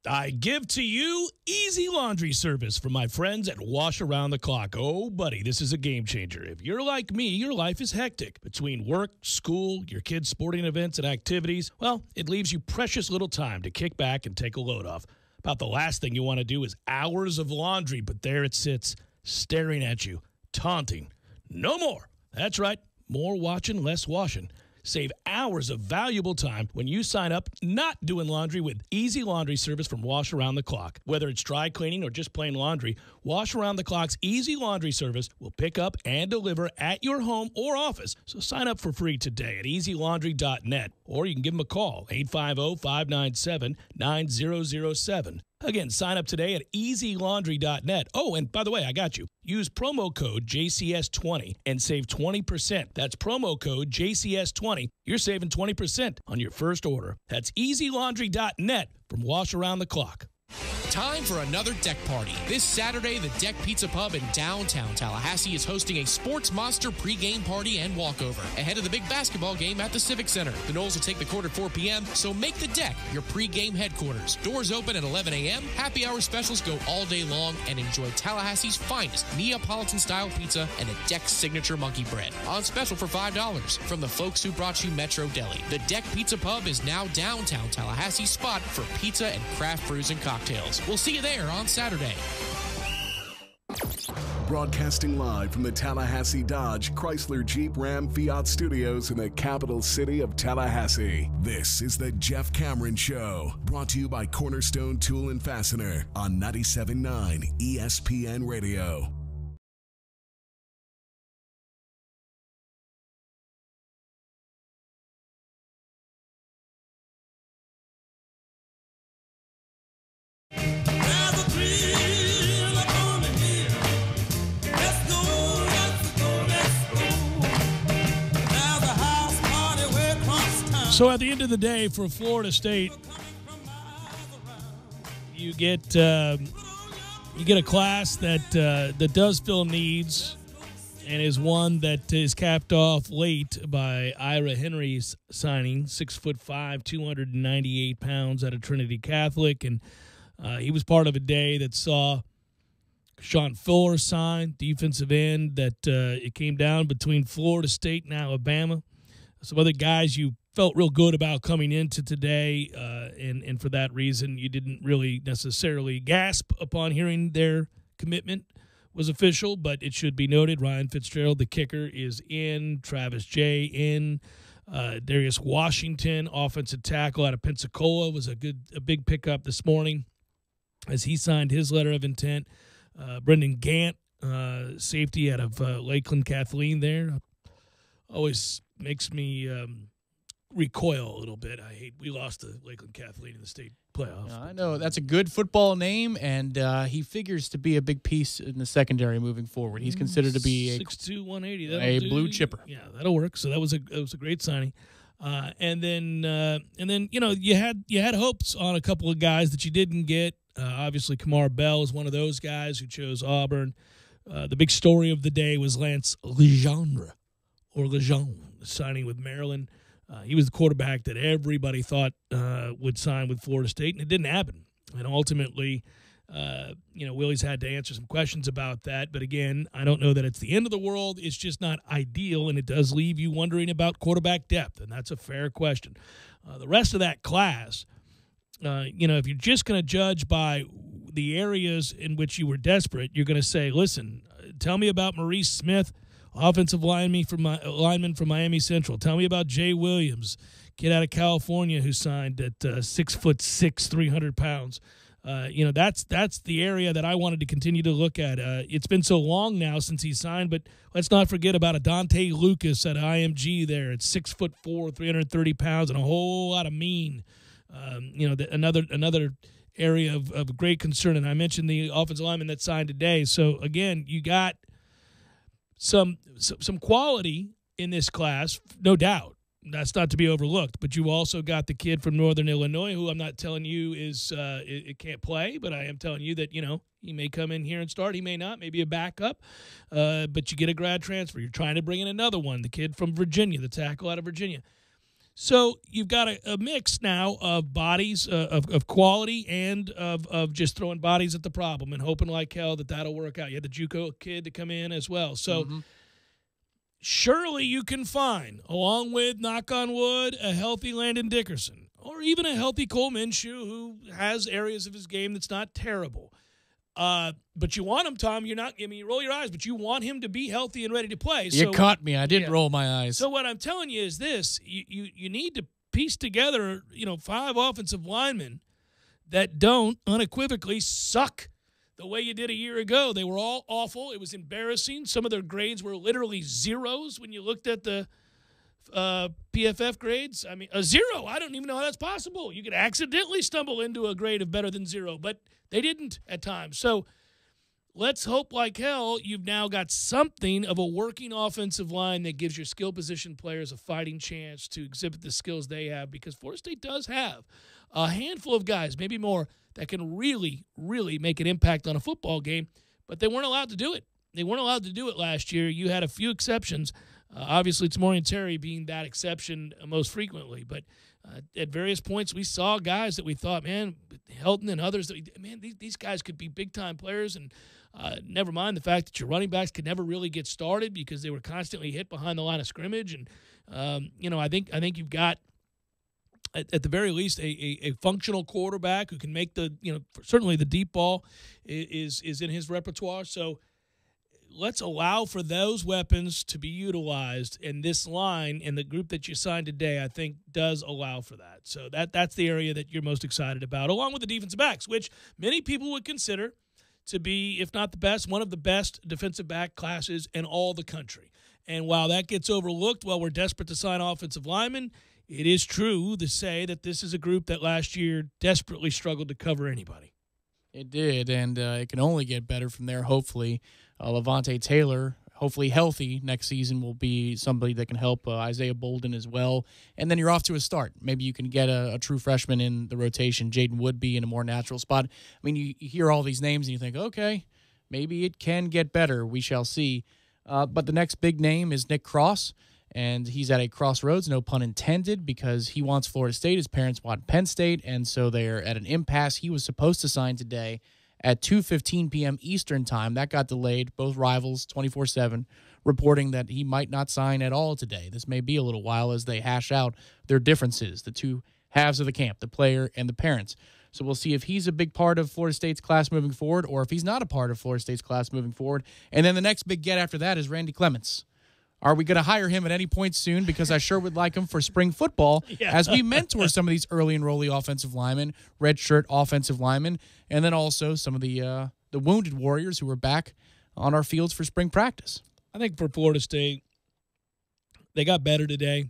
S1: I give to you easy laundry service from my friends at Wash Around the Clock. Oh, buddy, this is a game changer. If you're like me, your life is hectic. Between work, school, your kids' sporting events and activities, well, it leaves you precious little time to kick back and take a load off. About the last thing you want to do is hours of laundry, but there it sits, staring at you, taunting. No more. That's right, more watching, less washing. Save hours of valuable time when you sign up not doing laundry with easy laundry service from Wash Around the Clock. Whether it's dry cleaning or just plain laundry, Wash Around the Clock's easy laundry service will pick up and deliver at your home or office. So sign up for free today at easylaundry.net, or you can give them a call, 850-597-9007. Again, sign up today at easylaundry.net. Oh, and by the way, I got you. Use promo code JCS20 and save 20%. That's promo code JCS20. You're saving 20% on your first order. That's easylaundry.net from Wash Around the Clock.
S27: Time for another deck party. This Saturday, the Deck Pizza Pub in downtown Tallahassee is hosting a Sports Monster pregame party and walkover ahead of the big basketball game at the Civic Center. The Noles will take the court at 4 p.m., so make the Deck your pregame headquarters. Doors open at 11 a.m., happy hour specials go all day long, and enjoy Tallahassee's finest Neapolitan-style pizza and a Deck signature monkey bread. On special for $5 from the folks who brought you Metro Deli. The Deck Pizza Pub is now downtown Tallahassee's spot for pizza and craft brews and cocktails. We'll see you there on Saturday.
S16: Broadcasting live from the Tallahassee Dodge, Chrysler, Jeep, Ram, Fiat studios in the capital city of Tallahassee. This is the Jeff Cameron Show, brought to you by Cornerstone Tool and Fastener on 97.9 ESPN Radio.
S1: So at the end of the day, for Florida State, you get a class that does fill needs and is one that is capped off late by Ira Henry's signing, 6'5", 298 pounds out of Trinity Catholic, and he was part of a day that saw Sean Fuller sign, defensive end, that it came down between Florida State and Alabama. Some other guys you felt real good about coming into today, and for that reason, you didn't really necessarily gasp upon hearing their commitment was official, but it should be noted, Ryan Fitzgerald, the kicker, is in. Travis Jay in. Darius Washington, offensive tackle out of Pensacola, was a big pickup this morning as he signed his letter of intent. Brendan Gant, safety out of Lakeland Kathleen there, always makes me recoil a little bit. We lost to Lakeland Kathleen in the state playoffs.
S2: I know that's a good football name, and he figures to be a big piece in the secondary moving forward. He's considered to be
S1: 6'2", 180.
S2: A blue chipper.
S1: Yeah, that'll work. So that was a great signing. And then you had hopes on a couple of guys that you didn't get. Obviously, Kamar Bell is one of those guys who chose Auburn. The big story of the day was Lance Legendre, signing with Maryland. He was the quarterback that everybody thought would sign with Florida State, and it didn't happen. And ultimately, Willie's had to answer some questions about that. But again, I don't know that it's the end of the world. It's just not ideal, and it does leave you wondering about quarterback depth, and that's a fair question. The rest of that class, if you're just going to judge by the areas in which you were desperate, you're going to say, listen, tell me about Maurice Smith, offensive lineman from Miami Central. Tell me about Jay Williams, kid out of California who signed at 6'6", 300 pounds. That's the area that I wanted to continue to look at. It's been so long now since he signed, but let's not forget about Adante Lucas at IMG there at 6'4", 330 pounds, and a whole lot of mean. Another area of great concern, and I mentioned the offensive lineman that signed today. So again, you got some quality in this class, no doubt. That's not to be overlooked. But you also got the kid from Northern Illinois, who I'm not telling you it can't play, but I am telling you that he may come in here and start. He may not, maybe a backup. But you get a grad transfer. You're trying to bring in another one, the kid from Virginia, the tackle out of Virginia. So you've got a mix now of bodies, of quality, and of just throwing bodies at the problem and hoping like hell that'll work out. You had the JUCO kid to come in as well. So surely you can find, along with, knock on wood, a healthy Landon Dickerson or even a healthy Cole Minshew who has areas of his game that's not terrible. But you want him, Tom. You roll your eyes, but you want him to be healthy and ready to play.
S2: You caught me. I didn't roll my eyes.
S1: So what I'm telling you is this. You need to piece together, 5 offensive linemen that don't unequivocally suck the way you did a year ago. They were all awful. It was embarrassing. Some of their grades were literally zeros when you looked at the PFF grades. I mean, a 0. I don't even know how that's possible. You could accidentally stumble into a grade of better than 0, but they didn't at times. So let's hope like hell you've now got something of a working offensive line that gives your skill position players a fighting chance to exhibit the skills they have, because Florida State does have a handful of guys, maybe more, that can really, really make an impact on a football game, but they weren't allowed to do it. They weren't allowed to do it last year. You had a few exceptions. Obviously, it's Tamorrion Terry being that exception most frequently. But at various points, we saw guys that we thought, man, Helton and others, these guys could be big-time players. And never mind the fact that your running backs could never really get started because they were constantly hit behind the line of scrimmage. And, I think you've got, at the very least, a functional quarterback who can make certainly the deep ball is in his repertoire. So let's allow for those weapons to be utilized, and this line and the group that you signed today, I think, does allow for that. So that's the area that you're most excited about, along with the defensive backs, which many people would consider to be, if not the best, one of the best defensive back classes in all the country. And while that gets overlooked while we're desperate to sign offensive linemen, it is true to say that this is a group that last year desperately struggled to cover anybody.
S2: It did, and it can only get better from there, hopefully. Levante Taylor hopefully healthy next season, will be somebody that can help Isaiah Bolden as well. And then you're off to a start. Maybe you can get a true freshman in the rotation, Jaden Woodby, in a more natural spot. I mean, you hear all these names and you think, okay, maybe it can get better. We shall see. But the next big name is Nick Cross, and he's at a crossroads, no pun intended, because he wants Florida State. His parents want Penn State, and so they're at an impasse. He was supposed to sign today at 2:15 p.m. Eastern time. That got delayed. Both rivals, 24/7, reporting that he might not sign at all today. This may be a little while as they hash out their differences, the two halves of the camp, the player and the parents. So we'll see if he's a big part of Florida State's class moving forward or if he's not a part of Florida State's class moving forward. And then the next big get after that is Randy Clements. Are we going to hire him at any point soon? Because I sure would like him for spring football as we mentor some of these early enrollee offensive linemen, redshirt offensive linemen, and then also some of the wounded Warriors who are back on our fields for spring practice.
S1: I think for Florida State, they got better today.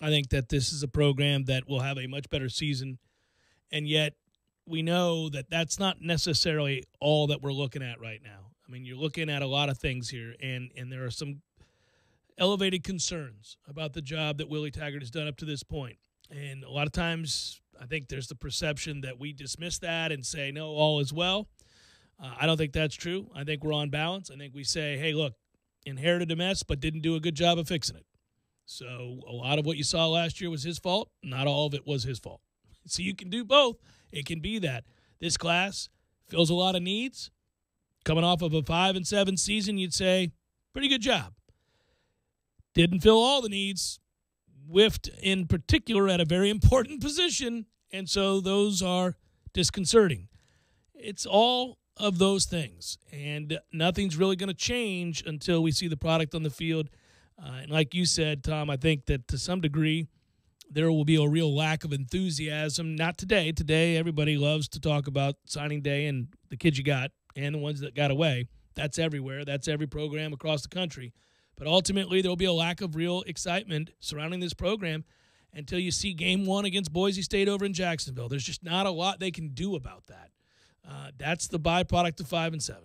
S1: I think that this is a program that will have a much better season, and yet we know that that's not necessarily all that we're looking at right now. I mean, you're looking at a lot of things here, and there are some elevated concerns about the job that Willie Taggart has done up to this point. And a lot of times I think there's the perception that we dismiss that and say, no, all is well. I don't think that's true. I think we're on balance. I think we say, hey, look, inherited a mess but didn't do a good job of fixing it. So a lot of what you saw last year was his fault. Not all of it was his fault. So you can do both. It can be that. This class fills a lot of needs. Coming off of a 5-7 season, you'd say, pretty good job. Didn't fill all the needs, whiffed in particular at a very important position, and so those are disconcerting. It's all of those things, and nothing's really going to change until we see the product on the field. And like you said, Tom, I think that to some degree there will be a real lack of enthusiasm. Not today. Today everybody loves to talk about signing day and the kids you got and the ones that got away. That's everywhere. That's every program across the country. But ultimately, there will be a lack of real excitement surrounding this program until you see game one against Boise State over in Jacksonville. There's just not a lot they can do about that. That's the byproduct of 5-7.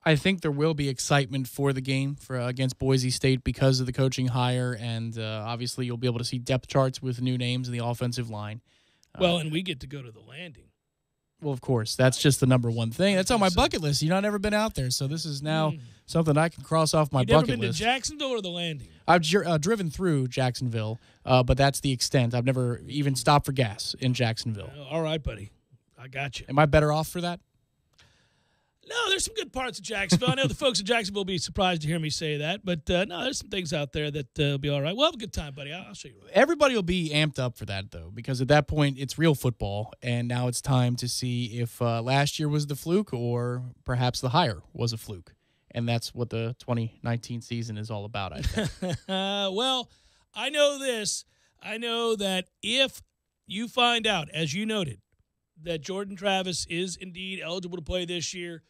S2: I think there will be excitement for the game against Boise State because of the coaching hire, and obviously you'll be able to see depth charts with new names in the offensive line.
S1: Well, and we get to go to the Landing.
S2: Well, of course. That's just the number one thing. That's on my bucket list. You've never been out there, so this is now something I can cross off my bucket list.
S1: You've never been to Jacksonville or the Landing?
S2: I've driven through Jacksonville, but that's the extent. I've never even stopped for gas in Jacksonville.
S1: All right, buddy. I got you.
S2: Am I better off for that?
S1: No, there's some good parts of Jacksonville. I know the folks in Jacksonville will be surprised to hear me say that, but no, there's some things out there that will be all right. We'll have a good time, buddy. I'll show you.
S2: Everybody will be amped up for that, though, because at that point, it's real football, and now it's time to see if last year was the fluke or perhaps the hire was a fluke, and that's what the 2019 season is all about, I think.
S1: Well, I know this. I know that if you find out, as you noted, that Jordan Travis is indeed eligible to play this year,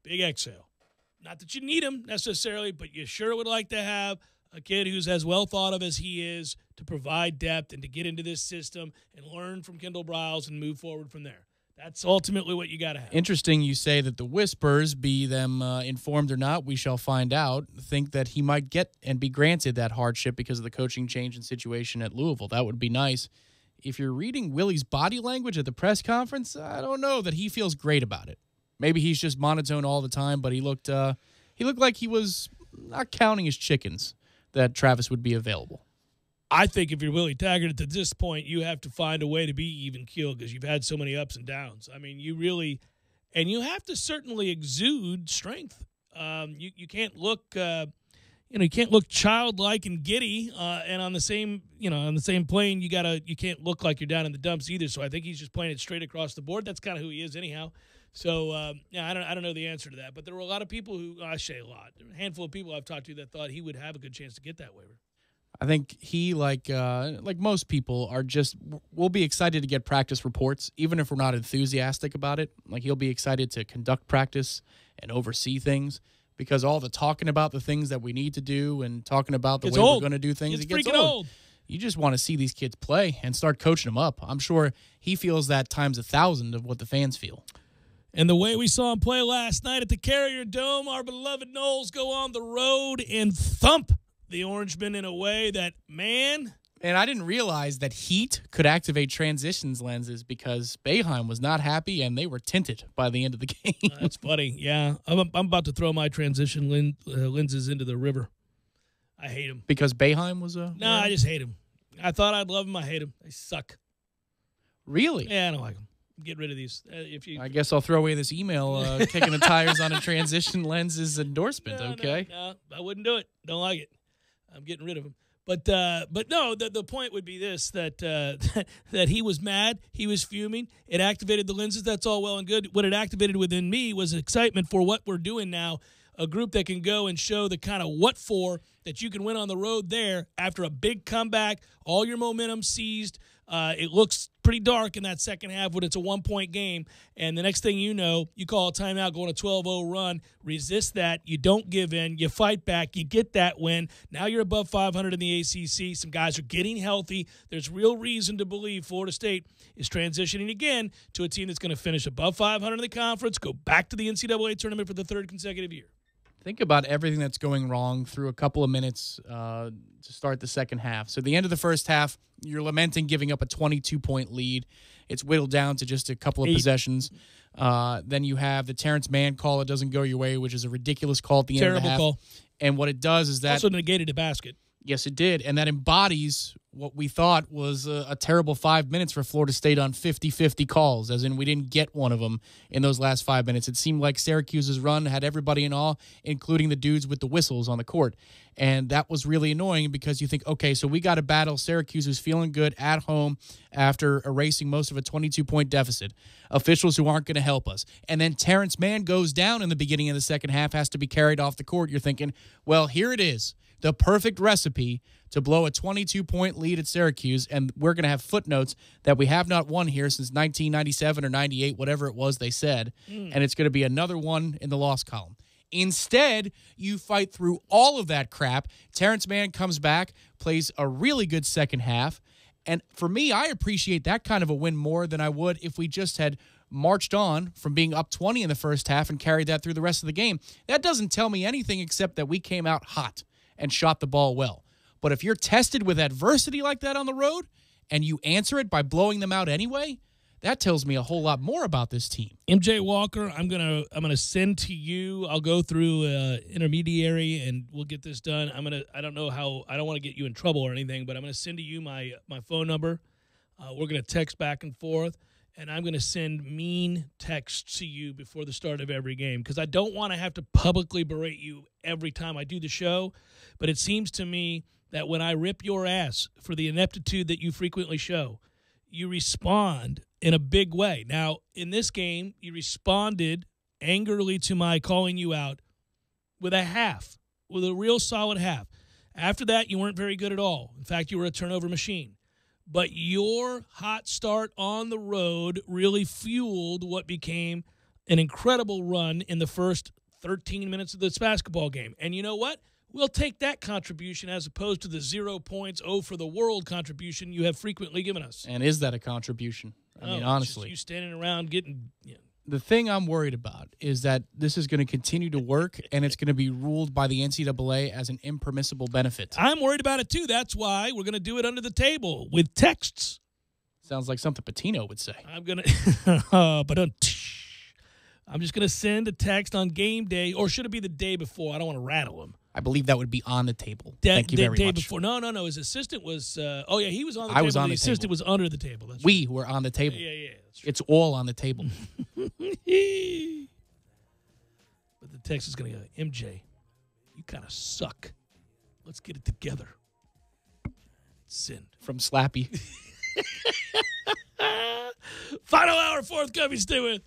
S1: big exhale. Not that you need him necessarily, but you sure would like to have a kid who's as well thought of as he is to provide depth and to get into this system and learn from Kendall Briles and move forward from there. That's ultimately what you got to have.
S2: Interesting you say that the whispers, be them informed or not, we shall find out, think that he might get and be granted that hardship because of the coaching change and situation at Louisville. That would be nice. If you're reading Willie's body language at the press conference, I don't know that he feels great about it. Maybe he's just monotone all the time, but he looked like he was not counting his chickens that Travis would be available.
S1: I think if you're Willie Taggart at this point, you have to find a way to be even keeled because you've had so many ups and downs. I mean, you really – and you have to certainly exude strength. You can't look you can't look childlike and giddy, and on the same plane, you can't look like you're down in the dumps either. So I think he's just playing it straight across the board. That's kind of who he is anyhow. So I don't know the answer to that, but there were a lot of people who I say a lot, a handful of people I've talked to that thought he would have a good chance to get that waiver.
S2: I think he, like most people, we'll be excited to get practice reports, even if we're not enthusiastic about it. Like, he'll be excited to conduct practice and oversee things, because all the talking about the things that we need to do and talking about the way we're going to do things, it gets old. You just want to see these kids play and start coaching them up. I'm sure he feels that times 1,000 of what the fans feel.
S1: And the way we saw him play last night at the Carrier Dome, our beloved Noles go on the road and thump the Orangemen in a way that, man.
S2: And I didn't realize that heat could activate transitions lenses because Boeheim was not happy and they were tinted by the end of the game.
S1: That's funny. Yeah, I'm about to throw my transition lenses into the river. I hate them.
S2: Because Boeheim was a...
S1: No, I just hate them. I thought I'd love them. I hate them. They suck.
S2: Really?
S1: Yeah, I don't like them. Get rid of these.
S2: I guess I'll throw away this email kicking the tires on a transition lenses endorsement, okay?
S1: No, I wouldn't do it. Don't like it. I'm getting rid of them. But no, the point would be this, that that he was mad. He was fuming. It activated the lenses. That's all well and good. What it activated within me was excitement for what we're doing now, a group that can go and show the kind of what for that you can win on the road there after a big comeback, all your momentum seized. It looks pretty dark in that second half when it's a one-point game, and the next thing you know, you call a timeout, go on a 12-0 run, resist that, you don't give in, you fight back, you get that win. Now you're above 500 in the ACC. Some guys are getting healthy. There's real reason to believe Florida State is transitioning again to a team that's going to finish above 500 in the conference, go back to the NCAA tournament for the third consecutive year.
S2: Think about everything that's going wrong through a couple of minutes to start the second half. So the end of the first half, you're lamenting giving up a 22-point lead. It's whittled down to just a couple of possessions. Then you have the Terrence Mann call that doesn't go your way, which is a ridiculous call at the end of the half. Terrible call. And what it does is that...
S1: Also negated a basket.
S2: Yes, it did. And that embodies what we thought was a terrible 5 minutes for Florida State on 50-50 calls, as in we didn't get one of them in those last 5 minutes. It seemed like Syracuse's run had everybody in awe, including the dudes with the whistles on the court. And that was really annoying because you think, okay, so we got to battle Syracuse, who's feeling good at home after erasing most of a 22-point deficit. Officials who aren't going to help us. And then Terrence Mann goes down in the beginning of the second half, has to be carried off the court. You're thinking, well, here it is. The perfect recipe to blow a 22-point lead at Syracuse, and we're going to have footnotes that we have not won here since 1997 or 98, whatever it was they said, and it's going to be another one in the loss column. Instead, you fight through all of that crap. Terrence Mann comes back, plays a really good second half, and for me, I appreciate that kind of a win more than I would if we just had marched on from being up 20 in the first half and carried that through the rest of the game. That doesn't tell me anything except that we came out hot and shot the ball well. But if you're tested with adversity like that on the road and you answer it by blowing them out anyway, that tells me a whole lot more about this team.
S1: MJ Walker, I'm gonna send to you. I'll go through intermediary and we'll get this done. I don't want to get you in trouble or anything, but I'm gonna send to you my phone number. We're gonna text back and forth, and I'm gonna send mean texts to you before the start of every game because I don't want to have to publicly berate you every time I do the show. But it seems to me that when I rip your ass for the ineptitude that you frequently show, you respond in a big way. Now, in this game, you responded angrily to my calling you out with a real solid half. After that, you weren't very good at all. In fact, you were a turnover machine. But your hot start on the road really fueled what became an incredible run in the first 13 minutes of this basketball game. And you know what? We'll take that contribution as opposed to the 0 points, for the world contribution you have frequently given us.
S2: And is that a contribution? I mean, honestly.
S1: You standing around getting...
S2: The thing I'm worried about is that this is going to continue to work, and it's going to be ruled by the NCAA as an impermissible benefit.
S1: I'm worried about it, too. That's why we're going to do it under the table with texts.
S2: Sounds like something Patino would say.
S1: I'm going to... I'm just going to send a text on game day, or should it be the day before? I don't want to rattle him.
S2: I believe that would be on the table. Thank you very much.
S1: Day before. No. His assistant was. He was on the table.
S2: I was on
S1: the
S2: the
S1: assistant
S2: table.
S1: was under the table. That's
S2: we were on the table.
S1: Yeah.
S2: It's all on the table.
S1: But the text is going to go, MJ, you kind of suck. Let's get it together. Send.
S2: From Slappy.
S1: Final hour, forthcoming. Stay with.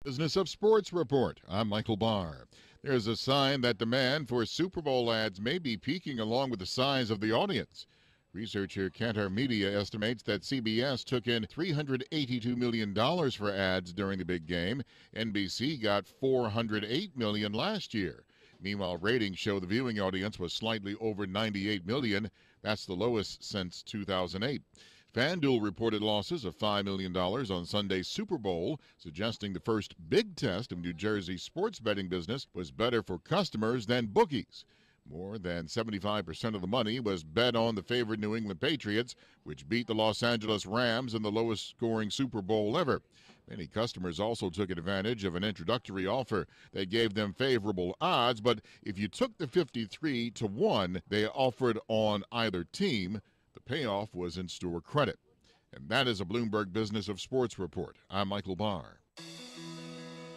S6: Business of Sports Report. I'm Michael Barr. There's a sign that demand for Super Bowl ads may be peaking along with the size of the audience. Researcher Kantar Media estimates that CBS took in $382 million for ads during the big game. NBC got $408 million last year. Meanwhile, ratings show the viewing audience was slightly over 98 million. That's the lowest since 2008. FanDuel reported losses of $5 million on Sunday's Super Bowl, suggesting the first big test of New Jersey's sports betting business was better for customers than bookies. More than 75% of the money was bet on the favored New England Patriots, which beat the Los Angeles Rams in the lowest-scoring Super Bowl ever. Many customers also took advantage of an introductory offer that gave them favorable odds, but if you took the 53-1 they offered on either team, the payoff was in-store credit. And that is a Bloomberg Business of Sports report. I'm Michael Barr.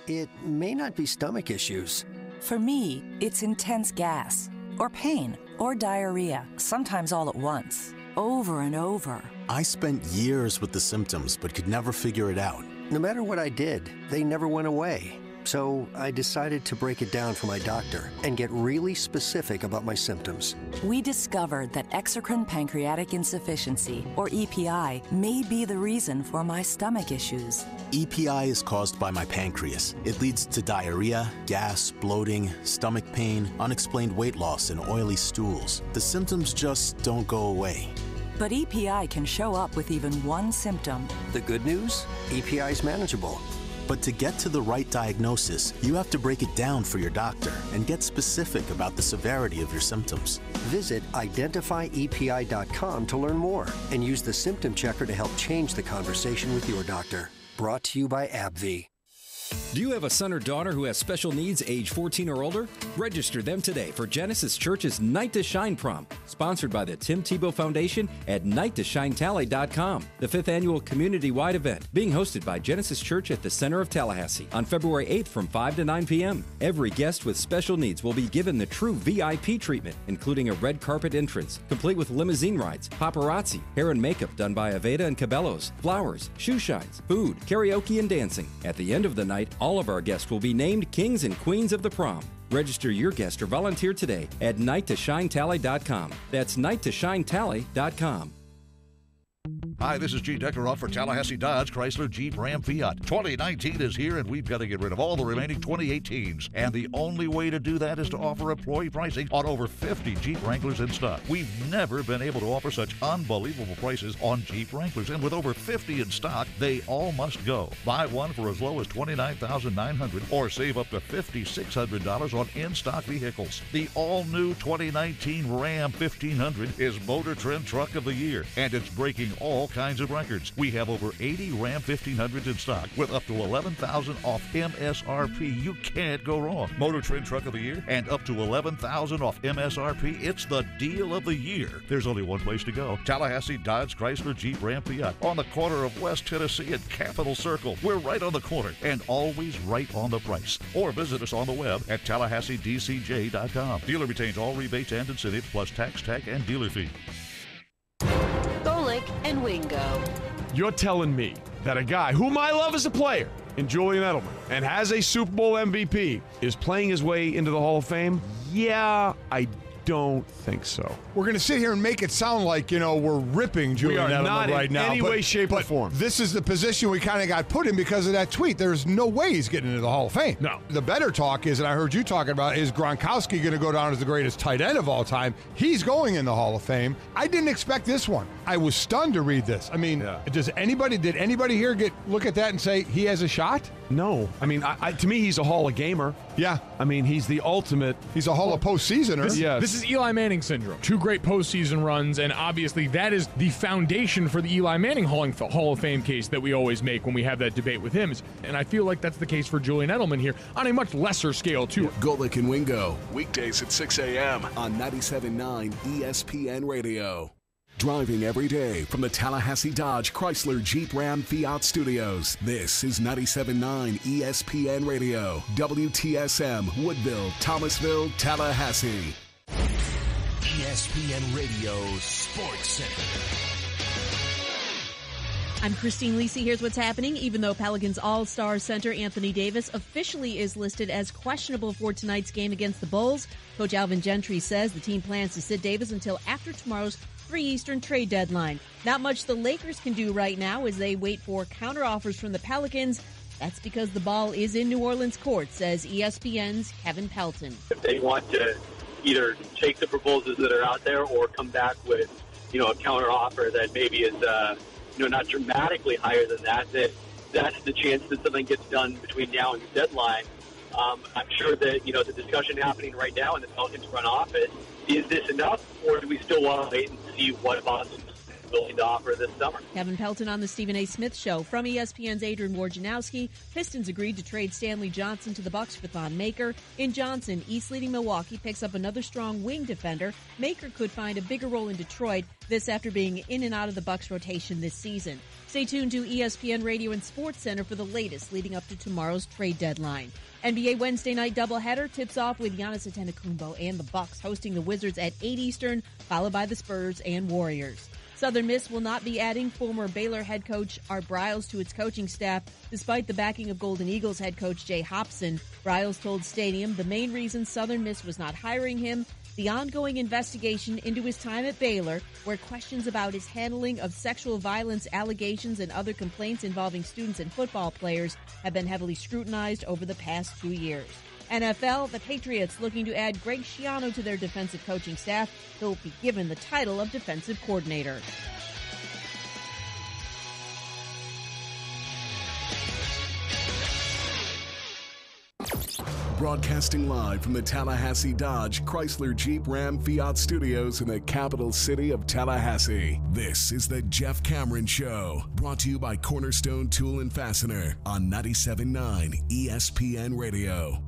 S10: It may not be stomach issues.
S13: For me, it's intense gas, or pain, or diarrhea, sometimes all at once, over and over.
S17: I spent years with the symptoms, but could never figure it out.
S10: No matter what I did, they never went away. So I decided to break it down for my doctor and get really specific about my symptoms.
S13: We discovered that exocrine pancreatic insufficiency, or EPI, may be the reason for my stomach issues.
S17: EPI is caused by my pancreas. It leads to diarrhea, gas, bloating, stomach pain, unexplained weight loss, and oily stools. The symptoms just don't go away.
S13: But EPI can show up with even one symptom.
S10: The good news? EPI is manageable.
S17: But to get to the right diagnosis, you have to break it down for your doctor and get specific about the severity of your symptoms.
S10: Visit identifyepi.com to learn more and use the symptom checker to help change the conversation with your doctor. Brought to you by AbbVie.
S19: Do you have a son or daughter who has special needs age 14 or older? Register them today for Genesis Church's Night to Shine prom, sponsored by the Tim Tebow Foundation at nighttoshinetally.com. The 5th annual community-wide event being hosted by Genesis Church at the center of Tallahassee on February 8th from 5 to 9 p.m. Every guest with special needs will be given the true VIP treatment, including a red carpet entrance, complete with limousine rides, paparazzi, hair and makeup done by Aveda and Cabellos, flowers, shoe shines, food, karaoke, and dancing. At the end of the night, all of our guests will be named kings and queens of the prom. Register your guest or volunteer today at nighttoshinetally.com. That's nighttoshinetally.com.
S20: Hi, this is Gene Deckeroff for Tallahassee Dodge, Chrysler, Jeep, Ram, Fiat. 2019 is here, and we've got to get rid of all the remaining 2018s. And the only way to do that is to offer employee pricing on over 50 Jeep Wranglers in stock. We've never been able to offer such unbelievable prices on Jeep Wranglers, and with over 50 in stock, they all must go. Buy one for as low as $29,900 or save up to $5,600 on in-stock vehicles. The all-new 2019 Ram 1500 is Motor Trend Truck of the Year, and it's breaking all kinds of records. We have over 80 Ram 1500s in stock with up to $11,000 off MSRP. You can't go wrong. Motor Trend Truck of the Year and up to $11,000 off MSRP. It's the deal of the year. There's only one place to go. Tallahassee Dodge, Chrysler, Jeep, Ram, Fiat on the corner of West Tennessee and Capitol Circle. We're right on the corner and always right on the price. Or visit us on the web at TallahasseeDCJ.com. Dealer retains all rebates and incentives plus tax, tag, and dealer fee.
S25: Golick and Wingo.
S26: You're telling me that a guy whom I love as a player in Julian Edelman and has a Super Bowl MVP is playing his way into the Hall of Fame? Yeah, I don't think so.
S28: We're going to sit here and make it sound like, we're ripping Julian Edelman right now.
S26: In any way, shape, or form.
S28: This is the position we kind of got put in because of that tweet. There's no way he's getting into the Hall of Fame.
S26: No.
S28: The better talk is, and I heard you talking about, is Gronkowski going to go down as the greatest tight end of all time? He's going in the Hall of Fame. I didn't expect this one. I was stunned to read this. I mean, did anybody here look at that and say he has a shot?
S26: No. I mean, to me, he's a Hall of Gamer.
S28: Yeah.
S26: I mean, he's the ultimate.
S28: He's a Hall of Postseasoner.
S26: Yes.
S29: This is Eli Manning syndrome. 2 great postseason runs, and obviously that is the foundation for the Eli Manning Hall of Fame case that we always make when we have that debate with him. And I feel like that's the case for Julian Edelman here on a much lesser scale, too.
S30: Golick and Wingo, weekdays at 6 a.m. on 97.9 ESPN Radio. Driving every day from the Tallahassee Dodge, Chrysler, Jeep, Ram, Fiat Studios. This is 97.9 ESPN Radio. WTSM, Woodville, Thomasville, Tallahassee.
S24: ESPN Radio Sports Center.
S21: I'm Christine Lisi. Here's what's happening. Even though Pelicans All-Star center Anthony Davis officially is listed as questionable for tonight's game against the Bulls, Coach Alvin Gentry says the team plans to sit Davis until after tomorrow's 3 Eastern trade deadline. Not much the Lakers can do right now as they wait for counteroffers from the Pelicans. That's because the ball is in New Orleans court, says ESPN's Kevin Pelton.
S3: If they want to either take the proposals that are out there or come back with, a counter offer that maybe is, not dramatically higher than that, that's the chance that something gets done between now and the deadline. I'm sure that, the discussion happening right now in the Pelicans front office, is this enough, or do we still want to wait and see what Boston's willing to offer this summer?
S21: Kevin Pelton on the Stephen A. Smith Show. From ESPN's Adrian Wojnarowski, Pistons agreed to trade Stanley Johnson to the Bucks for Thon Maker. In Johnson, East leading Milwaukee picks up another strong wing defender. Maker could find a bigger role in Detroit, this after being in and out of the Bucks rotation this season. Stay tuned to ESPN Radio and Sports Center for the latest leading up to tomorrow's trade deadline. NBA Wednesday night doubleheader tips off with Giannis Antetokounmpo and the Bucks hosting the Wizards at 8 Eastern, followed by the Spurs and Warriors. Southern Miss will not be adding former Baylor head coach Art Briles to its coaching staff, despite the backing of Golden Eagles head coach Jay Hopson. Briles told Stadium the main reason Southern Miss was not hiring him, the ongoing investigation into his time at Baylor, where questions about his handling of sexual violence allegations and other complaints involving students and football players have been heavily scrutinized over the past 2 years. NFL, the Patriots looking to add Greg Schiano to their defensive coaching staff. He'll be given the title of defensive coordinator.
S30: Broadcasting live from the Tallahassee Dodge Chrysler Jeep Ram Fiat Studios in the capital city of Tallahassee. This is the Jeff Cameron Show, brought to you by Cornerstone Tool and Fastener on 97.9 ESPN Radio.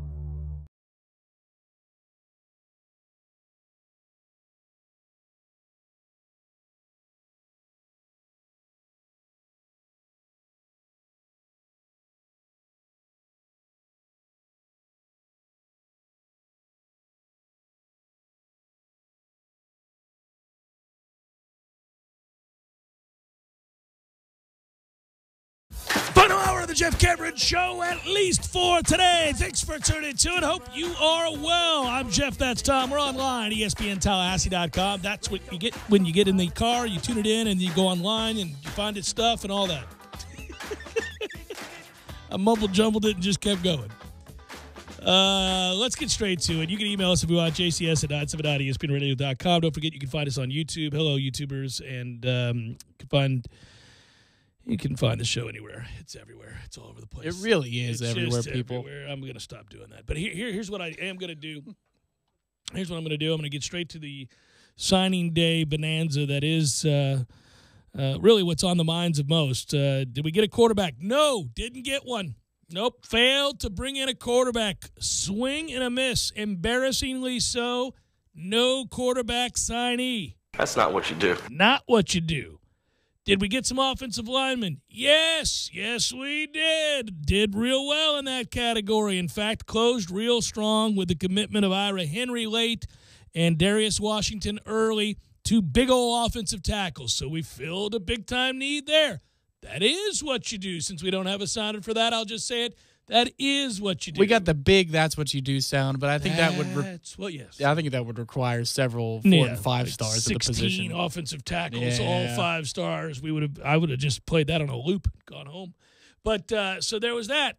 S1: Final hour of the Jeff Cameron Show, at least for today. Thanks for tuning to it. Hope you are well. I'm Jeff, that's Tom. We're online, ESPNTallahassee.com. That's what you get when you get in the car. You tune it in and you go online and you find its stuff and all that. I mumbled-jumbled it and just kept going. Let's get straight to it. You can email us if you want, jcs@979espnradio.com. Don't forget you can find us on YouTube. Hello, YouTubers. And you can find the show anywhere. It's everywhere. It's all over the place.
S2: It really is everywhere, people.
S1: Everywhere. I'm going to stop doing that. But here's what I am going to do. Here's what I'm going to do. I'm going to get straight to the signing day bonanza that is really what's on the minds of most. Did we get a quarterback? No, didn't get one. Nope, failed to bring in a quarterback. Swing and a miss. Embarrassingly so, no quarterback signee.
S4: That's not what you do.
S1: Not what you do. Did we get some offensive linemen? Yes, we did. Did real well in that category. In fact, closed real strong with the commitment of Ira Henry late and Darius Washington early, 2 big old offensive tackles. So we filled a big-time need there. That is what you do. Since we don't have a sound for that, I'll just say it. That is what you do.
S2: We got the big "that's what you do" sound, but I think that would.
S1: Yes.
S2: I think that would require several 4 and 5 stars at the position.
S1: 16 offensive tackles, all 5 stars. I would have just played that on a loop and gone home. But so there was that.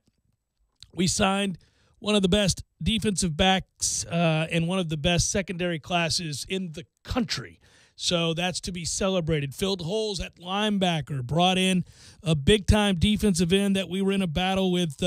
S1: We signed one of the best defensive backs and one of the best secondary classes in the country. So that's to be celebrated. Filled holes at linebacker, brought in a big-time defensive end that we were in a battle with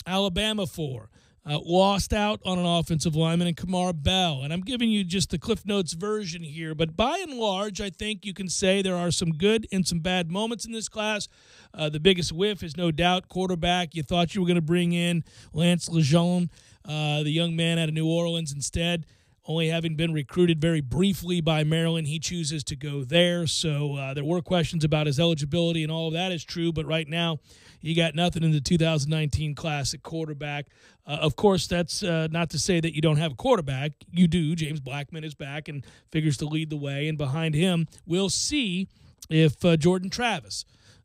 S1: Alabama for. Lost out on an offensive lineman in Kamar Bell. And I'm giving you just the Cliff Notes version here. But by and large, I think you can say there are some good and some bad moments in this class. The biggest whiff is no doubt quarterback. You thought you were going to bring in Lance Lejeune, the young man out of New Orleans instead. Only having been recruited very briefly by Maryland, he chooses to go there. So there were questions about his eligibility, and all of that is true. But right now, you got nothing in the 2019 class at quarterback. Of course, that's not to say that you don't have a quarterback. You do. James Blackman is back and figures to lead the way. And behind him, we'll see if Jordan Travis,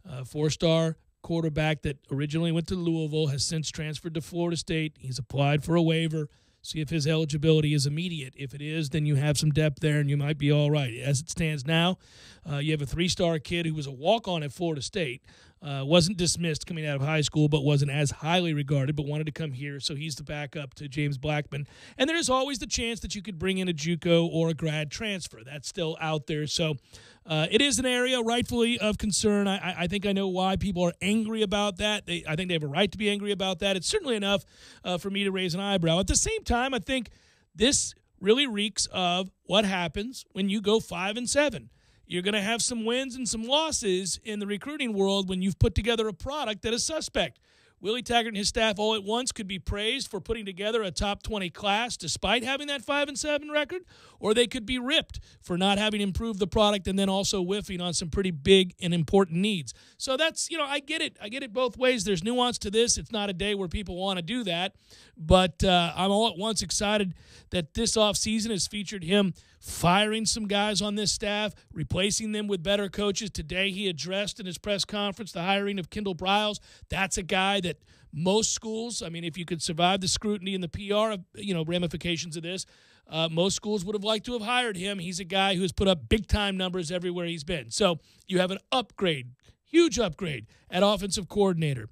S1: 4-star quarterback that originally went to Louisville, has since transferred to Florida State. He's applied for a waiver. See if his eligibility is immediate. If it is, then you have some depth there, and you might be all right. As it stands now, you have a 3-star kid who was a walk-on at Florida State, wasn't dismissed coming out of high school, but wasn't as highly regarded, but wanted to come here, so he's the backup to James Blackman. And there's always the chance that you could bring in a JUCO or a grad transfer. That's still out there. So it is an area rightfully of concern. I think I know why people are angry about that. I think they have a right to be angry about that. It's certainly enough for me to raise an eyebrow. At the same time, I think this really reeks of what happens when you go 5-7. You're going to have some wins and some losses in the recruiting world when you've put together a product that is suspect. Willie Taggart and his staff all at once could be praised for putting together a top 20 class despite having that 5-7 record, or they could be ripped for not having improved the product and then also whiffing on some pretty big and important needs. So that's, I get it. I get it both ways. There's nuance to this. It's not a day where people want to do that, but I'm all at once excited that this offseason has featured him firing some guys on this staff, replacing them with better coaches. Today he addressed in his press conference the hiring of Kendall Briles. That's a guy that most schools, if you could survive the scrutiny and the PR, ramifications of this, most schools would have liked to have hired him. He's a guy who has put up big-time numbers everywhere he's been. So you have an upgrade, huge upgrade at offensive coordinator.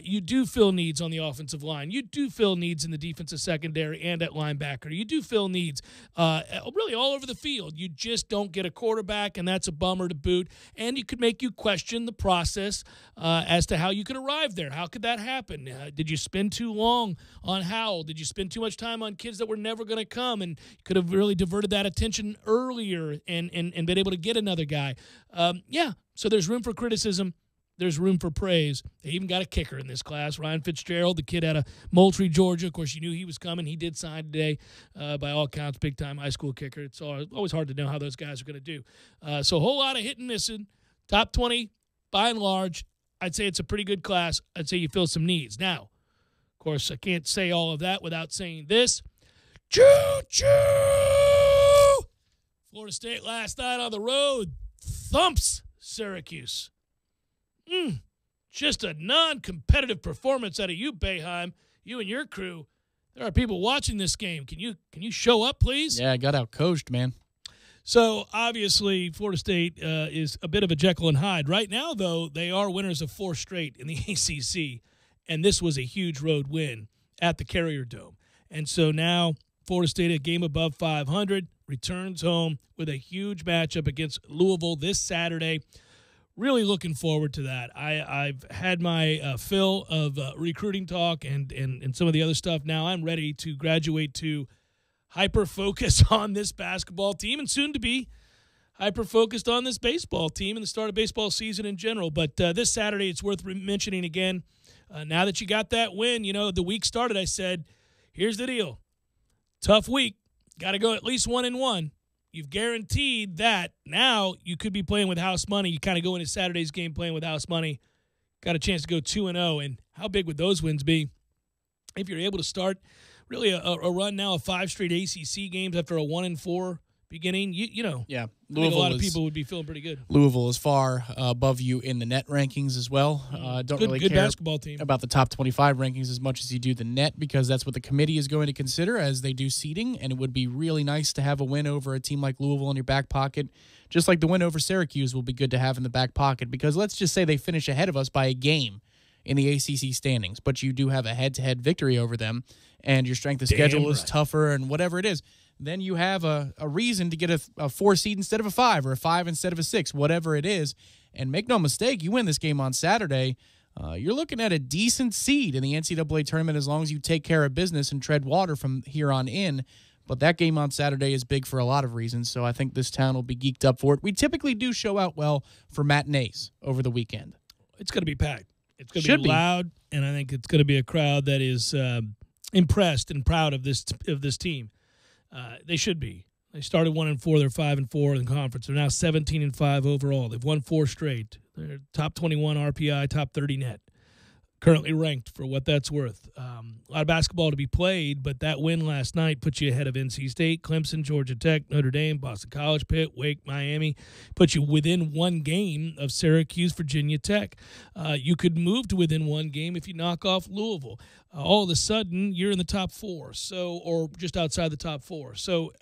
S1: You do fill needs on the offensive line. You do fill needs in the defensive secondary and at linebacker. You do fill needs really all over the field. You just don't get a quarterback, and that's a bummer to boot. And it could make you question the process as to how you could arrive there. How could that happen? Did you spend too long on Howell? Did you spend too much time on kids that were never going to come and could have really diverted that attention earlier and been able to get another guy? So there's room for criticism. There's room for praise. They even got a kicker in this class, Ryan Fitzgerald, the kid out of Moultrie, Georgia. Of course, you knew he was coming. He did sign today, by all accounts, big-time high school kicker. It's always hard to know how those guys are going to do. So a whole lot of hit and missing. Top 20, by and large, I'd say it's a pretty good class. I'd say you fill some needs. Now, of course, I can't say all of that without saying this. Choo-choo! Florida State last night on the road thumps Syracuse. Just a non-competitive performance out of you, Boeheim. You and your crew. There are people watching this game. Can you show up, please?
S2: Yeah, I got out-coached, man.
S1: So, obviously, Florida State is a bit of a Jekyll and Hyde. Right now, though, they are winners of 4 straight in the ACC, and this was a huge road win at the Carrier Dome. And so now Florida State, a game above 500, returns home with a huge matchup against Louisville this Saturday. Really looking forward to that. I've had my fill of recruiting talk and some of the other stuff. Now I'm ready to graduate to hyper-focus on this basketball team and soon to be hyper-focused on this baseball team and the start of baseball season in general. But this Saturday, it's worth mentioning again. Now that you got that win, the week started, I said, here's the deal. Tough week. Got to go at least 1-1. You've guaranteed that. Now you could be playing with house money. You kind of go into Saturday's game playing with house money. Got a chance to go 2-0. And how big would those wins be if you're able to start really a run now of 5 straight ACC games after a 1-4 beginning?
S2: Yeah,
S1: I think a lot of people would be feeling pretty good.
S2: Louisville is far above you in the net rankings as well. Don't really
S1: good
S2: care
S1: basketball team
S2: about the top 25 rankings as much as you do the net, because that's what the committee is going to consider as they do seeding, and it would be really nice to have a win over a team like Louisville in your back pocket, just like the win over Syracuse will be good to have in the back pocket, because let's just say they finish ahead of us by a game in the ACC standings, but you do have a head-to-head victory over them, and your strength of schedule is tougher and whatever it is. Then you have a reason to get a 4 seed instead of a 5 or a 5 instead of a 6, whatever it is. And make no mistake, you win this game on Saturday, you're looking at a decent seed in the NCAA tournament as long as you take care of business and tread water from here on in. But that game on Saturday is big for a lot of reasons, so I think this town will be geeked up for it. We typically do show out well for matinees over the weekend.
S1: It's going to be packed. It's going to be loud, and I think it's going to be a crowd that is impressed and proud of this team. They should be. They started 1-4. They're 5-4 in the conference. They're now 17-5 overall. They've won 4 straight. They're top 21 RPI, top 30 net. currently ranked for what that's worth. A lot of basketball to be played, but that win last night puts you ahead of NC State, Clemson, Georgia Tech, Notre Dame, Boston College, Pitt, Wake, Miami. Puts you within one game of Syracuse, Virginia Tech. You could move to within one game if you knock off Louisville. All of a sudden, you're in the top four, or just outside the top four. So,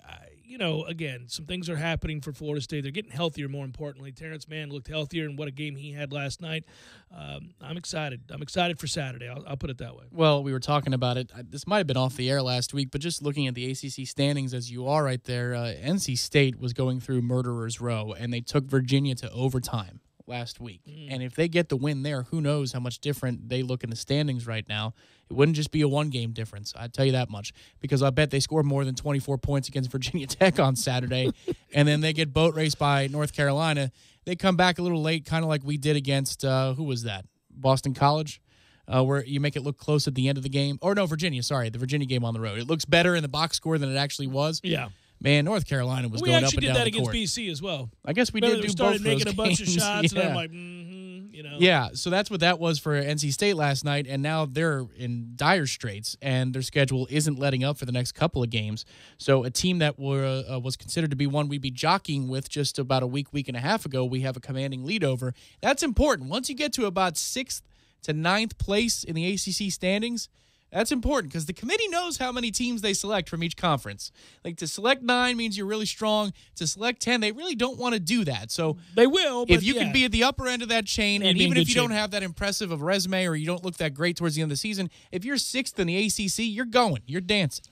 S1: again, some things are happening for Florida State. They're getting healthier, more importantly. Terrence Mann looked healthier, and what a game he had last night. I'm excited. I'm excited for Saturday. I'll put it that way.
S2: Well, we were talking about it. This might have been off the air last week, but just looking at the ACC standings as you are right there, NC State was going through murderer's row, and they took Virginia to overtime last week. And if they get the win there, who knows how much different they look in the standings right now. It wouldn't just be a one-game difference, I'd tell you that much, because I bet they scored more than 24 points against Virginia Tech on Saturday, and then they get boat raced by North Carolina. They come back a little late, kind of like we did against, who was that? Boston College, where you make it look close at the end of the game. Or no, Virginia, sorry, the Virginia game on the road. It looks better in the box score than it actually was.
S1: Yeah.
S2: Man, North Carolina was going up and down the court.
S1: We actually did that against BC as well.
S2: I guess we
S1: Remember
S2: did do
S1: started
S2: both of those
S1: making a bunch of
S2: games.
S1: shots,
S2: Yeah.
S1: and I'm like,
S2: Yeah, so that's what that was for NC State last night, and now they're in dire straits, and their schedule isn't letting up for the next couple of games. So a team that was considered to be one we'd be jockeying with just about a week and a half ago, we have a commanding lead over. That's important. Once you get to about 6th to 9th place in the ACC standings, that's important because the committee knows how many teams they select from each conference. Like, to select 9 means you're really strong. To select 10, they really don't want to do that. So
S1: they will, but
S2: if you can be at the upper end of that chain, and even if you don't have that impressive of a resume or you don't look that great towards the end of the season, if you're 6th in the ACC, you're going. You're dancing.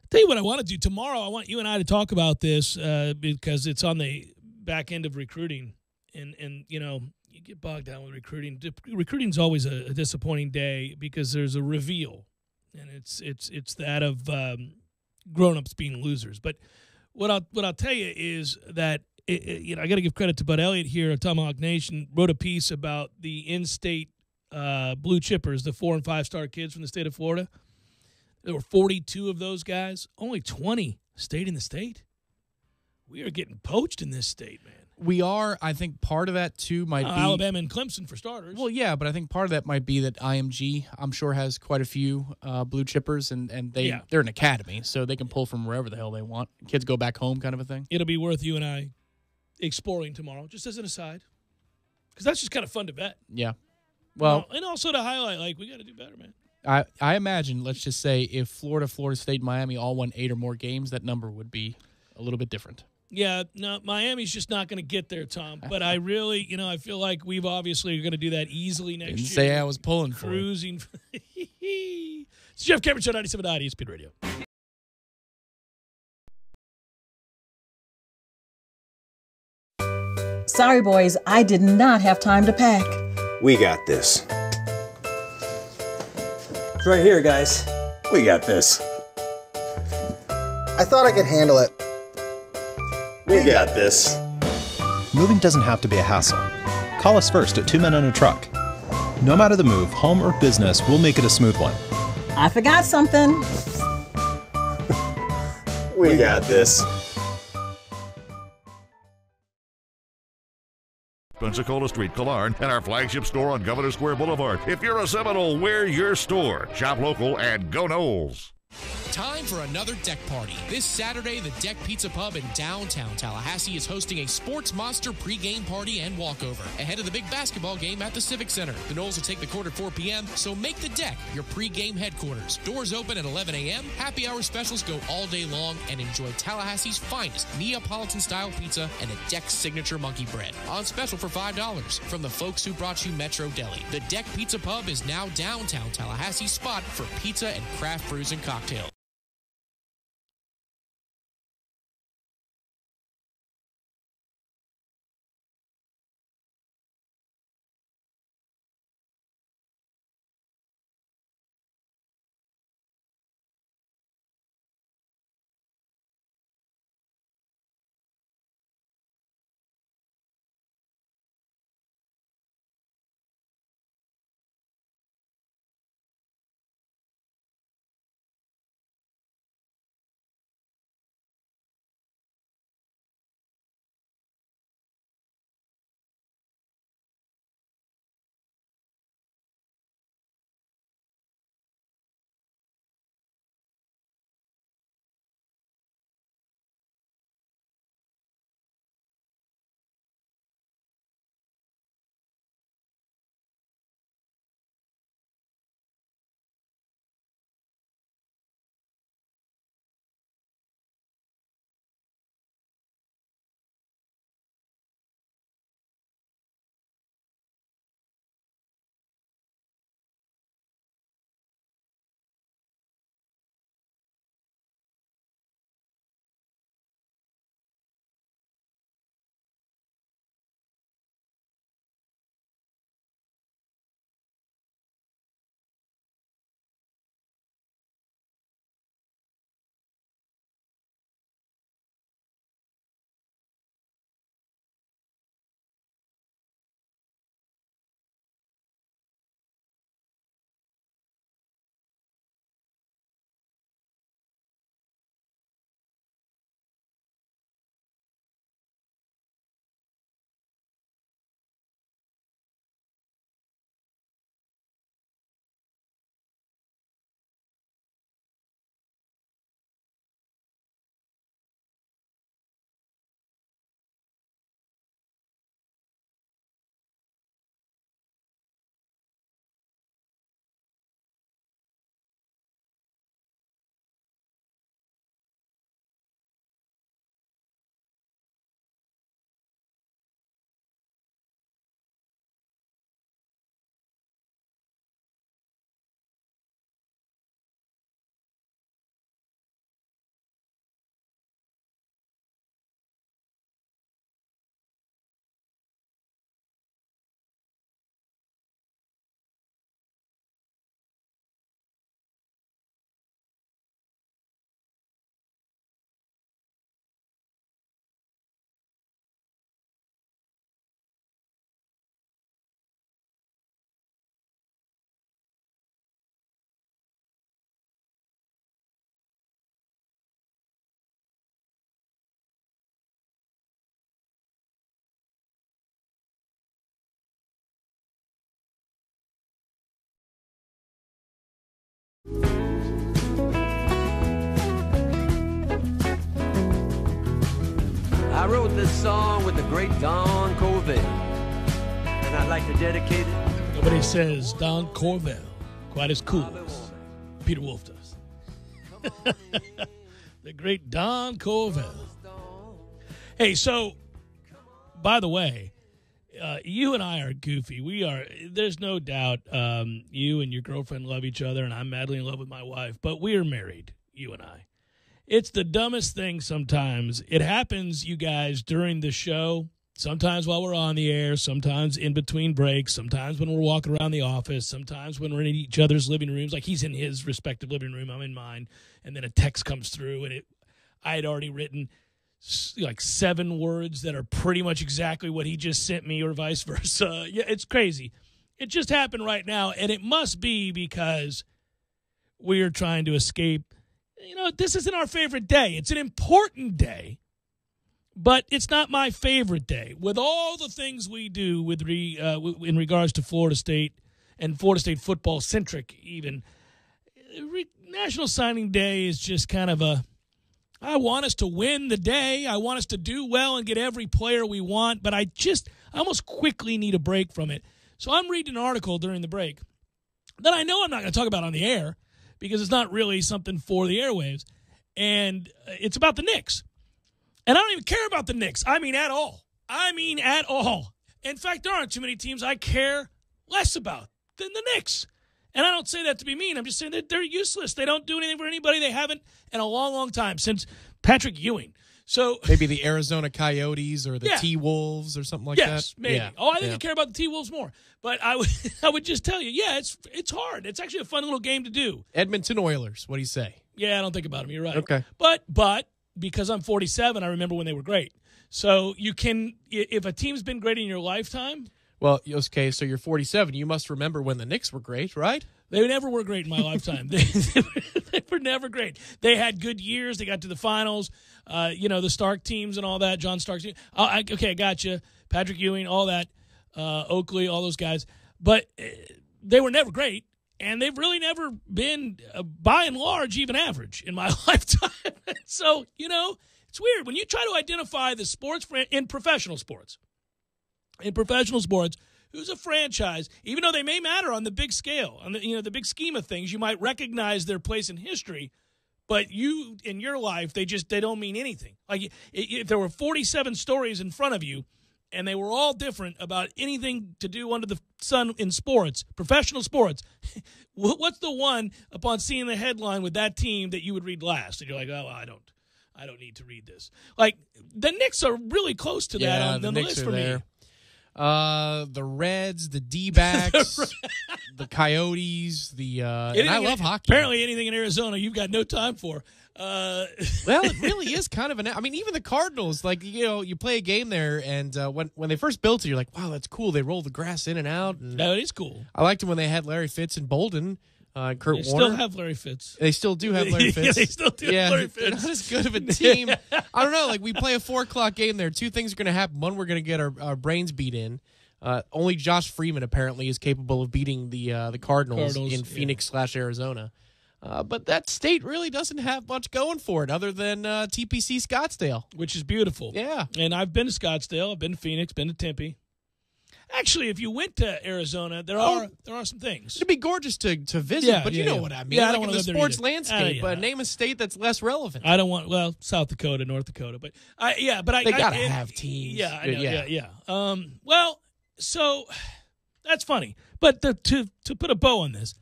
S1: Tell you what I want to do tomorrow. I want you and I to talk about this because it's on the back end of recruiting, and you get bogged down with recruiting. Recruiting's always a disappointing day because there's a reveal, and it's that of grown-ups being losers. But what I'll tell you is that I got to give credit to Bud Elliott here at Tomahawk Nation. Wrote a piece about the in-state blue chippers, the 4- and 5-star kids from the state of Florida. There were 42 of those guys. Only 20 stayed in the state. We are getting poached in this state, man.
S2: We are. I think part of that, too, might be
S1: Alabama and Clemson for starters.
S2: Well, yeah, but I think part of that might be that IMG, I'm sure, has quite a few blue chippers, and they're an academy, so they can pull from wherever the hell they want. Kids go back home kind of a thing.
S1: It'll be worth you and I exploring tomorrow, just as an aside, because that's just kind of fun to bet.
S2: Yeah. Well,
S1: and also to highlight, like, we got to do better, man.
S2: I imagine, let's just say, if Florida State, Miami all won 8 or more games, that number would be a little bit different.
S1: Yeah, no, Miami's just not going to get there, Tom. But I really, I feel like we've obviously going to do that easily next year.
S2: Say I was pulling for
S1: cruising. It's Jeff Cameron Show, 97.9 ESPN Radio.
S4: Sorry, boys, I did not have time to pack.
S5: We got this.
S7: It's right here, guys.
S5: We got this.
S7: I thought I could handle it.
S5: We got this.
S8: Moving doesn't have to be a hassle. Call us first at 2 Men and a Truck. No matter the move, home or business, we'll make it a smooth one.
S4: I forgot something.
S5: We got this.
S20: Pensacola Street, Killarn, and our flagship store on Governor Square Boulevard. If you're a Seminole, we're your store. Shop local and go Noles.
S27: Time for another deck party. This Saturday, the Deck Pizza Pub in downtown Tallahassee is hosting a Sports Monster pregame party and walkover ahead of the big basketball game at the Civic Center. The Noles will take the court at 4 p.m., so make the Deck your pregame headquarters. Doors open at 11 a.m., happy hour specials go all day long, and enjoy Tallahassee's finest Neapolitan-style pizza and the Deck signature monkey bread. On special for $5 from the folks who brought you Metro Deli. The Deck Pizza Pub is now downtown Tallahassee's spot for pizza and craft brews and cocktails.
S9: wrote this song with the great Don Corvette, and I'd like to dedicate it.
S1: Nobody says Don Corvette quite as cool as Peter Wolf does. The great Don Corvette. Hey, so, by the way, you and I are goofy. We are. There's no doubt you and your girlfriend love each other, and I'm madly in love with my wife, but we are married, you and I. It's the dumbest thing sometimes. It happens, you guys, during the show, sometimes while we're on the air, sometimes in between breaks, sometimes when we're walking around the office, sometimes when we're in each other's living rooms, like he's in his respective living room, I'm in mine, and then a text comes through, and I had already written like 7 words that are pretty much exactly what he just sent me or vice versa. Yeah, it's crazy. It just happened right now, and it must be because we are trying to escape. You know, this isn't our favorite day. It's an important day, but it's not my favorite day. With all the things we do with in regards to Florida State and Florida State football centric, even National Signing Day is just kind of I want us to win the day. I want us to do well and get every player we want, but I almost quickly need a break from it. So I'm reading an article during the break that I know I'm not going to talk about on the air because it's not really something for the airwaves, and it's about the Knicks. And I don't even care about the Knicks. I mean, at all. In fact, there aren't too many teams I care less about than the Knicks. And I don't say that to be mean. I'm just saying that they're useless. They don't do anything for anybody. They haven't in a long, long time, since Patrick Ewing. So
S2: maybe the Arizona Coyotes or the T-Wolves or something like that?
S1: Yes, maybe. Yeah. Oh, I think I care about the T-Wolves more. But I would just tell you, it's hard. It's actually a fun little game to do.
S2: Edmonton Oilers, what do you say?
S1: Yeah, I don't think about them. You're right.
S2: Okay.
S1: But because I'm 47, I remember when they were great. So you can, if a team's been great in your lifetime.
S2: Well, okay, so you're 47. You must remember when the Knicks were great, right?
S1: They never were great in my lifetime. They were never great. They had good years. They got to the finals. The Stark teams and all that. John Stark's team. I got you. Patrick Ewing, all that. Oakley, all those guys. But they were never great, and they've really never been, by and large, even average in my lifetime. So, it's weird. When you try to identify the sports in professional sports, who's a franchise, even though they may matter on the big scale, on the big scheme of things, you might recognize their place in history, but you, in your life, they don't mean anything. Like, if there were 47 stories in front of you, and they were all different about anything to do under the sun in sports, professional sports, what's the one, upon seeing the headline with that team, that you would read last? And you're like, oh, I don't need to read this. Like, the Knicks are really close to that on the list for me.
S2: The Reds, the D-backs, the Coyotes, and I love hockey.
S1: Apparently anything in Arizona you've got no time for.
S2: Well, it really is kind of even the Cardinals, you play a game there, and when they first built it, you're like, wow, that's cool. They roll the grass in and out. And
S1: no, it is cool.
S2: I liked it when they had Larry Fitz and Bolden. Kurt Warner.
S1: They still have Larry Fitz.
S2: They still do have Larry Fitz.
S1: Yeah, they still do have Larry Fitz.
S2: They're not as good of a team. I don't know. We play a 4:00 game there. 2 things are going to happen. One, we're going to get our brains beat in. Only Josh Freeman apparently is capable of beating the Cardinals in Phoenix/Arizona. But that state really doesn't have much going for it other than TPC Scottsdale.
S1: Which is beautiful.
S2: Yeah.
S1: And I've been to Scottsdale. I've been to Phoenix, been to Tempe. Actually, if you went to Arizona, there are some things.
S2: It'd be gorgeous to visit, but you know what I mean.
S1: Yeah, I don't want
S2: the
S1: to
S2: sports landscape, but name a state that's less relevant.
S1: I don't want, South Dakota, North Dakota, but
S2: they gotta have teams.
S1: Yeah, I know. Yeah. So that's funny. But to put a bow on this,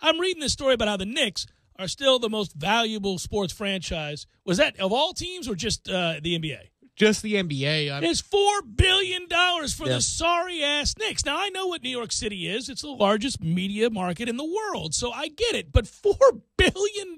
S1: I'm reading this story about how the Knicks are still the most valuable sports franchise. Was that of all teams or just the NBA?
S2: Just the NBA.
S1: It's $4 billion for the sorry-ass Knicks. Now, I know what New York City is. It's the largest media market in the world, so I get it. But $4 billion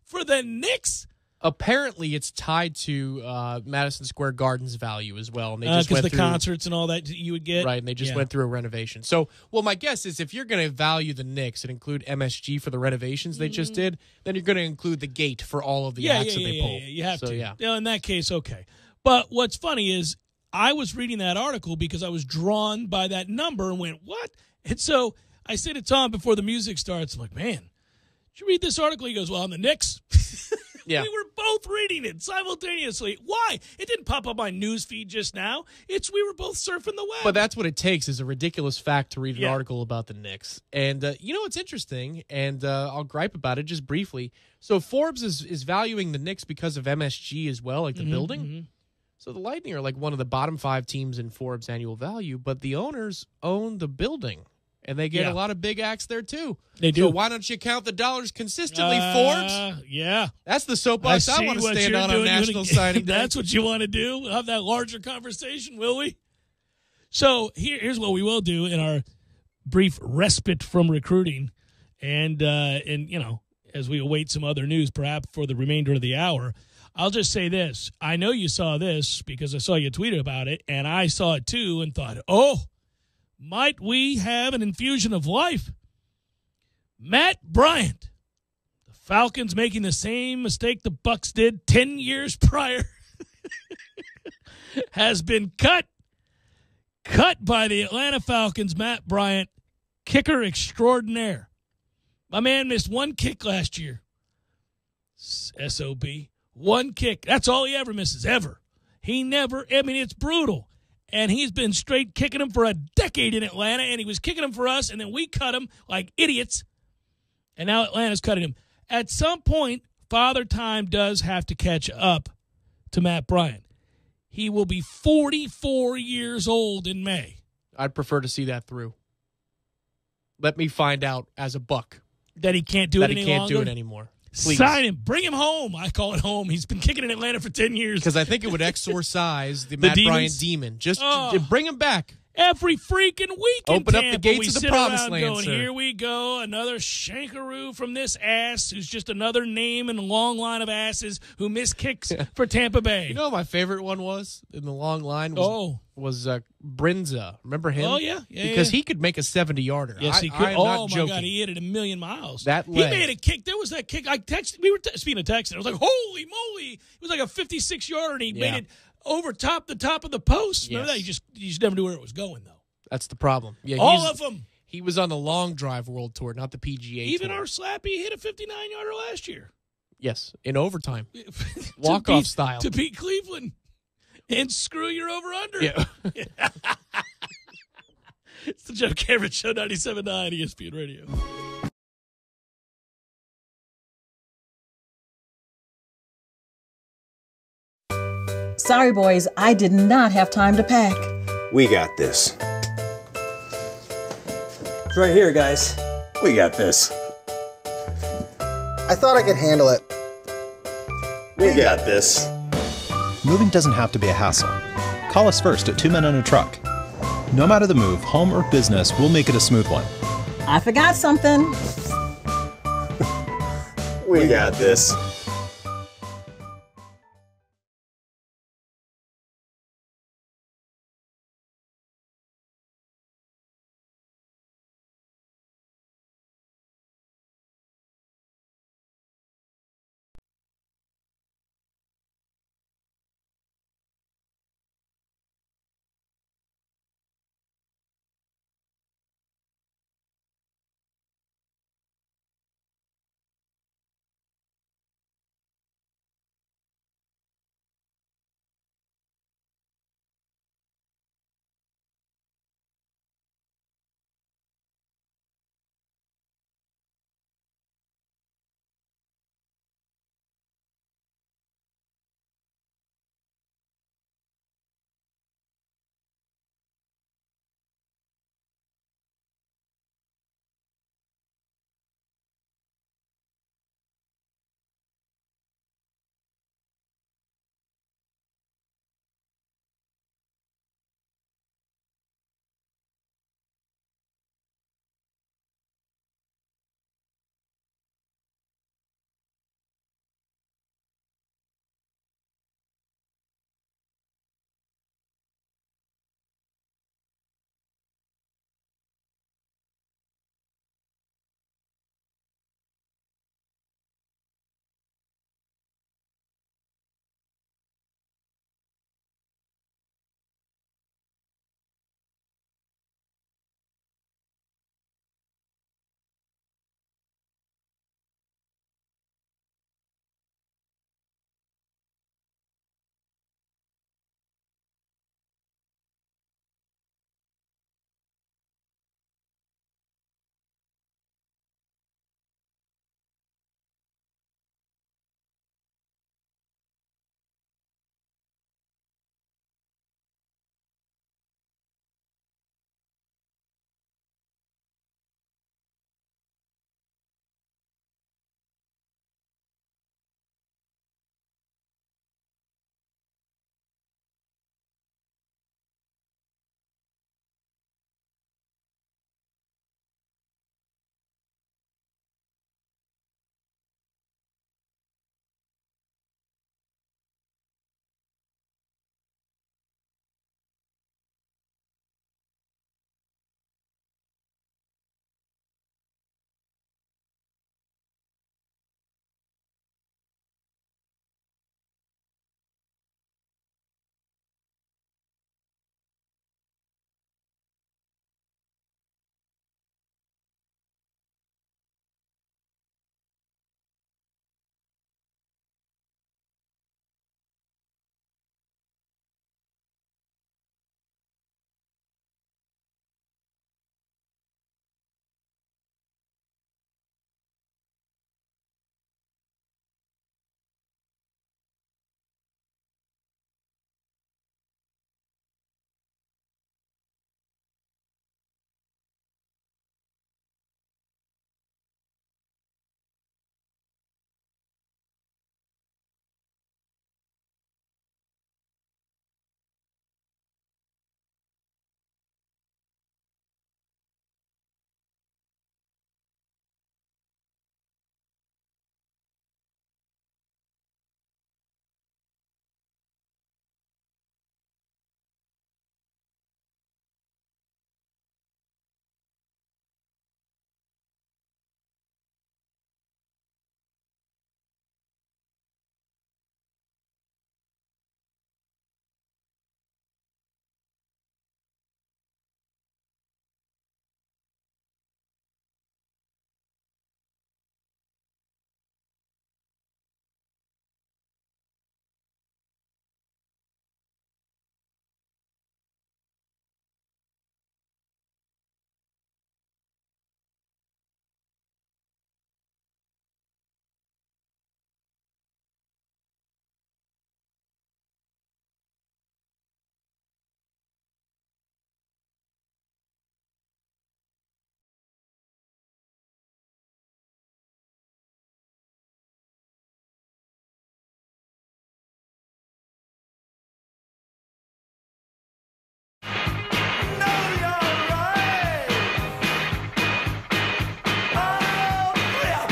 S1: for the Knicks?
S2: Apparently, it's tied to Madison Square Garden's value as well. And they just
S1: went through concerts and all that you would get.
S2: Right, and they just went through a renovation. So, my guess is if you're going to value the Knicks and include MSG for the renovations they just did, then you're going to include the gate for all of the acts that they pull.
S1: Yeah, you have to.
S2: Yeah.
S1: In that case, okay. But what's funny is I was reading that article because I was drawn by that number and went, what? And so I said to Tom before the music starts, I'm like, man, did you read this article? He goes, well, on the Knicks.
S2: Yeah.
S1: We were both reading it simultaneously. Why? It didn't pop up my news feed just now. We were both surfing the web.
S2: But that's what it takes is a ridiculous fact to read an article about the Knicks. And you know what's interesting, and I'll gripe about it just briefly. So Forbes is valuing the Knicks because of MSG as well, like the building.
S1: Mm-hmm.
S2: So the Lightning are like one of the bottom 5 teams in Forbes annual value, but the owners own the building. And they get a lot of big acts there, too.
S1: They do.
S2: So why don't you count the dollars consistently, Forbes?
S1: Yeah.
S2: That's the soapbox I want to stand on National Signing Day.
S1: That's what you want to do? We'll have that larger conversation, will we? So here's what we will do in our brief respite from recruiting. And you know, as we await some other news, perhaps for the remainder of the hour, I'll just say this. I know you saw this because I saw you tweet about it, and I saw it, too, and thought, might we have an infusion of life? Matt Bryant, the Falcons making the same mistake the Bucks did 10 years prior, has been cut by the Atlanta Falcons. Matt Bryant, kicker extraordinaire. My man missed one kick last year. SOB. One kick. That's all he ever misses, ever. It's brutal. And he's been straight kicking him for a decade in Atlanta, and he was kicking him for us, and then we cut him like idiots, and now Atlanta's cutting him. At some point, Father Time does have to catch up to Matt Bryant. He will be 44 years old in May.
S2: I'd prefer to see that through. Let me find out as a Buck.
S1: That he can't do it any longer?
S2: That he can't do it anymore. Please.
S1: Sign him. Bring him home. I call it home. He's been kicking in Atlanta for 10 years.
S2: Because I think it would exorcise the Matt Bryant demon. Just bring him back.
S1: Every freaking week in
S2: Open
S1: Tampa,
S2: up the gates of the promised land,
S1: going,
S2: sir.
S1: Here we go. Another shankaroo from this ass who's just another name in a long line of asses who miss kicks for Tampa Bay.
S2: You know what my favorite one was in the long line? Was Brinza. Remember him?
S1: Oh, yeah.
S2: Because he could make a 70-yarder.
S1: Yes, he could.
S2: I'm not
S1: my
S2: joking.
S1: God, he hit it a million miles.
S2: That
S1: he
S2: leg.
S1: made a kick. There was that kick. I texted. We were speaking of texting. I was like, holy moly. It was like a 56-yarder, and he made it over the top of the post. Remember that? You just never knew where it was going, though.
S2: That's the problem. Yeah,
S1: all of them.
S2: He was on the long drive world tour, not the PGA
S1: Even
S2: tour.
S1: our Slappy hit a 59-yarder last year.
S2: Yes, in overtime. Walk-off style.
S1: To beat Cleveland. And screw your over-under.
S2: Yeah.
S1: It's the Joe Cameron Show, 97.9 ESPN Radio.
S4: Sorry, boys, I did not have time to pack.
S5: We got this.
S6: It's right here, guys.
S5: We got this.
S7: I thought I could handle it.
S5: We got this.
S8: Moving doesn't have to be a hassle. Call us first at 2 Men and a Truck. No matter the move, home or business, we'll make it a smooth one.
S4: I forgot something.
S5: We got this.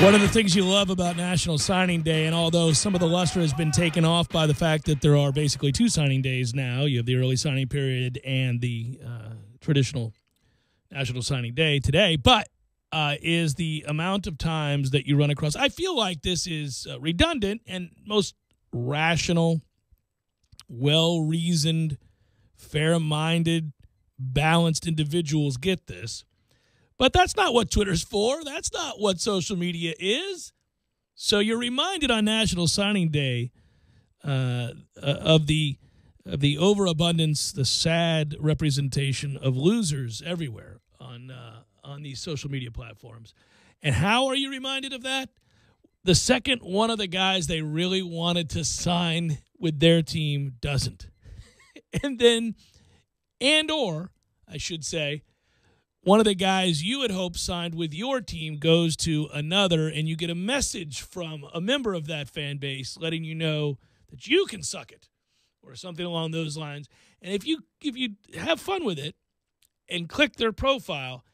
S1: One of the things you love about National Signing Day, and although some of the luster has been taken off by the fact that there are basically 2 signing days now, you have the early signing period and the traditional National Signing Day today, but is the amount of times that you run across. I feel like this is redundant, and most rational, well-reasoned, fair-minded, balanced individuals get this. But that's not what Twitter's for. That's not what social media is. So you're reminded on National Signing Day of the overabundance, the sad representation of losers everywhere on these social media platforms. And how are you reminded of that? The second one of the guys they really wanted to sign with their team doesn't. or I should say, one of the guys you had hoped signed with your team goes to another, and you get a message from a member of that fan base letting you know that you can suck it or something along those lines. And if you have fun with it and click their profile,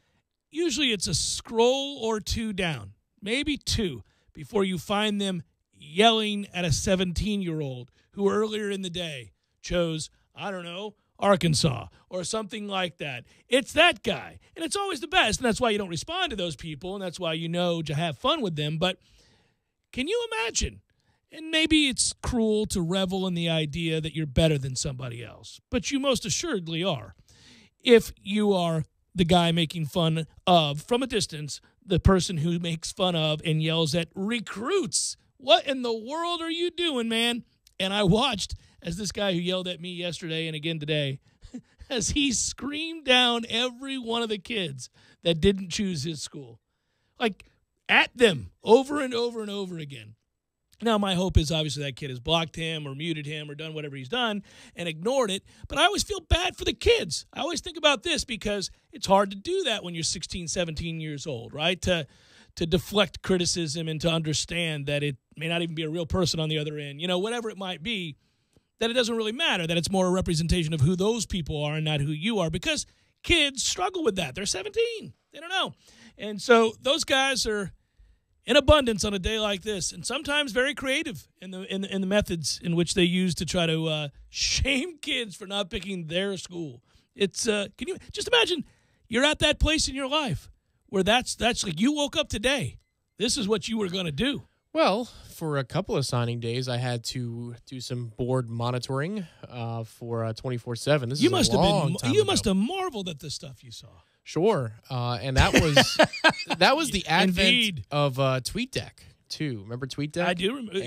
S1: usually it's a scroll or 2 down, maybe 2, before you find them yelling at a 17-year-old who earlier in the day chose, I don't know, Arkansas or something like that. It's that guy. And it's always the best. And that's why you don't respond to those people. And that's why you know to have fun with them. But can you imagine? And maybe it's cruel to revel in the idea that you're better than somebody else. But you most assuredly are. If you are the guy making fun of, from a distance, the person who makes fun of and yells at recruits. What in the world are you doing, man? And I watched as this guy who yelled at me yesterday and again today, as he screamed down every one of the kids that didn't choose his school. Like, at them over and over and over again. Now, my hope is obviously that kid has blocked him or muted him or done whatever he's done and ignored it. But I always feel bad for the kids. I always think about this because it's hard to do that when you're 16, 17 years old, right? To deflect criticism and to understand that it may not even be a real person on the other end. You know, whatever it might be, that it doesn't really matter, that it's more a representation of who those people are and not who you are, because kids struggle with that. They're 17. They don't know. And so those guys are in abundance on a day like this, and sometimes very creative in the methods in which they use to try to shame kids for not picking their school. It's can you just imagine you're at that place in your life where that's like you woke up today. This is what you were going to do.
S2: Well, for a couple of signing days, I had to do some board monitoring for 24/7. This
S1: you
S2: is
S1: must
S2: a
S1: have
S2: long
S1: been.
S2: time
S1: You
S2: ago.
S1: must have marveled at the stuff you saw.
S2: Sure, and that was the advent
S1: Indeed.
S2: of TweetDeck too. Remember TweetDeck?
S1: I do remember.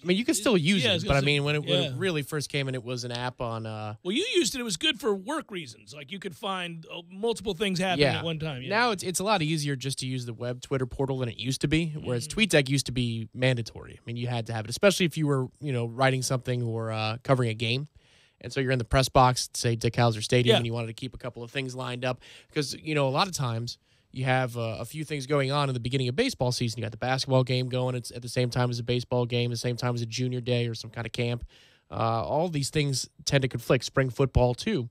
S2: I mean, you can still use
S1: Yeah, I
S2: it,
S1: was
S2: but
S1: gonna
S2: I
S1: say,
S2: mean, when it
S1: yeah.
S2: really first came in, it was an app on.
S1: Well, you used it. It was good for work reasons. Like you could find multiple things happening at one time. Yeah.
S2: Now it's a lot easier just to use the web Twitter portal than it used to be, whereas TweetDeck used to be mandatory. I mean, you had to have it, especially if you were, writing something or covering a game. And so you're in the press box, say Dick Howser Stadium, and you wanted to keep a couple of things lined up because, a lot of times you have a few things going on in the beginning of baseball season. You got the basketball game going. It's at the same time as a baseball game, the same time as a junior day or some kind of camp. All these things tend to conflict. Spring football, too.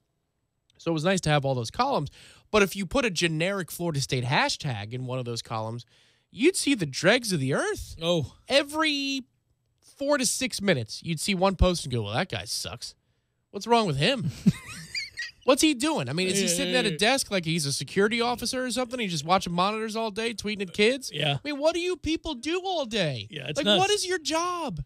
S2: So it was nice to have all those columns. But if you put a generic Florida State hashtag in one of those columns, you'd see the dregs of the earth.
S1: Oh.
S2: Every 4 to 6 minutes, you'd see one post and go, well, that guy sucks. What's wrong with him? What's he doing? I mean, is he sitting at a desk like he's a security officer or something? He's just watching monitors all day, tweeting at kids?
S1: Yeah.
S2: I mean, what do you people do all day?
S1: Yeah, it's
S2: like,
S1: nuts.
S2: what is your job?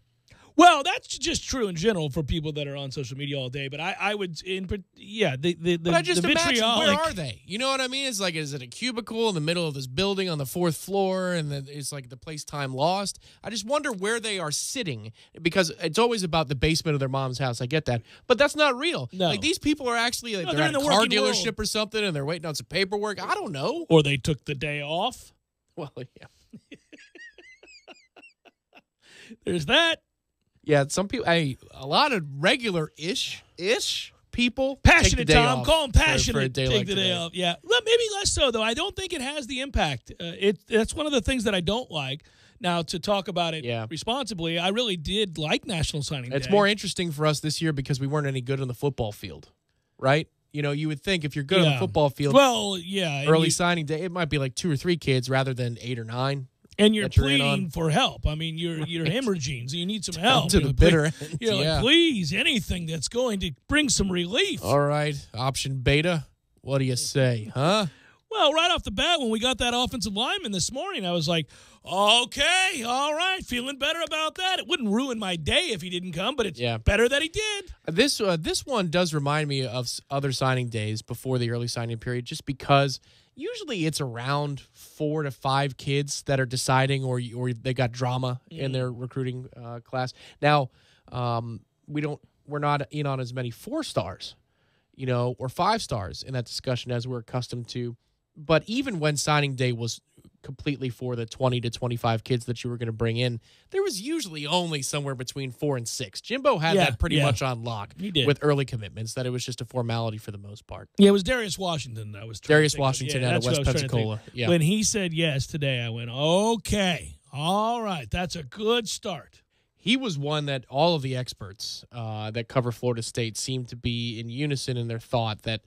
S1: Well, that's just true in general for people that are on social media all day. But I would, but I
S2: just
S1: the
S2: imagine,
S1: vitriolic,
S2: where are they? You know what I mean? It's like, is it a cubicle in the middle of this building on the 4th floor, and then it's like the place time lost? I just wonder where they are sitting, because it's always about the basement of their mom's house. I get that, but that's not real.
S1: No.
S2: Like, these people are actually they're at
S1: in
S2: a
S1: the
S2: car
S1: working
S2: dealership
S1: world.
S2: or something, and they're waiting on some paperwork. I don't know.
S1: Or they took the day off.
S2: Well, yeah.
S1: There's that.
S2: Yeah, some people, a lot of regular-ish people
S1: Passionate,
S2: take the day
S1: Tom.
S2: off
S1: Call them
S2: for a
S1: passionate.
S2: day
S1: Take
S2: like
S1: the day
S2: today.
S1: off. Yeah. Well, maybe less so, though. I don't think it has the impact. That's one of the things that I don't like. Now, to talk about it responsibly, I really did like National Signing Day.
S2: It's more interesting for us this year because we weren't any good on the football field, right? You would think if you're good on the football field,
S1: well, yeah,
S2: early signing day, it might be like 2 or 3 kids rather than 8 or 9.
S1: And you're
S2: that you're in
S1: pleading
S2: on.
S1: for help. I mean, you're hemorrhaging, so you need some help.
S2: To the bitter end.
S1: You're
S2: Yeah.
S1: like, please, anything that's going to bring some relief.
S2: All right, option beta. What do you say, huh?
S1: Well, right off the bat, when we got that offensive lineman this morning, I was like, okay, all right, feeling better about that. It wouldn't ruin my day if he didn't come, but it's better that he did.
S2: This one does remind me of other signing days before the early signing period, just because usually it's around 4 to 5 kids that are deciding, or they got drama in their recruiting class. Now, we're not in on as many 4 stars, or 5 stars in that discussion as we're accustomed to. But even when signing day was completely for the 20 to 25 kids that you were going to bring in, there was usually only somewhere between 4 and 6. Jimbo had that pretty much on lock with early commitments, that it was just a formality for the most part.
S1: Yeah, it was Darius Washington that was trying
S2: Darius
S1: to think
S2: Washington out of West Pensacola. Yeah.
S1: When he said yes today, I went, okay, all right, that's a good start.
S2: He was one that all of the experts that cover Florida State seemed to be in unison in their thought that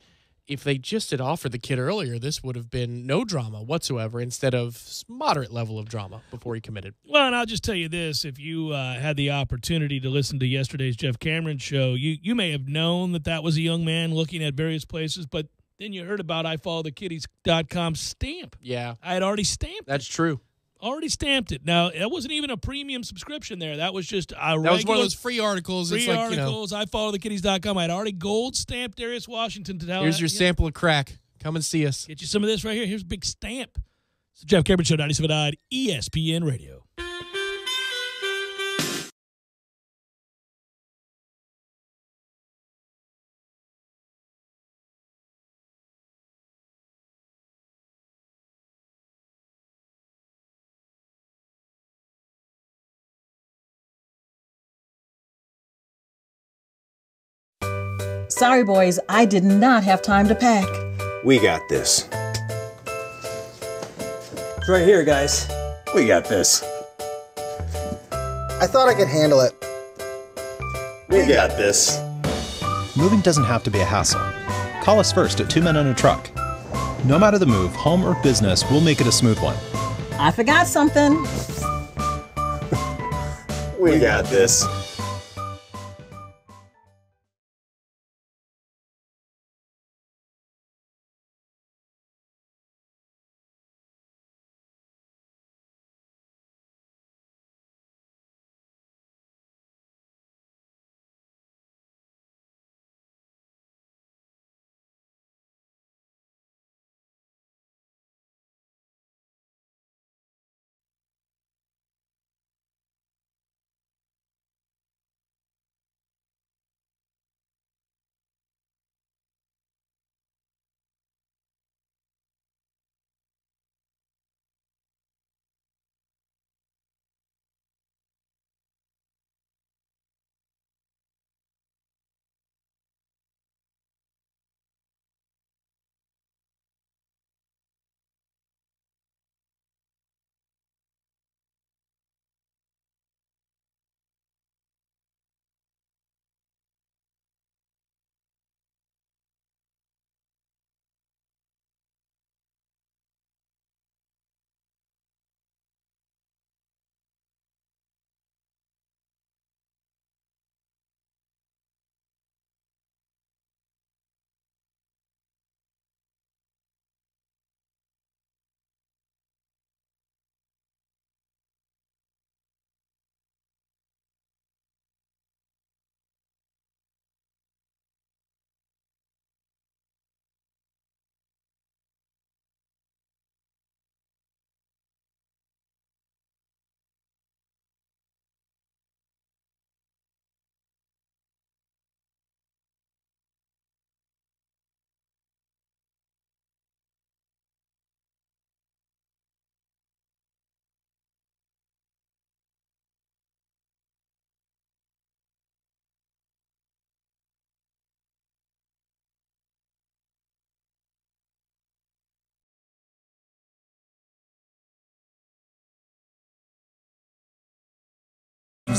S2: if they just had offered the kid earlier, this would have been no drama whatsoever instead of moderate level of drama before he committed.
S1: Well, and I'll just tell you this. If you had the opportunity to listen to yesterday's Jeff Cameron show, you may have known that was a young man looking at various places, but then you heard about ifollowthekiddies.com stamp.
S2: Yeah.
S1: I had already stamped
S2: That's true.
S1: Already stamped it. Now, that wasn't even a premium subscription there. That was just a
S2: That was one of those free articles.
S1: Free
S2: it's like,
S1: articles. ifollowthekiddies.com. I had already gold stamped Darius Washington to tell.
S2: Here's your sample of crack. Come and see us.
S1: Get you some of this right here. Here's a big stamp. It's the Jeff Cameron Show, 97.9 ESPN Radio.
S4: Sorry, boys, I did not have time to pack.
S5: We got this.
S6: It's right here, guys.
S5: We got this.
S7: I thought I could handle it.
S5: We got this.
S8: Moving doesn't have to be a hassle. Call us first at 2 Men and a Truck. No matter the move, home or business, we'll make it a smooth one.
S4: I forgot something.
S5: We got this.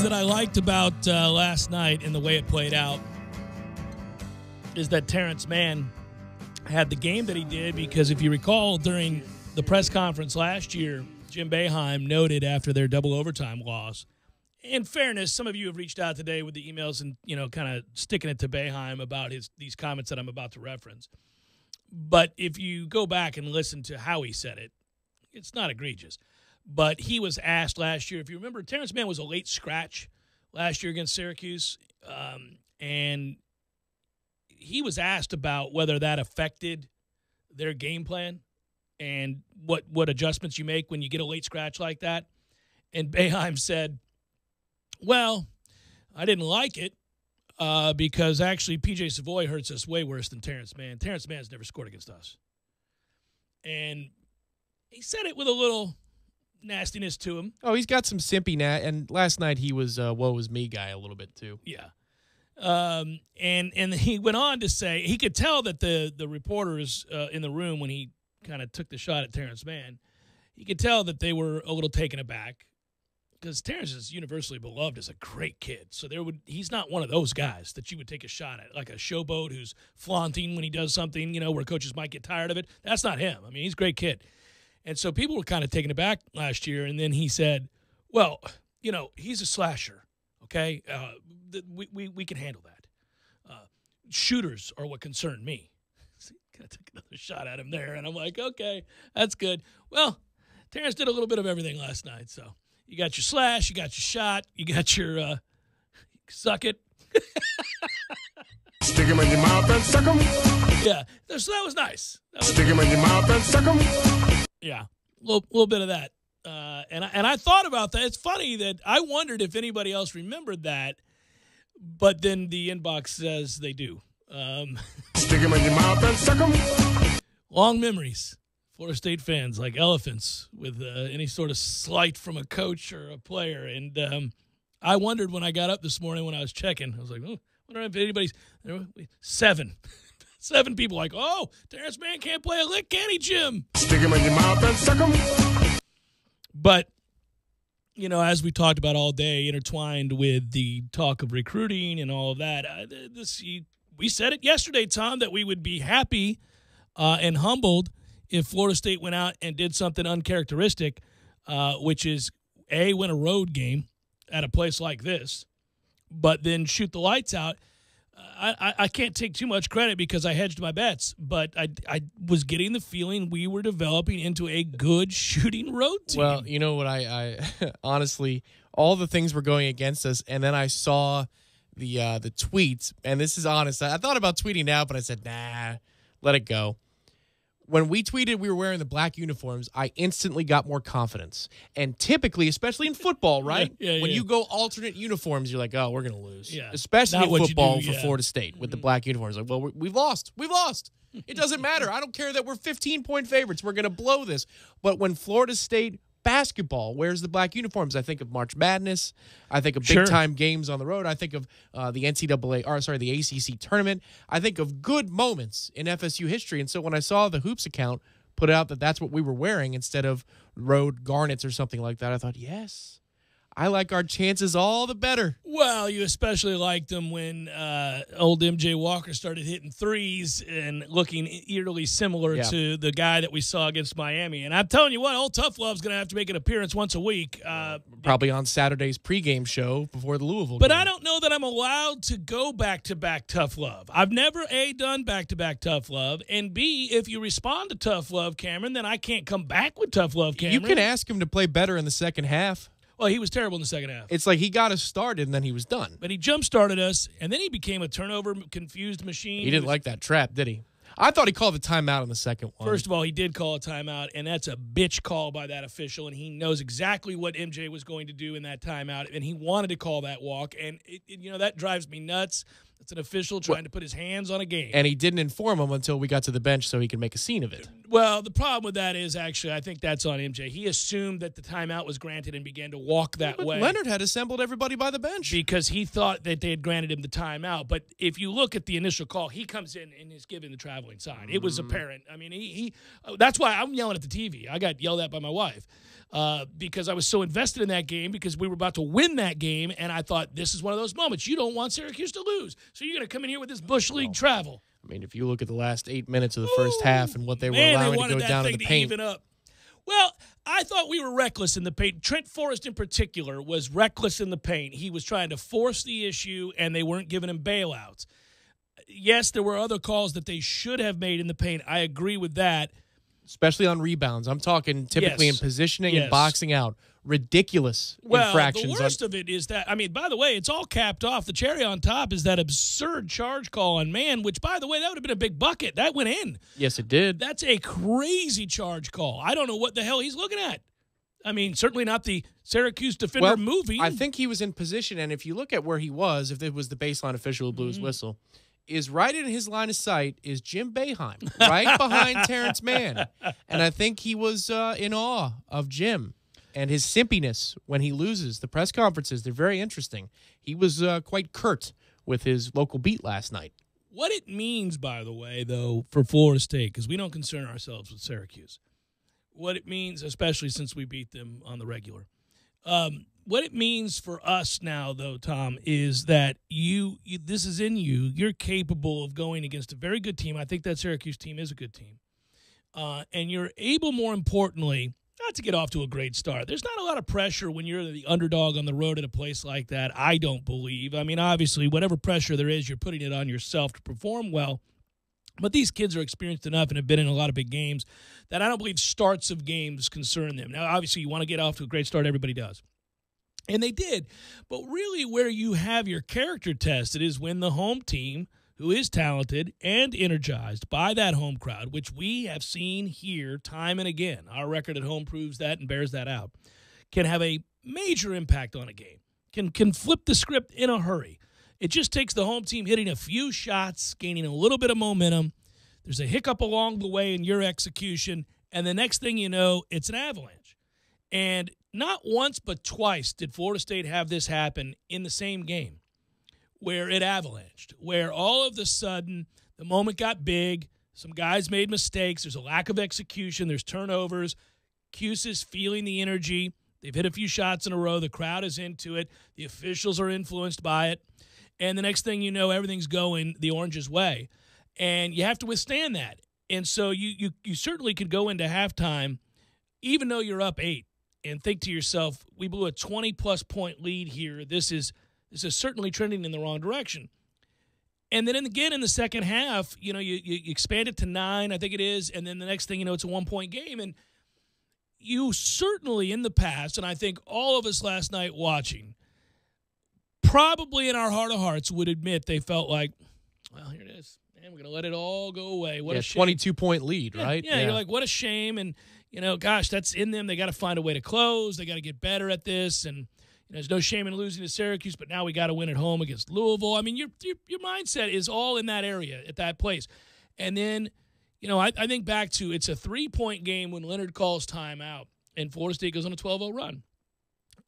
S1: That I liked about last night and the way it played out is that Terrence Mann had the game that he did because if you recall during the press conference last year, Jim Boeheim noted after their double overtime loss. In fairness, some of you have reached out today with the emails and, kind of sticking it to Boeheim about these comments that I'm about to reference. But if you go back and listen to how he said it, it's not egregious. But he was asked last year, if you remember, Terrence Mann was a late scratch last year against Syracuse, and he was asked about whether that affected their game plan and what adjustments you make when you get a late scratch like that. And Boeheim said, well, I didn't like it because actually P.J. Savoy hurts us way worse than Terrence Mann. Terrence Mann's never scored against us. And he said it with a little nastiness to him.
S2: Oh, he's got some simpy and last night he was woe is me guy a little bit too.
S1: Yeah. And he went on to say he could tell that the reporters in the room when he kind of took the shot at Terrence Mann, he could tell that they were a little taken aback because Terrence is universally beloved as a great kid. So he's not one of those guys that you would take a shot at, like a showboat who's flaunting when he does something, where coaches might get tired of it. That's not him. I mean, he's a great kid. And so people were kind of taken aback last year. And then he said, well, he's a slasher. Okay. We can handle that. Shooters are what concern me. So I took another shot at him there. And I'm like, okay, that's good. Well, Terrence did a little bit of everything last night. So you got your slash, you got your shot, you got your suck it.
S28: Stick him in your mouth and suck him.
S1: Yeah, so that was nice.
S28: Stick him in your mouth and suck him.
S1: Yeah, a little bit of that. And I thought about that. It's funny that I wondered if anybody else remembered that, but then the inbox says they do.
S28: Stick him in your mouth and suck him.
S1: Long memories. Florida State fans like elephants with any sort of slight from a coach or a player. And I wondered when I got up this morning when I was checking. I was like, oh, I wonder if anybody's – 7 people like, oh, Terrence Mann can't play a lick, can he, Jim?
S28: Stick him in your mouth and suck him.
S1: But, as we talked about all day, intertwined with the talk of recruiting and all of that, we said it yesterday, Tom, that we would be happy and humbled if Florida State went out and did something uncharacteristic, which is, A, win a road game at a place like this, but then shoot the lights out. I can't take too much credit because I hedged my bets, but I was getting the feeling we were developing into a good shooting road team.
S2: Well, you know what, I honestly, all the things were going against us, and then I saw the tweets, and this is honest. I thought about tweeting now, but I said, nah, let it go. When we tweeted we were wearing the black uniforms, I instantly got more confidence. And typically, especially in football, right? When you go alternate uniforms, you're like, oh, we're going to lose.
S1: Yeah.
S2: Especially in football for Florida State with the black uniforms. Like, well, we've lost. We've lost. It doesn't matter. I don't care that we're 15-point favorites. We're going to blow this. But when Florida State basketball wears the black uniforms, I think of March Madness. I think of big-time games on the road. I think of the ACC tournament. I think of good moments in FSU history. And so when I saw the Hoops account put out that that's what we were wearing instead of road garnets or something like that, I thought, yes, I like our chances all the better.
S1: Well, you especially liked them when old MJ Walker started hitting threes and looking eerily similar to the guy that we saw against Miami. And I'm telling you what, old Tough Love's going to have to make an appearance once a week.
S2: Probably on Saturday's pregame show before the Louisville
S1: game.
S2: But
S1: I don't know that I'm allowed to go back-to-back Tough Love. I've never, A, done back-to-back Tough Love, and B, if you respond to Tough Love, Cameron, then I can't come back with Tough Love, Cameron.
S2: You can ask him to play better in the second half.
S1: Well, he was terrible in the second half.
S2: It's like he got us started and then he was done.
S1: But he jump-started us, and then he became a turnover-confused machine.
S2: He didn't like that trap, did he? I thought he called the timeout on the second one.
S1: First of all, he did call a timeout, and that's a bitch call by that official, and he knows exactly what MJ was going to do in that timeout, and he wanted to call that walk, and that drives me nuts. It's an official trying to put his hands on a game.
S2: And he didn't inform him until we got to the bench so he could make a scene of it.
S1: Well, the problem with that is actually I think that's on MJ. He assumed that the timeout was granted and began to walk that way.
S2: Leonard had assembled everybody by the bench.
S1: Because he thought that they had granted him the timeout. But if you look at the initial call, he comes in and is given the traveling sign. It was apparent. I mean, he that's why I'm yelling at the TV. I got yelled at by my wife. Because I was so invested in that game because we were about to win that game, and I thought this is one of those moments. You don't want Syracuse to lose, so you're going to come in here with this Bush League travel.
S2: I mean, if you look at the last 8 minutes of the first half and what they were allowing to go down in the paint.
S1: Even up. Well, I thought we were reckless in the paint. Trent Forrest in particular was reckless in the paint. He was trying to force the issue, and they weren't giving him bailouts. Yes, there were other calls that they should have made in the paint. I agree with that.
S2: Especially on rebounds. I'm talking typically in positioning and boxing out. Ridiculous infractions.
S1: The worst of it is that, by the way, it's all capped off. The cherry on top is that absurd charge call on man, which, by the way, that would have been a big bucket. That went in.
S2: Yes, it did.
S1: That's a crazy charge call. I don't know what the hell he's looking at. Certainly not the Syracuse defender moving.
S2: I think he was in position, and if you look at where he was, if it was the baseline official who blew his whistle, is right in his line of sight is Jim Boeheim, right behind Terrence Mann. And I think he was in awe of Jim and his simpiness when he loses. The press conferences, they're very interesting. He was quite curt with his local beat last night.
S1: What it means, by the way, though, for Florida State, because we don't concern ourselves with Syracuse, what it means, especially since we beat them on the regular, what it means for us now, though, Tom, is that you this is in you. You're capable of going against a very good team. I think that Syracuse team is a good team. And you're able, more importantly, not to get off to a great start. There's not a lot of pressure when you're the underdog on the road at a place like that, I don't believe. Obviously, whatever pressure there is, you're putting it on yourself to perform well. But these kids are experienced enough and have been in a lot of big games that I don't believe starts of games concern them. Now, obviously, you want to get off to a great start. Everybody does. And they did. But really where you have your character tested is when the home team, who is talented and energized by that home crowd, which we have seen here time and again, our record at home proves that and bears that out, can have a major impact on a game, can flip the script in a hurry. It just takes the home team hitting a few shots, gaining a little bit of momentum. There's a hiccup along the way in your execution, and the next thing you know, it's an avalanche. And not once but twice did Florida State have this happen in the same game where it avalanched, where all of a sudden the moment got big, some guys made mistakes, there's a lack of execution, there's turnovers, Cuse is feeling the energy, they've hit a few shots in a row, the crowd is into it, the officials are influenced by it, and the next thing you know, everything's going the Orange's way. And you have to withstand that. And so you certainly could go into halftime, even though you're up 8, and think to yourself, we blew a 20-plus point lead here. This is certainly trending in the wrong direction. And then again in the second half, you expand it to 9, I think it is, and then the next thing you know, it's a 1-point game. And you certainly in the past, and I think all of us last night watching, probably in our heart of hearts would admit they felt like, well, here it is. Man, we're going to let it all go away. What a shame.
S2: 22-point lead, right?
S1: Yeah, you're like, what a shame. And, gosh, that's in them. They got to find a way to close. They got to get better at this. And there's no shame in losing to Syracuse, but now we got to win at home against Louisville. Your mindset is all in that area at that place. And then, I think back to it's a 3-point game when Leonard calls timeout and Florida State goes on a 12-0 run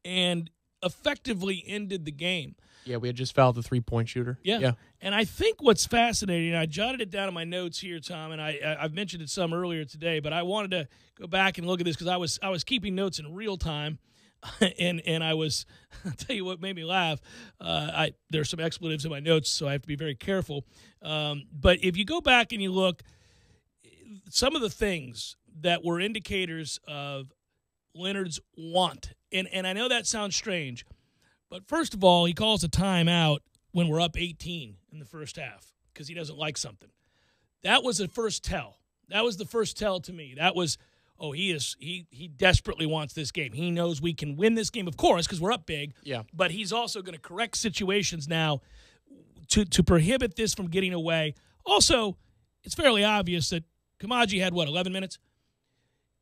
S1: and effectively ended the game.
S2: Yeah, we had just fouled the 3-point shooter.
S1: Yeah. And I think what's fascinating, I jotted it down in my notes here, Tom, and I've mentioned it some earlier today, but I wanted to go back and look at this because I was keeping notes in real time, and I was, I'll tell you what made me laugh. There's some expletives in my notes, so I have to be very careful. But if you go back and you look, some of the things that were indicators of Leonard's want, and I know that sounds strange, but first of all, he calls a timeout when we're up 18 in the first half because he doesn't like something. That was the first tell. That was the first tell to me. That was, he desperately wants this game. He knows we can win this game, of course, because we're up big.
S2: Yeah.
S1: But he's also going to correct situations now to prohibit this from getting away. Also, it's fairly obvious that Kamaji had, 11 minutes?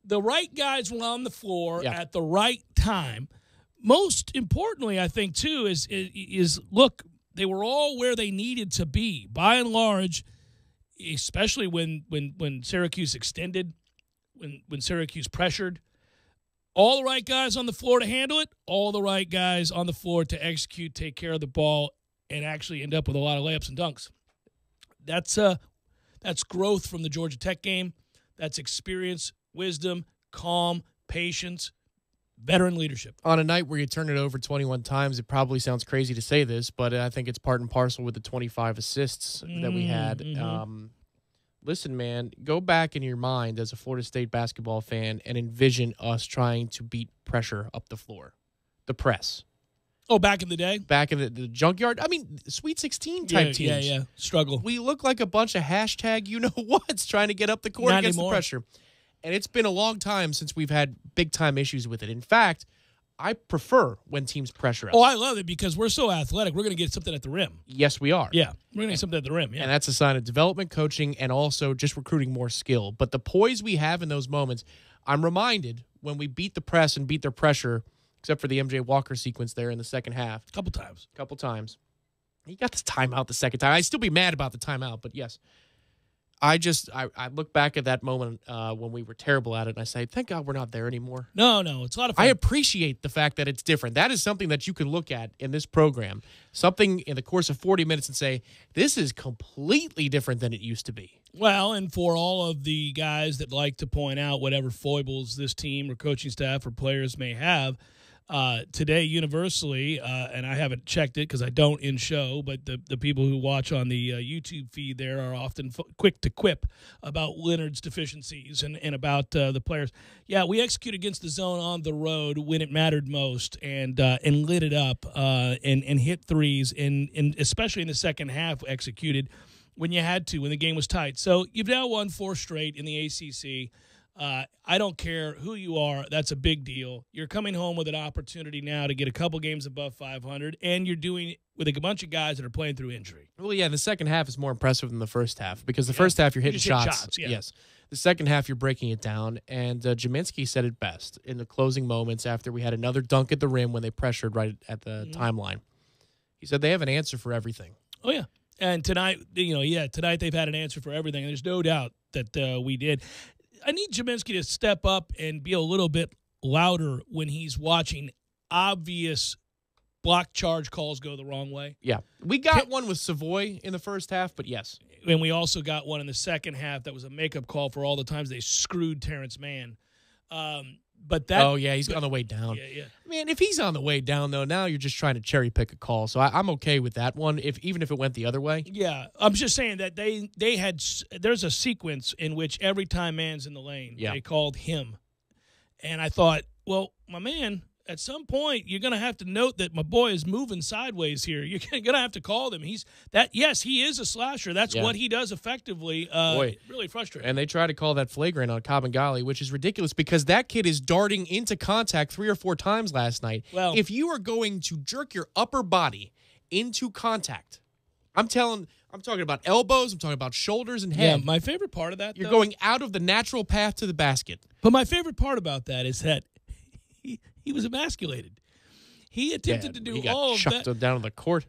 S1: The right guys were on the floor at the right time. Most importantly, I think, too, is look, they were all where they needed to be. By and large, especially when Syracuse extended, when Syracuse pressured, all the right guys on the floor to handle it, all the right guys on the floor to execute, take care of the ball, and actually end up with a lot of layups and dunks. That's growth from the Georgia Tech game. That's experience, wisdom, calm, patience, veteran leadership.
S2: On a night where you turn it over 21 times, it probably sounds crazy to say this, but I think it's part and parcel with the 25 assists that we had. Listen, man, go back in your mind as a Florida State basketball fan and envision us trying to beat pressure up the floor. The press.
S1: Oh, back in the day?
S2: Back in the junkyard. I mean, Sweet 16 type teams.
S1: Yeah. Struggle.
S2: We look like a bunch of hashtag you-know-whats trying to get up the court
S1: Not
S2: against
S1: anymore.
S2: the pressure. And it's been a long time since we've had big-time issues with it. In fact, I prefer when teams pressure us.
S1: Oh, I love it because we're so athletic. We're going to get something at the rim.
S2: Yes, we are.
S1: Yeah, we're going to get something at the rim. Yeah.
S2: And that's a sign of development, coaching, and also just recruiting more skill. But the poise we have in those moments, I'm reminded when we beat the press and beat their pressure, except for the MJ Walker sequence there in the second half.
S1: A couple times.
S2: He got this timeout the second time. I'd still be mad about the timeout, but yes. I look back at that moment when we were terrible at it, and I say, thank God we're not there anymore.
S1: No, it's a lot of fun.
S2: I appreciate the fact that it's different. That is something that you can look at in this program, something in the course of 40 minutes and say, this is completely different than it used to be.
S1: Well, and for all of the guys that like to point out whatever foibles this team or coaching staff or players may have, today universally, and I haven't checked it because I don't in show, but the people who watch on the YouTube feed there are often quick to quip about Leonard's deficiencies and about the players. Yeah, we executed against the zone on the road when it mattered most and lit it up and hit threes and especially in the second half executed when you had to, when the game was tight. So you've now won 4 straight in the ACC. I don't care who you are. That's a big deal. You're coming home with an opportunity now to get a couple games above 500, and you're doing it with a bunch of guys that are playing through injury.
S2: Well, yeah, the second half is more impressive than the first half because the first half you're hitting shots.
S1: Yeah.
S2: Yes. The second half you're breaking it down, and Jaminski said it best in the closing moments after we had another dunk at the rim when they pressured right at the timeline. He said they have an answer for everything.
S1: Oh, yeah. And tonight, tonight they've had an answer for everything, and there's no doubt that we did. I need Jaminski to step up and be a little bit louder when he's watching obvious block charge calls go the wrong way.
S2: Yeah. We got one with Savoy in the first half, but yes.
S1: And we also got one in the second half that was a makeup call for all the times they screwed Terrence Mann. But that.
S2: Oh, yeah, he's on the way down.
S1: Yeah.
S2: Man, if he's on the way down, though, now you're just trying to cherry pick a call. So I'm okay with that one, even if it went the other way.
S1: Yeah, I'm just saying that they had. There's a sequence in which every time Mann's in the lane, they called him, and I thought, well, my man, at some point you're going to have to note that my boy is moving sideways here. You're going to have to call him. Yes, he is a slasher. That's what he does effectively. Really frustrating.
S2: And they try to call that flagrant on Kabengele, which is ridiculous because that kid is darting into contact 3 or 4 times last night.
S1: Well,
S2: if you are going to jerk your upper body into contact, I'm talking about elbows, I'm talking about shoulders and head.
S1: Yeah, my favorite part of that,
S2: you're going out of the natural path to the basket.
S1: But my favorite part about that is that he was emasculated. He attempted to do all of that.
S2: He got chucked down on the court.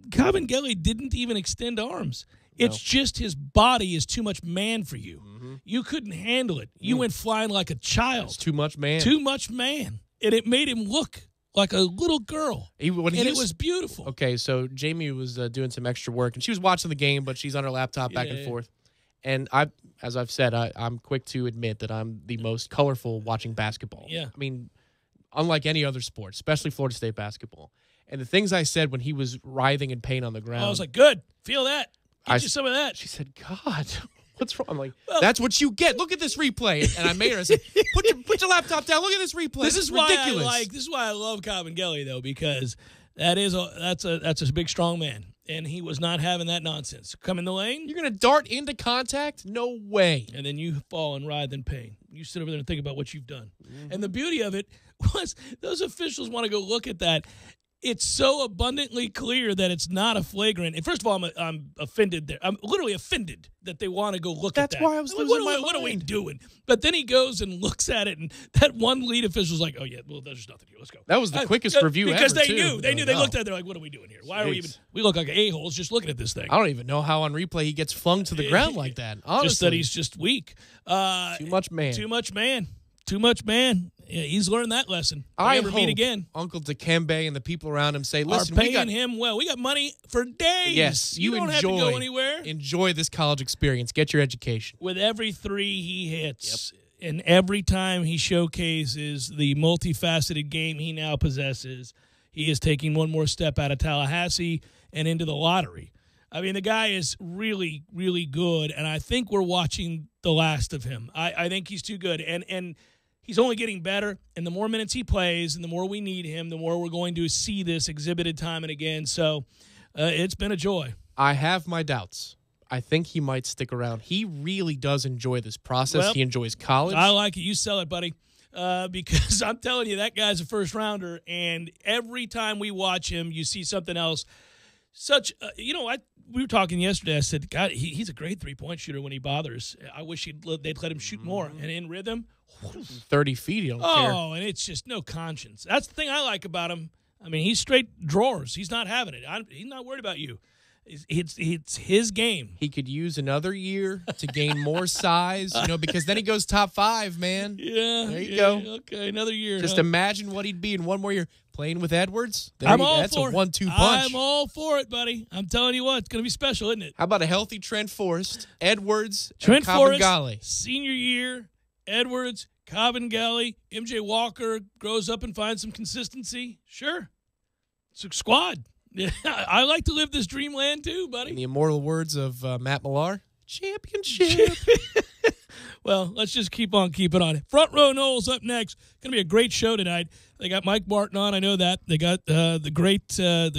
S1: Kabengele didn't even extend arms. It's just his body is too much man for you. Mm-hmm. You couldn't handle it. You went flying like a child.
S2: It's too much man.
S1: Too much man. And it made him look like a little girl. It was beautiful.
S2: Okay, so Jamie was doing some extra work, and she was watching the game, but she's on her laptop back and forth. And as I've said, I'm quick to admit that I'm the most colorful watching basketball.
S1: Yeah.
S2: I mean, unlike any other sport, especially Florida State basketball. And the things I said when he was writhing in pain on the ground.
S1: I was like, good. Feel that. Get you some of that.
S2: She said, God, what's wrong? I'm like, that's what you get. Look at this replay. And I made her, I said, put your laptop down. Look at this replay. This is ridiculous.
S1: This is why I love Kabengele, though, because that's a big, strong man. And he was not having that nonsense. Come in the lane.
S2: You're going to dart into contact? No way.
S1: And then you fall and writhe in pain. You sit over there and think about what you've done. Mm-hmm. And the beauty of it was those officials want to go look at that. It's so abundantly clear that it's not a flagrant. And first of all, I'm offended there. I'm literally offended that they want to go look at that.
S2: That's why I was losing my mind.
S1: What are we doing? But then he goes and looks at it, and that one lead official's like, oh, yeah, well, there's nothing here. Let's go.
S2: That was the quickest review
S1: because
S2: ever,
S1: they knew. They looked at it. They're like, what are we doing here? Why are we even – we look like a-holes just looking at this thing.
S2: I don't even know how on replay he gets flung to the ground like that, honestly.
S1: Just that he's just weak.
S2: Too much man.
S1: Too much man. Too much man. Yeah, he's learned that lesson.
S2: I
S1: never meet again.
S2: Uncle Dikembe and the people around him say, listen,
S1: are paying him well. We got money for days.
S2: Yes,
S1: you don't have to go anywhere.
S2: Enjoy this college experience. Get your education.
S1: With every 3 he hits, and every time he showcases the multifaceted game he now possesses, he is taking one more step out of Tallahassee and into the lottery. I mean, the guy is really, really good, and I think we're watching the last of him. I think he's too good, and he's only getting better, and the more minutes he plays and the more we need him, the more we're going to see this exhibited time and again. So it's been a joy.
S2: I have my doubts. I think he might stick around. He really does enjoy this process.
S1: Well,
S2: he enjoys college.
S1: I like it. You sell it, buddy. Because I'm telling you, that guy's a first-rounder, and every time we watch him, you see something else. We were talking yesterday. I said, God, he's a great three-point shooter when he bothers. I wish they'd let him shoot more. And in rhythm,
S2: 30 feet, he don't care.
S1: Oh, and it's just no conscience. That's the thing I like about him. I mean, he's straight drawers. He's not having it. He's not worried about you. It's his game.
S2: He could use another year to gain more size, because then he goes top 5, man.
S1: Yeah.
S2: There you go.
S1: Okay, another year.
S2: Just imagine what he'd be in one more year. Playing with Edwards,
S1: That's
S2: a 1-2 punch.
S1: I'm all for it, buddy. I'm telling you what, it's going to be special, isn't it?
S2: How about a healthy Trent Forrest, Edwards,
S1: Trent
S2: and
S1: Forrest,
S2: Kabengele?
S1: senior year, Edwards, Kabengele, MJ Walker grows up and finds some consistency. Sure. It's a squad. Yeah, I like to live this dreamland too, buddy.
S2: In the immortal words of Matt Millar, championship.
S1: Well, let's just keep on keeping on. Front Row Knowles up next. Going to be a great show tonight. They got Mike Martin on. I know that. They got the great, I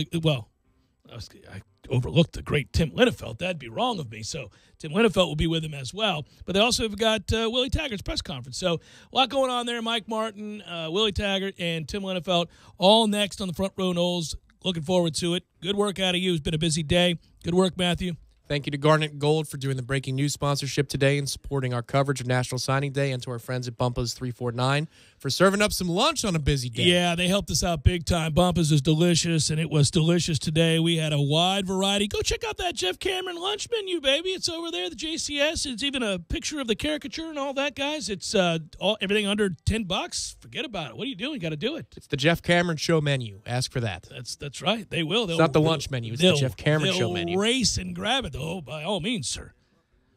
S1: overlooked the great Tim Linnefelt. That'd be wrong of me. So Tim Linnefelt will be with him as well. But they also have got Willie Taggart's press conference. So a lot going on there. Mike Martin, Willie Taggart, and Tim Linnefelt all next on the Front Row Knowles. Looking forward to it. Good work out of you. It's been a busy day. Good work, Matthew.
S2: Thank you to Garnet Gold for doing the breaking news sponsorship today and supporting our coverage of National Signing Day, and to our friends at Bumpa's 349 for serving up some lunch on a busy day.
S1: Yeah, they helped us out big time. Bumpa's is delicious, and it was delicious today. We had a wide variety. Go check out that Jeff Cameron lunch menu, baby. It's over there, the JCS. It's even a picture of the caricature and all that, guys. It's everything under $10. Forget about it. What are you doing? You got to do it.
S2: It's the Jeff Cameron Show menu. Ask for that.
S1: That's right. They will.
S2: It's not the lunch menu. It's the Jeff Cameron Show menu.
S1: They'll race and grab it, though, by all means, sir.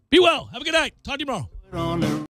S1: Be well. Have a good night. Talk to you tomorrow.